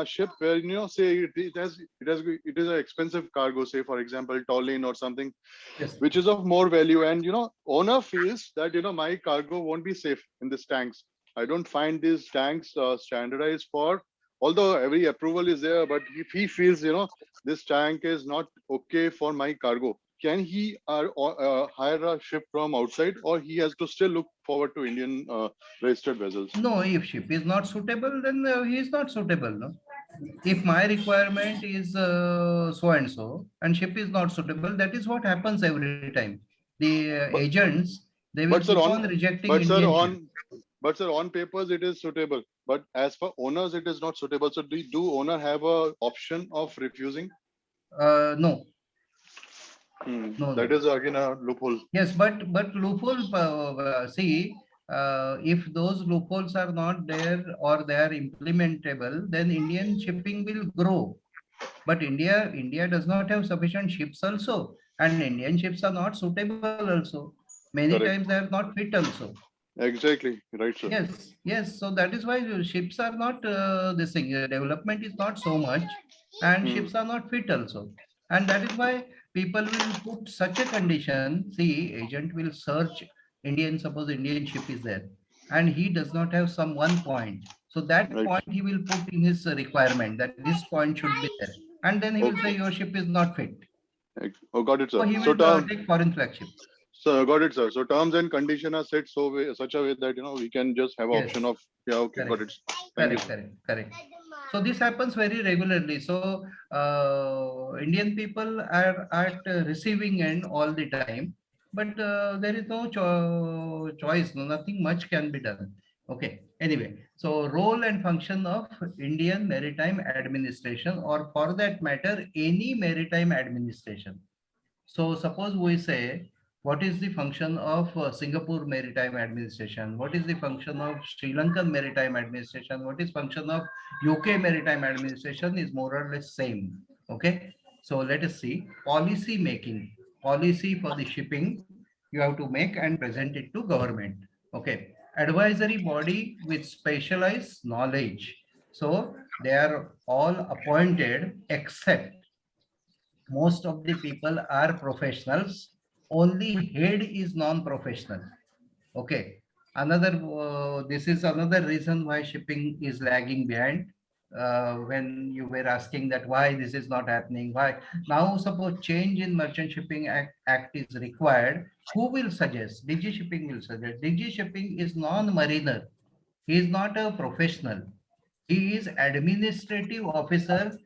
ship where, say it is an expensive cargo, say, for example, tolling or something, Yes. which is of more value. And, owner feels that, my cargo won't be safe in these tanks. I don't find these tanks standardized for, although every approval is there, but if he feels, this tank is not okay for my cargo, can he hire a ship from outside, or he has to still look forward to Indian registered vessels? No, if ship is not suitable, then he is not suitable. No. If my requirement is so and so, and ship is not suitable, that is what happens every time. The But, agents, they will but sir, keep on rejecting but sir, Indian ship. on papers it is suitable, but as for owners it is not suitable. So do owner have a option of refusing? No, no, That no. is again a loophole. Yes, but loophole. See, if those loopholes are not there or they are implementable, then Indian shipping will grow. But India does not have sufficient ships also, and Indian ships are not suitable also. Many Correct. times they are not fit also. Exactly, right, sir. Yes, yes. So that is why ships are not this thing. Development is not so much, and ships are not fit also. And that is why people will put such a condition. See, agent will search Indian. Suppose Indian ship is there, and he does not have some one point. So that Right. point he will put in his requirement that this point should be there, and then he will say your ship is not fit. Oh, got it, So sir. he So will take foreign flagship. So got it, sir. So terms and condition are set such a way that we can just have Yes. option of okay, got it. Thank you. Correct. So this happens very regularly. So Indian people are at receiving end all the time, but there is no choice. No, nothing much can be done. Okay. Anyway, so role and function of Indian Maritime Administration, or for that matter, any maritime administration. So suppose we say, what is the function of Singapore Maritime Administration? What is the function of Sri Lankan Maritime Administration? What is function of UK Maritime Administration is more or less same. Okay. So let us see policy making. Policy for the shipping you have to make and present it to government. Okay. Advisory body with specialized knowledge. So they are all appointed except most of the people are professionals, only head is non-professional. Okay. Another this is another reason why shipping is lagging behind. When you were asking that why this is not happening, why now suppose change in Merchant Shipping Act is required, who will suggest? DG Shipping will suggest. DG Shipping is non-mariner, he is not a professional, he is administrative officer,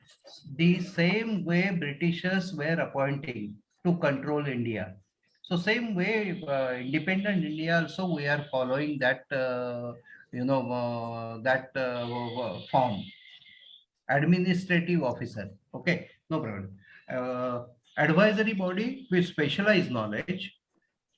the same way Britishers were appointing to control India. So same way, independent India also we are following that, form, administrative officer. Okay, no problem. Advisory body with specialized knowledge,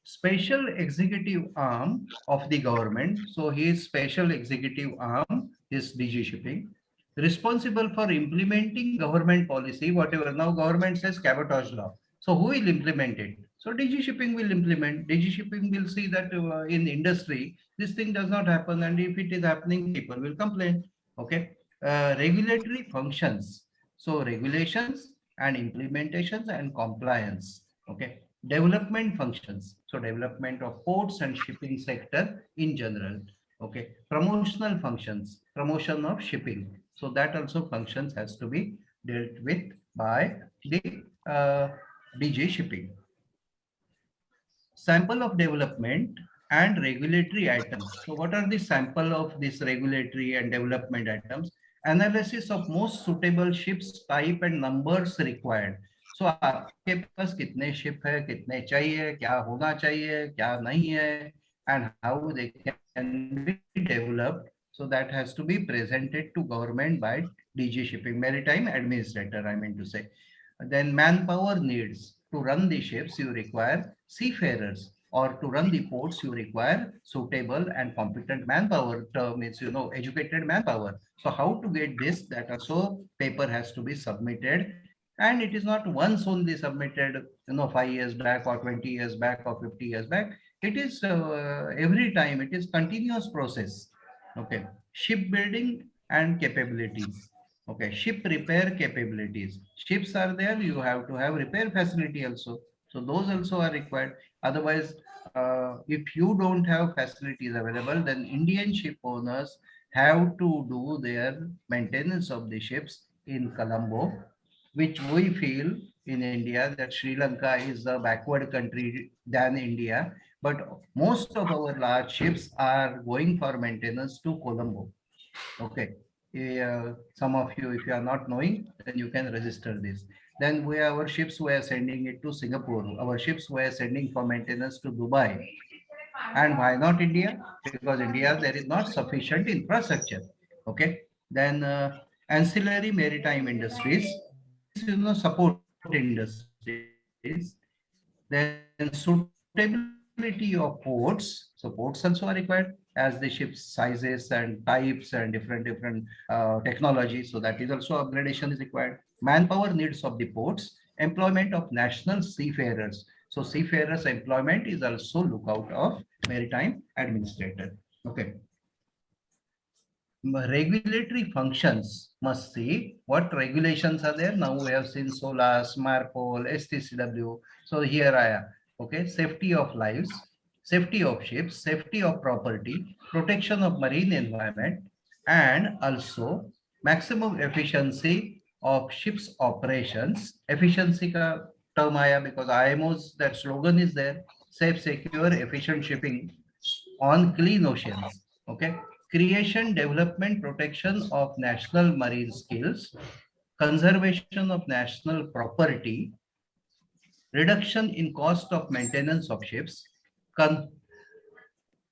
special executive arm of the government. So he is special executive arm, is DG Shipping, responsible for implementing government policy, whatever. Now government says cabotage law. So who will implement it? So DG Shipping will implement. DG Shipping will see that in industry, this thing does not happen. And if it is happening, people will complain. Okay. Regulatory functions. So regulations and implementations and compliance. Okay. Development functions. So development of ports and shipping sector in general. Okay. Promotional functions. Promotion of shipping. So that also functions has to be dealt with by the DG Shipping. Sample of development and regulatory items. So what are the sample of this regulatory and development items? Analysis of most suitable ships type and numbers required. So आपके पास कितने ship है, कितने चाहिए, क्या होना चाहिए, क्या नहीं है, and how they can be developed. So that has to be presented to government by DG Shipping, Maritime Administrator, I mean to say. Then manpower needs. To run the ships, you require seafarers, or to run the ports, you require suitable and competent manpower. Term is, educated manpower. So how to get this? That also paper has to be submitted, and it is not once only submitted, 5 years back or 20 years back or 50 years back. It is every time. It is continuous process. Okay. Shipbuilding and capabilities. Okay, ship repair capabilities. Ships are there, you have to have repair facility also. So those also are required. Otherwise, if you don't have facilities available, then Indian ship owners have to do their maintenance of the ships in Colombo, which we feel in India that Sri Lanka is a backward country than India. But most of our large ships are going for maintenance to Colombo. Okay. Some of you, if you are not knowing, then you can register this. Then our ships were sending it to Singapore. Our ships were sending for maintenance to Dubai. And why not India? Because India, there is not sufficient infrastructure. Okay. Then ancillary maritime industries, support industries. Then suitability of ports. So ports also are required as the ship's sizes and types and different technology. So that is also upgradation is required. Manpower needs of the ports, employment of national seafarers. So seafarers employment is also lookout of maritime administrator. Okay. Regulatory functions must see what regulations are there. Now we have seen SOLAS, MARPOL, STCW. So here I am. Okay, safety of lives, safety of ships, safety of property, protection of marine environment, and also maximum efficiency of ships operations. Efficiency ka term aaya because IMO's that slogan is there: safe, secure, efficient shipping on clean oceans. Okay. Creation, development, protection of national marine skills, conservation of national property, reduction in cost of maintenance of ships,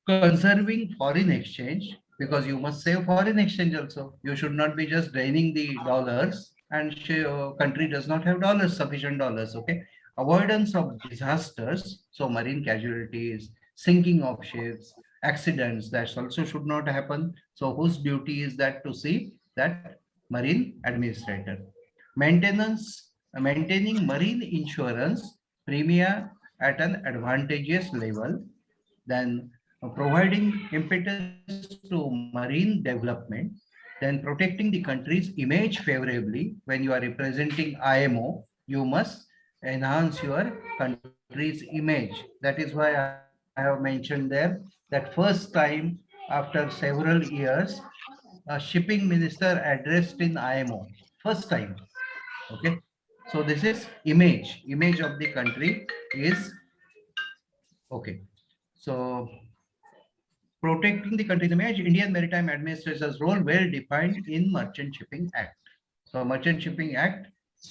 conserving foreign exchange, because you must save foreign exchange also. You should not be just draining the dollars, and country does not have dollars, sufficient dollars. Okay. Avoidance of disasters, so marine casualties, sinking of ships, accidents, that also should not happen. So whose duty is that to see? That marine administrator. Maintenance, maintaining marine insurance premia at an advantageous level. Then providing impetus to marine development. Then protecting the country's image favorably. When you are representing IMO, you must enhance your country's image. That is why I have mentioned there that first time after several years, a shipping minister addressed in IMO. First time. Okay. So this is image. Image of the country is okay. So protecting the country's image, Indian Maritime Administrator's role well defined in Merchant Shipping Act. So Merchant Shipping Act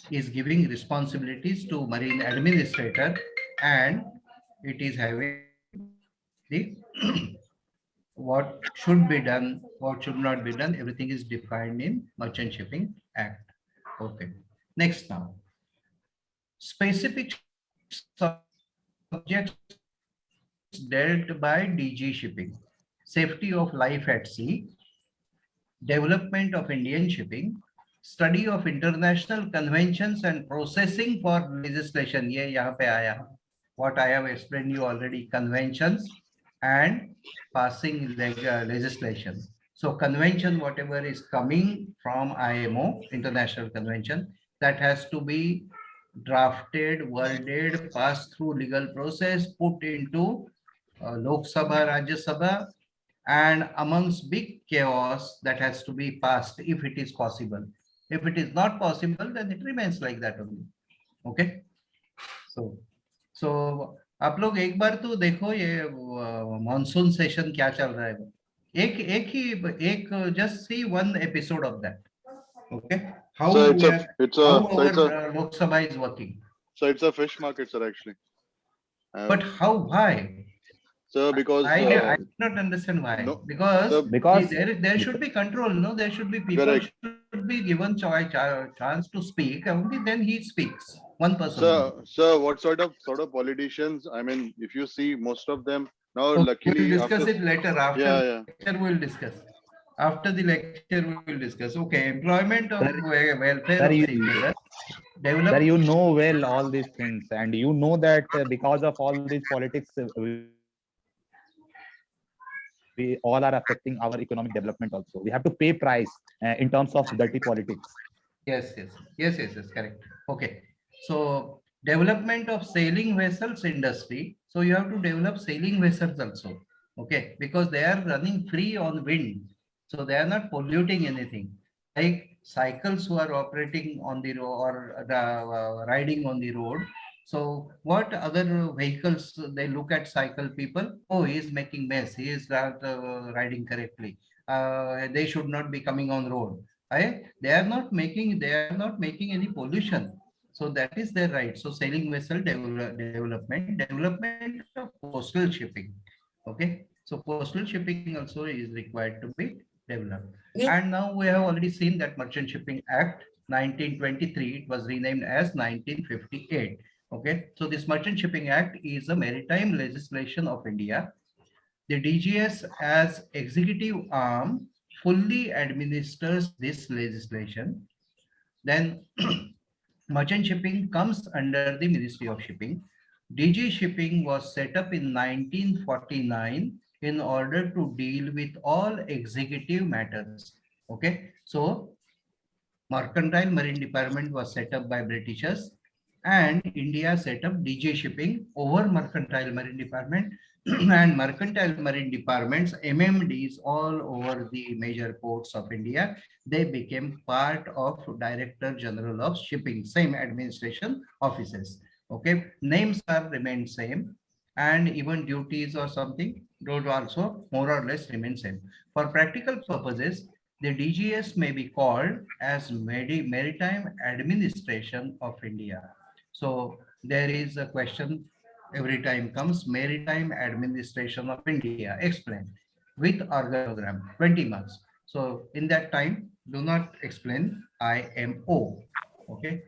is giving responsibilities to Marine Administrator, and it is having the what should be done, what should not be done, everything is defined in Merchant Shipping Act. Okay. Next now. Specific subjects dealt by DG Shipping. Safety of life at sea, development of Indian shipping, study of international conventions and processing for legislation. ये यहाँ पे आया. What I have explained you already, conventions and passing legislation. So convention, whatever is coming from IMO, International Convention, that has to be drafted, worded, passed through legal process, put into Lok Sabha, Rajya Sabha, and amongst big chaos that has to be passed if it is possible. If it is not possible, then it remains like that only. Okay. So आप लोग एक बार तो देखो ये monsoon session क्या चल रहा है. एक just see one episode of that. Okay. How So our Lok Sabha is working. So it's a fish market, sir, actually. But how? Why? Sir, because I do not understand why. no, because sir, because there should be control. No, there should be people Correct. should be given chance to speak. Only then he speaks. One person. Sir, what sort of politicians? I mean, if you see most of them now, Okay, luckily we'll discuss after, it later. After yeah, the lecture, we'll discuss. After the lecture, we will discuss. Okay, employment of welfare sir, of you- seafarers. Sir, you know well all these things, and you know that because of all these politics, we all are affecting our economic development also. We have to pay price in terms of dirty politics. Yes, correct. Okay. So development of sailing vessels industry. So you have to develop sailing vessels also. Okay, because they are running free on wind. So they are not polluting anything. Like cycles who are operating on the road or riding on the road. So what other vehicles they look at cycle people? Oh, he is making mess. He is not riding correctly. They should not be coming on road. They are not making any pollution. So that is their right. So sailing vessel development of coastal shipping. Okay. So coastal shipping also is required to be developed. And now we have already seen that Merchant Shipping Act 1923, it was renamed as 1958. Okay. So this Merchant Shipping Act is a maritime legislation of India. The DGS as executive arm fully administers this legislation. Then merchant shipping comes under the Ministry of Shipping. DG Shipping was set up in 1949 in order to deal with all executive matters. Okay, so Mercantile Marine Department was set up by Britishers, and India set up DG Shipping over Mercantile Marine Department. And Mercantile Marine Departments, MMDs all over the major ports of India, they became part of Director General of Shipping, same administration offices. Okay, names are remained same, and even duties or something, those also more or less remain same. For practical purposes, the DGS may be called as Maritime Administration of India. So there is a question every time comes, Maritime Administration of India, explain with organogram, 20 marks. So in that time, do not explain IMO. Okay.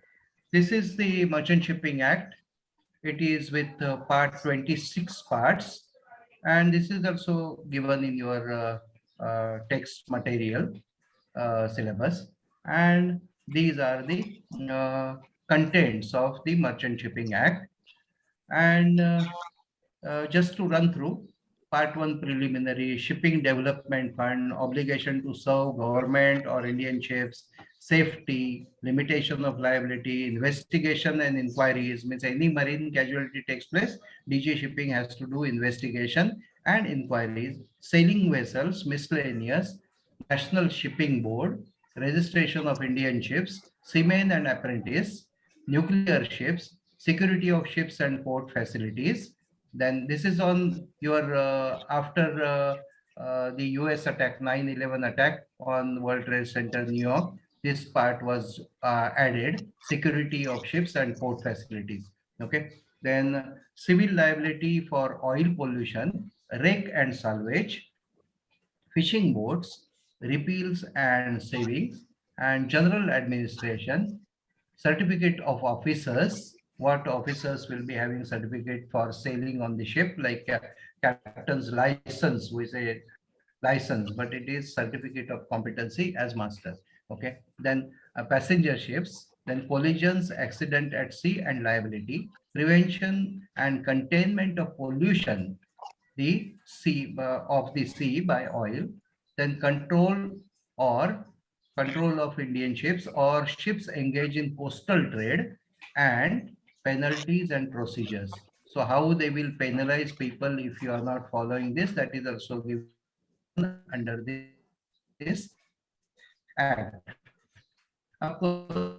This is the Merchant Shipping Act. It is with part 26 parts. And this is also given in your text material syllabus. And these are the contents of the Merchant Shipping Act. And just to run through, part 1 preliminary, shipping development fund, obligation to serve government or Indian ships, safety, limitation of liability, investigation and inquiries. Means any marine casualty takes place, DG Shipping has to do investigation and inquiries. Sailing vessels, miscellaneous, National Shipping Board, registration of Indian ships, seamen and apprentice, nuclear ships, security of ships and port facilities. Then this is on your after the US attack, 9/11 attack on World Trade Center, New York. This part was added, security of ships and port facilities. Okay. Then civil liability for oil pollution, wreck and salvage, fishing boats, repeals and savings, and general administration, certificate of officers. What officers will be having certificate for sailing on the ship, like captain's license, we say license, but it is certificate of competency as master. Okay. Then passenger ships, then collisions, accident at sea and liability, prevention and containment of pollution, the sea of the sea by oil, then or control of Indian ships or ships engaged in coastal trade, and penalties and procedures. So how they will penalize people if you are not following this, that is also given under this act. Of course,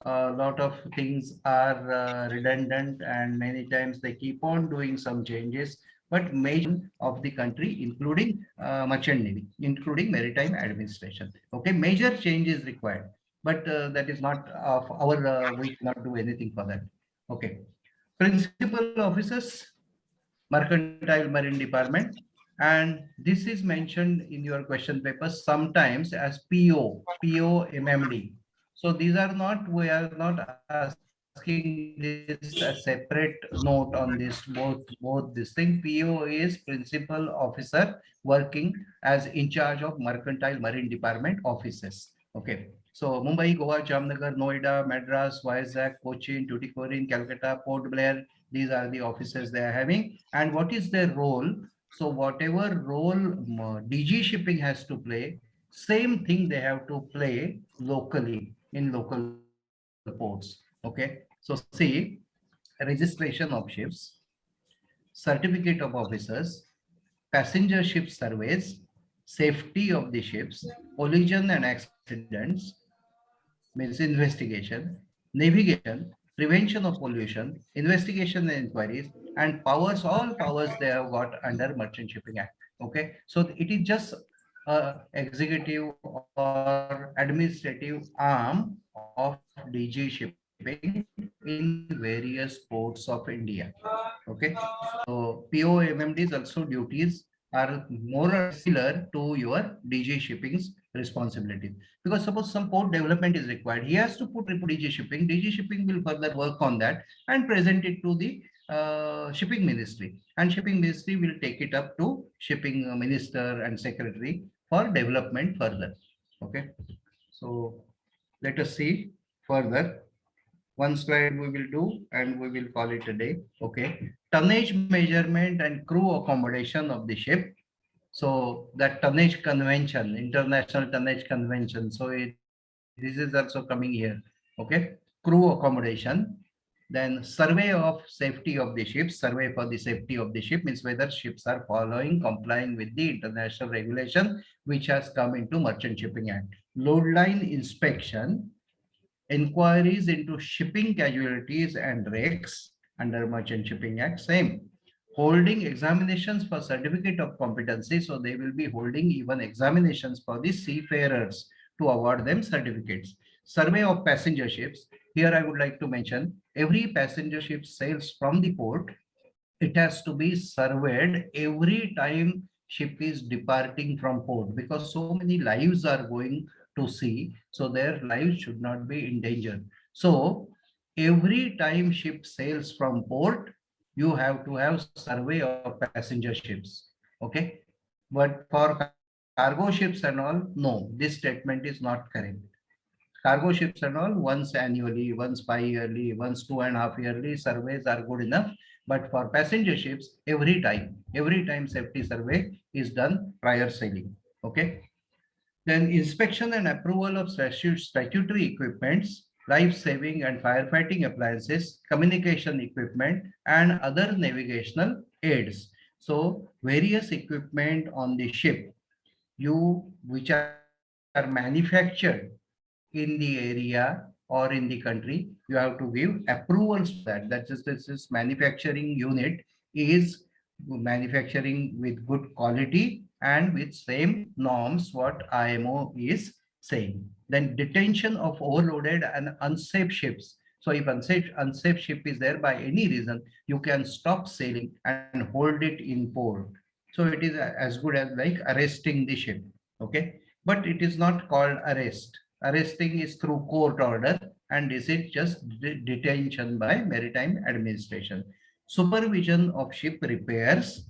a lot of things are redundant, and many times they keep on doing some changes, but major of the country, including merchant navy, including maritime administration. Okay, major change is required, but that is not of our, we cannot do anything for that. Okay, principal officers, mercantile marine department, and this is mentioned in your question paper sometimes as PO MMD. So these are not, we are not asking this a separate note on this, both this thing. PO is principal officer working as in charge of mercantile marine department offices. Okay, so Mumbai, Goa, Jamnagar, Noida, Madras, Vizag, Cochin, Tuticorin, Calcutta, Port Blair, these are the offices they are having. And what is their role? So whatever role DG shipping has to play, same thing they have to play locally in local ports. Okay, so see, registration of ships, certificate of officers, passenger ship surveys, safety of the ships, collision and accidents, means investigation, navigation, prevention of pollution, investigation and inquiries, and powers, all powers they have got under Merchant Shipping Act. Okay, so it is just executive or administrative arm of DG shipping in various ports of India. Okay, so POMMD's also duties are more or less similar to your DG shipping's responsibilities. Because suppose some port development is required, he has to put report DG shipping. DG shipping will further work on that and present it to the shipping ministry, and shipping ministry will take it up to shipping minister and secretary for development further. Okay, so let us see further. One slide we will do and we will call it a day. Okay, tonnage measurement and crew accommodation of the ship. So that tonnage convention, international tonnage convention, so this is also coming here. Okay, crew accommodation, then survey of safety of the ship. Survey for the safety of the ship means whether ships are complying with the international regulation which has come into Merchant Shipping Act. Load line inspection, inquiries into shipping casualties and wrecks under Merchant Shipping Act, same. Holding examinations for certificate of competency, so they will be holding even examinations for the seafarers to award them certificates. Survey of passenger ships, here I would like to mention, every passenger ship sails from the port, it has to be surveyed every time ship is departing from port, because so many lives are going to sea, so their lives should not be in danger. So every time ship sails from port, you have to have survey of passenger ships. Okay, but for cargo ships and all, no, this statement is not correct. Cargo ships and all, once annually, once bi-yearly, once 2.5 yearly surveys are good enough. But for passenger ships, every time safety survey is done prior sailing. Okay. Then inspection and approval of statutory equipments, life-saving and firefighting appliances, communication equipment, and other navigational aids. So various equipment on the ship, which are manufactured in the area or in the country, you have to give approvals for that. That is, this manufacturing unit is manufacturing with good quality and with same norms what IMO is saying. Then detention of overloaded and unsafe ships. So if unsafe ship is there by any reason, you can stop sailing and hold it in port. So it is as good as like arresting the ship. Okay, but it is not called arrest. Arresting is through court order, and this is just detention by maritime administration. Supervision of ship repairs,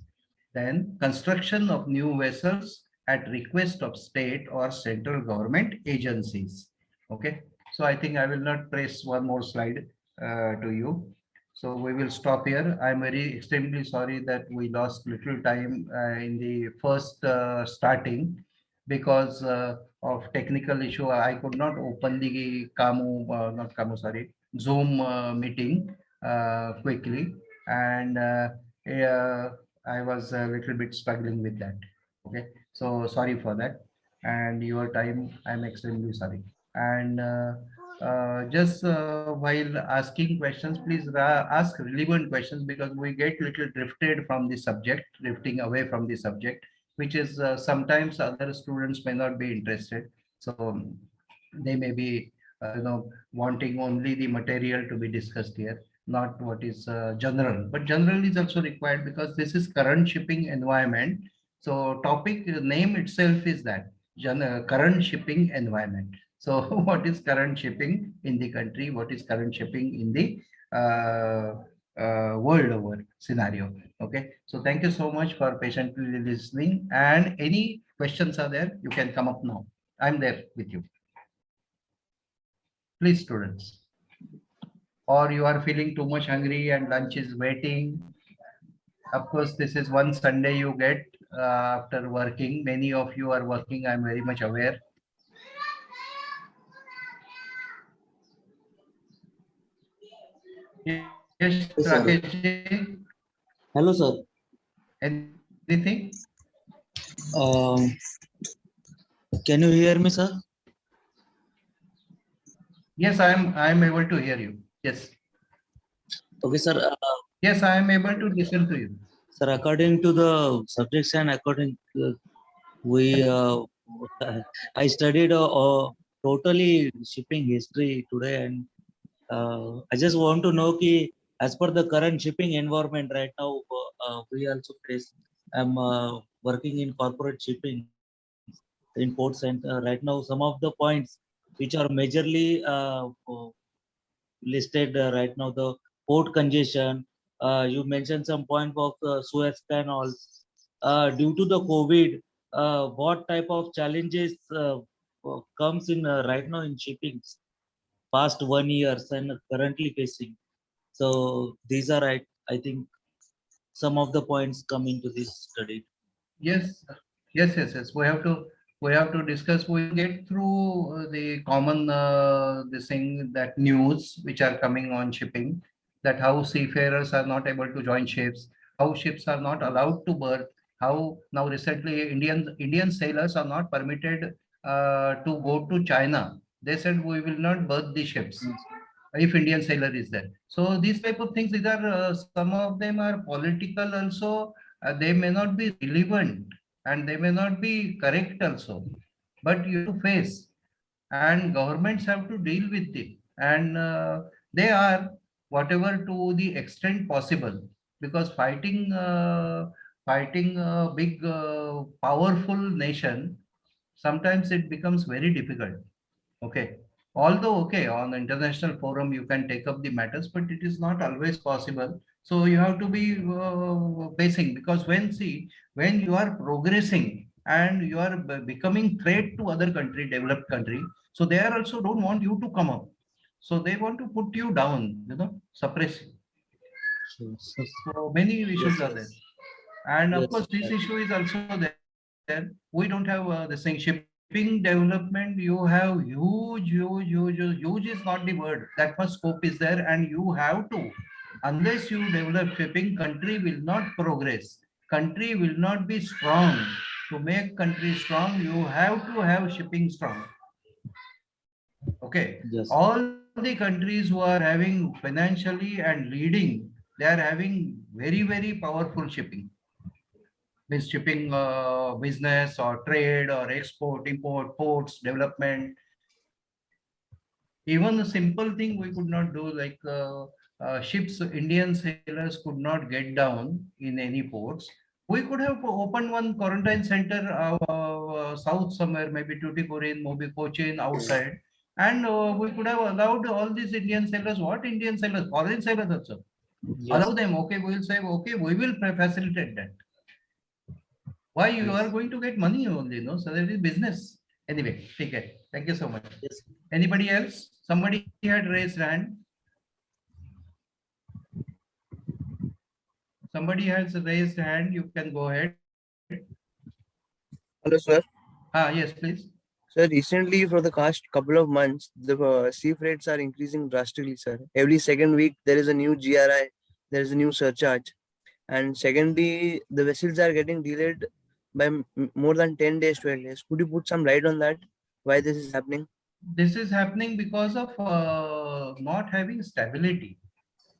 then construction of new vessels at request of state or central government agencies. Okay, so I think I will not press one more slide to you. So we will stop here. I'm very extremely sorry that we lost little time in the first starting because of technical issue. I could not open the not Kamu, sorry, Zoom meeting quickly, and I was a little bit struggling with that. Okay, so sorry for that, and your time, I'm extremely sorry. And just while asking questions, please ask relevant questions because we get little drifted from the subject, drifting away from the subject, which is sometimes other students may not be interested. So they may be, wanting only the material to be discussed here, not what is general. But general is also required because this is current shipping environment. So topic name itself is that current shipping environment. So what is current shipping in the country? What is current shipping in the world over scenario? Okay. So thank you so much for patiently listening. And any questions are there, you can come up now. I'm there with you. Please, students. Or you are feeling too much hungry and lunch is waiting. Of course, this is one Sunday you get after working. Many of you are working, I'm very much aware. Yes, Prakash. Hello, sir. Anything? Can you hear me, sir? Yes, I am able to hear you. Yes. Okay, sir. Yes, I am able to listen to you. Sir, according to the subjects and according to I studied totally shipping history today, and I just want to know ki, as per the current shipping environment right now, we also face. I'm working in corporate shipping in ports, and right now some of the points which are majorly listed right now, the port congestion. You mentioned some point of Suez Canal. Due to the COVID, what type of challenges comes in right now in shipping past 1 year and currently facing? So these are, I think, some of the points come into this study. Yes, yes. We have to discuss. We get through the common this thing, that news which are coming on shipping, that how seafarers are not able to join ships, how ships are not allowed to berth, how now recently Indian sailors are not permitted to go to China. They said we will not berth the ships if Indian sailor is there. So these type of things, these are some of them are political also. They may not be relevant and they may not be correct also, but you have to face, and governments have to deal with it, and they are, whatever to the extent possible, because fighting a big powerful nation, sometimes it becomes very difficult. Okay. Although, okay, on the international forum, you can take up the matters, but it is not always possible. So you have to be facing, because when you are progressing and you are becoming threat to other country, developed country, so they are also don't want you to come up. So they want to put you down, suppress you. So many issues are there. And of course, this issue is also there. We don't have the same shipping development. You have huge is not the word. That much scope is there, and you have to. Unless you develop shipping, country will not progress. Country will not be strong. To make country strong, you have to have shipping strong. Okay. Yes. All the countries who are having financially and leading, they are having very powerful shipping. Means shipping business or trade or export, import, ports, development. Even a simple thing we could not do, like ships, Indian sailors could not get down in any ports. We could have opened one quarantine center south somewhere, maybe Tuticorin, maybe Cochin outside. And we could have allowed all these Indian sailors, what Indian sailors, foreign sailors also. Yes. Allow them, okay, we will say, okay, we will facilitate that. Why? You are going to get money only, no? So that is business. Anyway, take care. Thank you so much. Yes. Anybody else? Somebody had raised hand. Somebody has raised hand. You can go ahead. Hello, sir. Yes, please. Sir, recently for the past couple of months, the sea freights are increasing drastically, sir. Every second week, there is a new GRI, there is a new surcharge. And secondly, the vessels are getting delayed by more than 10 days, 12 days. Could you put some light on that? Why this is happening? This is happening because of not having stability.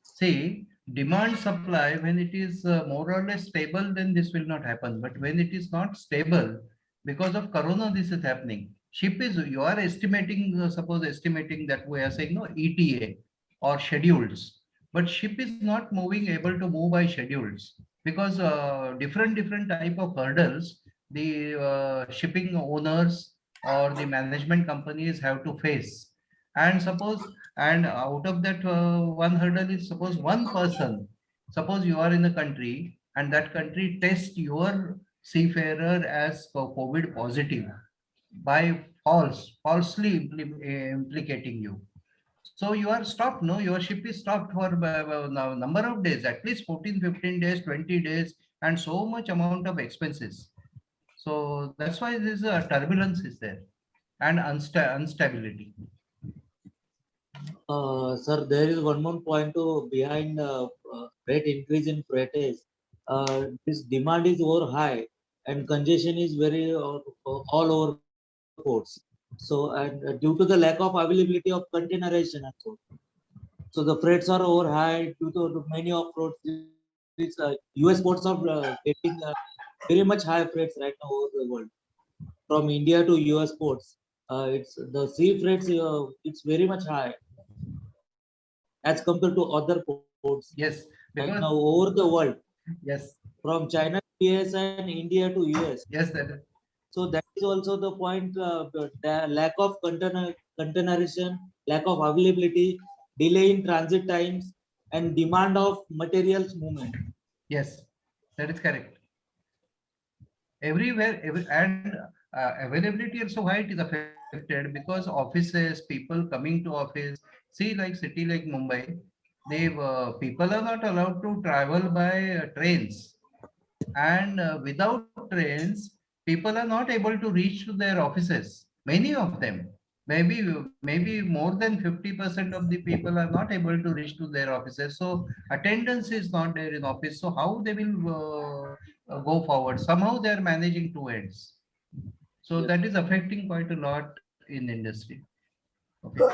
See, demand supply, when it is more or less stable, then this will not happen. But when it is not stable, because of corona, this is happening. Ship is, you are estimating, suppose estimating that we are saying no ETA or schedules, but ship is not moving, able to move by schedules because different type of hurdles the shipping owners or the management companies have to face. And suppose, and out of that one hurdle is, suppose one person, suppose you are in a country and that country tests your seafarer as COVID positive by falsely implicating you. So you are stopped, no, your ship is stopped for now number of days, at least 14, 15 days, 20 days, and so much amount of expenses. So that's why this turbulence is there and instability. Sir, there is one more point to behind rate increase in freightage. This demand is over high and congestion is very all over ports. So, and due to the lack of availability of containerization at port. So the freights are over high due to many of ports. US ports are getting very much high freights right now over the world. From India to US ports, it's the sea freights. It's very much high as compared to other ports. Yes, right because now over the world. Yes. From China to US and India to US. Yes, that is. So that is also the point. The lack of containerization, lack of availability, delay in transit times, and demand of materials movement. Yes, that is correct. Everywhere, and availability also why it is affected because offices, people coming to office. See, like city like Mumbai, they people are not allowed to travel by trains, and without trains, people are not able to reach to their offices. Many of them, maybe more than 50% of the people are not able to reach to their offices. So attendance is not there in office. So how they will go forward? Somehow they are managing two ends. So that is affecting quite a lot in industry. Okay.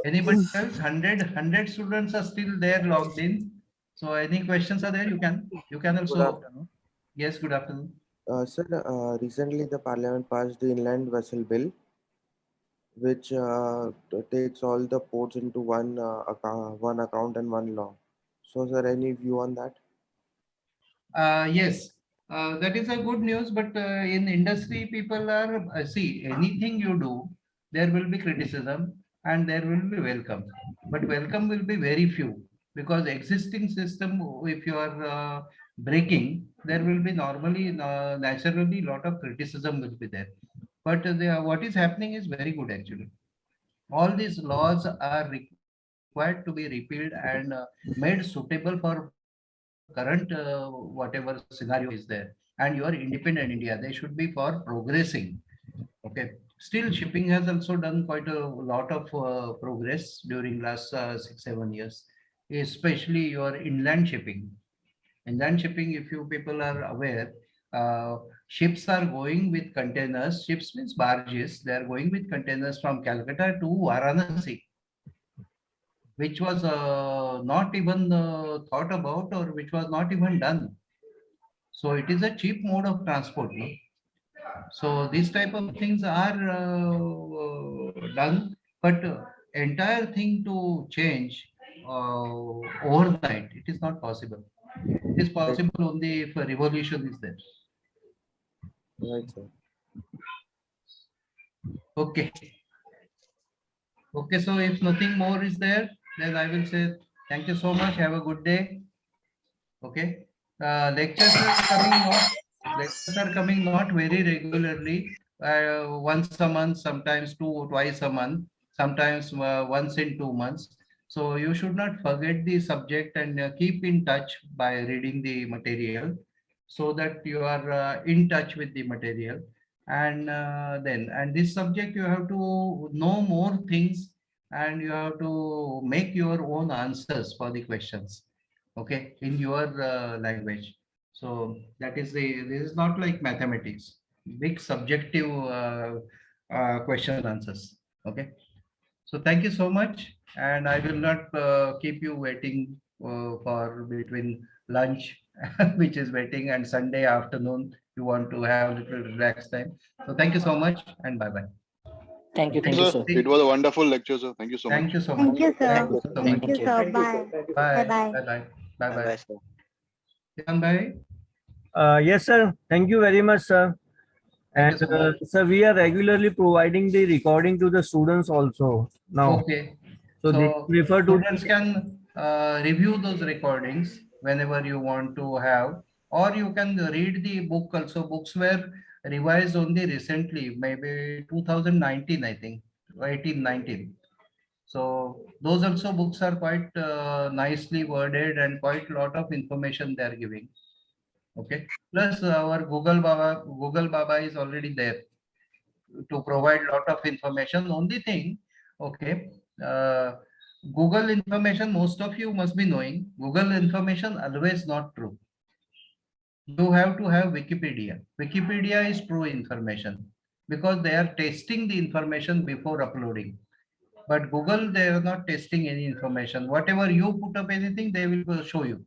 Anybody else? 100 students are still there logged in. So any questions are there? You can also. Good afternoon. Yes, good afternoon. Sir, recently the Parliament passed the Inland Vessel Bill, which takes all the ports into one account and one law. So, sir, any view on that? Yes, that is a good news. But in industry, people are see anything you do, there will be criticism and there will be welcome. But welcome will be very few because existing system, if you are breaking, there will be normally naturally lot of criticism will be there. But what is happening is very good actually. All these laws are required to be repealed and made suitable for current whatever scenario is there. And you are independent India, they should be for progressing. Okay. Still, shipping has also done quite a lot of progress during last 6-7 years, especially your inland shipping. Inland shipping, if you people are aware, ships are going with containers. Ships means barges. They are going with containers from Calcutta to Varanasi, which was not even thought about or which was not even done. So it is a cheap mode of transport. No? So these type of things are done, but entire thing to change overnight, it is not possible. It is possible only if a revolution is there. Right, sir. Okay. Okay, so if nothing more is there, then I will say thank you so much. Have a good day. Okay. Lectures are coming not very regularly. once a month, sometimes twice a month, sometimes once in 2 months. So you should not forget the subject and keep in touch by reading the material so that you are in touch with the material. And and this subject you have to know more things and you have to make your own answers for the questions, okay, in your language. So that is this is not like mathematics, big subjective question answers, okay. So thank you so much, and I will not keep you waiting for between lunch, which is waiting, and Sunday afternoon you want to have a little relaxed time. So thank you so much, and bye bye. Thank you. Thank you, sir. It was a wonderful lecture, sir. Thank you so much. Thank you so much. Thank you, sir. Thank you. So Thank much. you, sir. Bye. Bye. Bye-bye. Bye bye. Bye Bye bye. bye, sir. Yan bhai. Yes, sir. Thank you very much, sir. Thank And you so much. sir, we are regularly providing the recording to the students also now. Okay. So they refer to students can review those recordings whenever you want to have, or you can read the book also. Books were revised only recently, maybe 2019, I think, 18-19. So those also books are quite nicely worded and quite a lot of information they are giving. Okay. Plus our Google Baba is already there to provide lot of information. Only thing, okay, Google information, most of you must be knowing, Google information always not true. You have to have Wikipedia. Wikipedia is true information because they are testing the information before uploading. But Google, they are not testing any information. Whatever you put up anything, they will show you.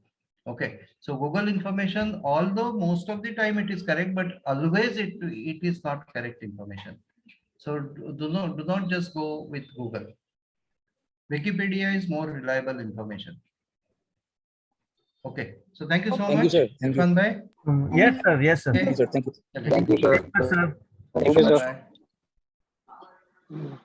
Okay. So Google information, although most of the time it is correct, but always it is not correct information. So do not just go with Google. Wikipedia is more reliable information. Okay. So thank you so much. sir. Thank you. Irfan bhai. Yes, sir. Yes, sir. Okay. Thank you. Thank you, sir. Yes, sir. Thank you, sir. Bye.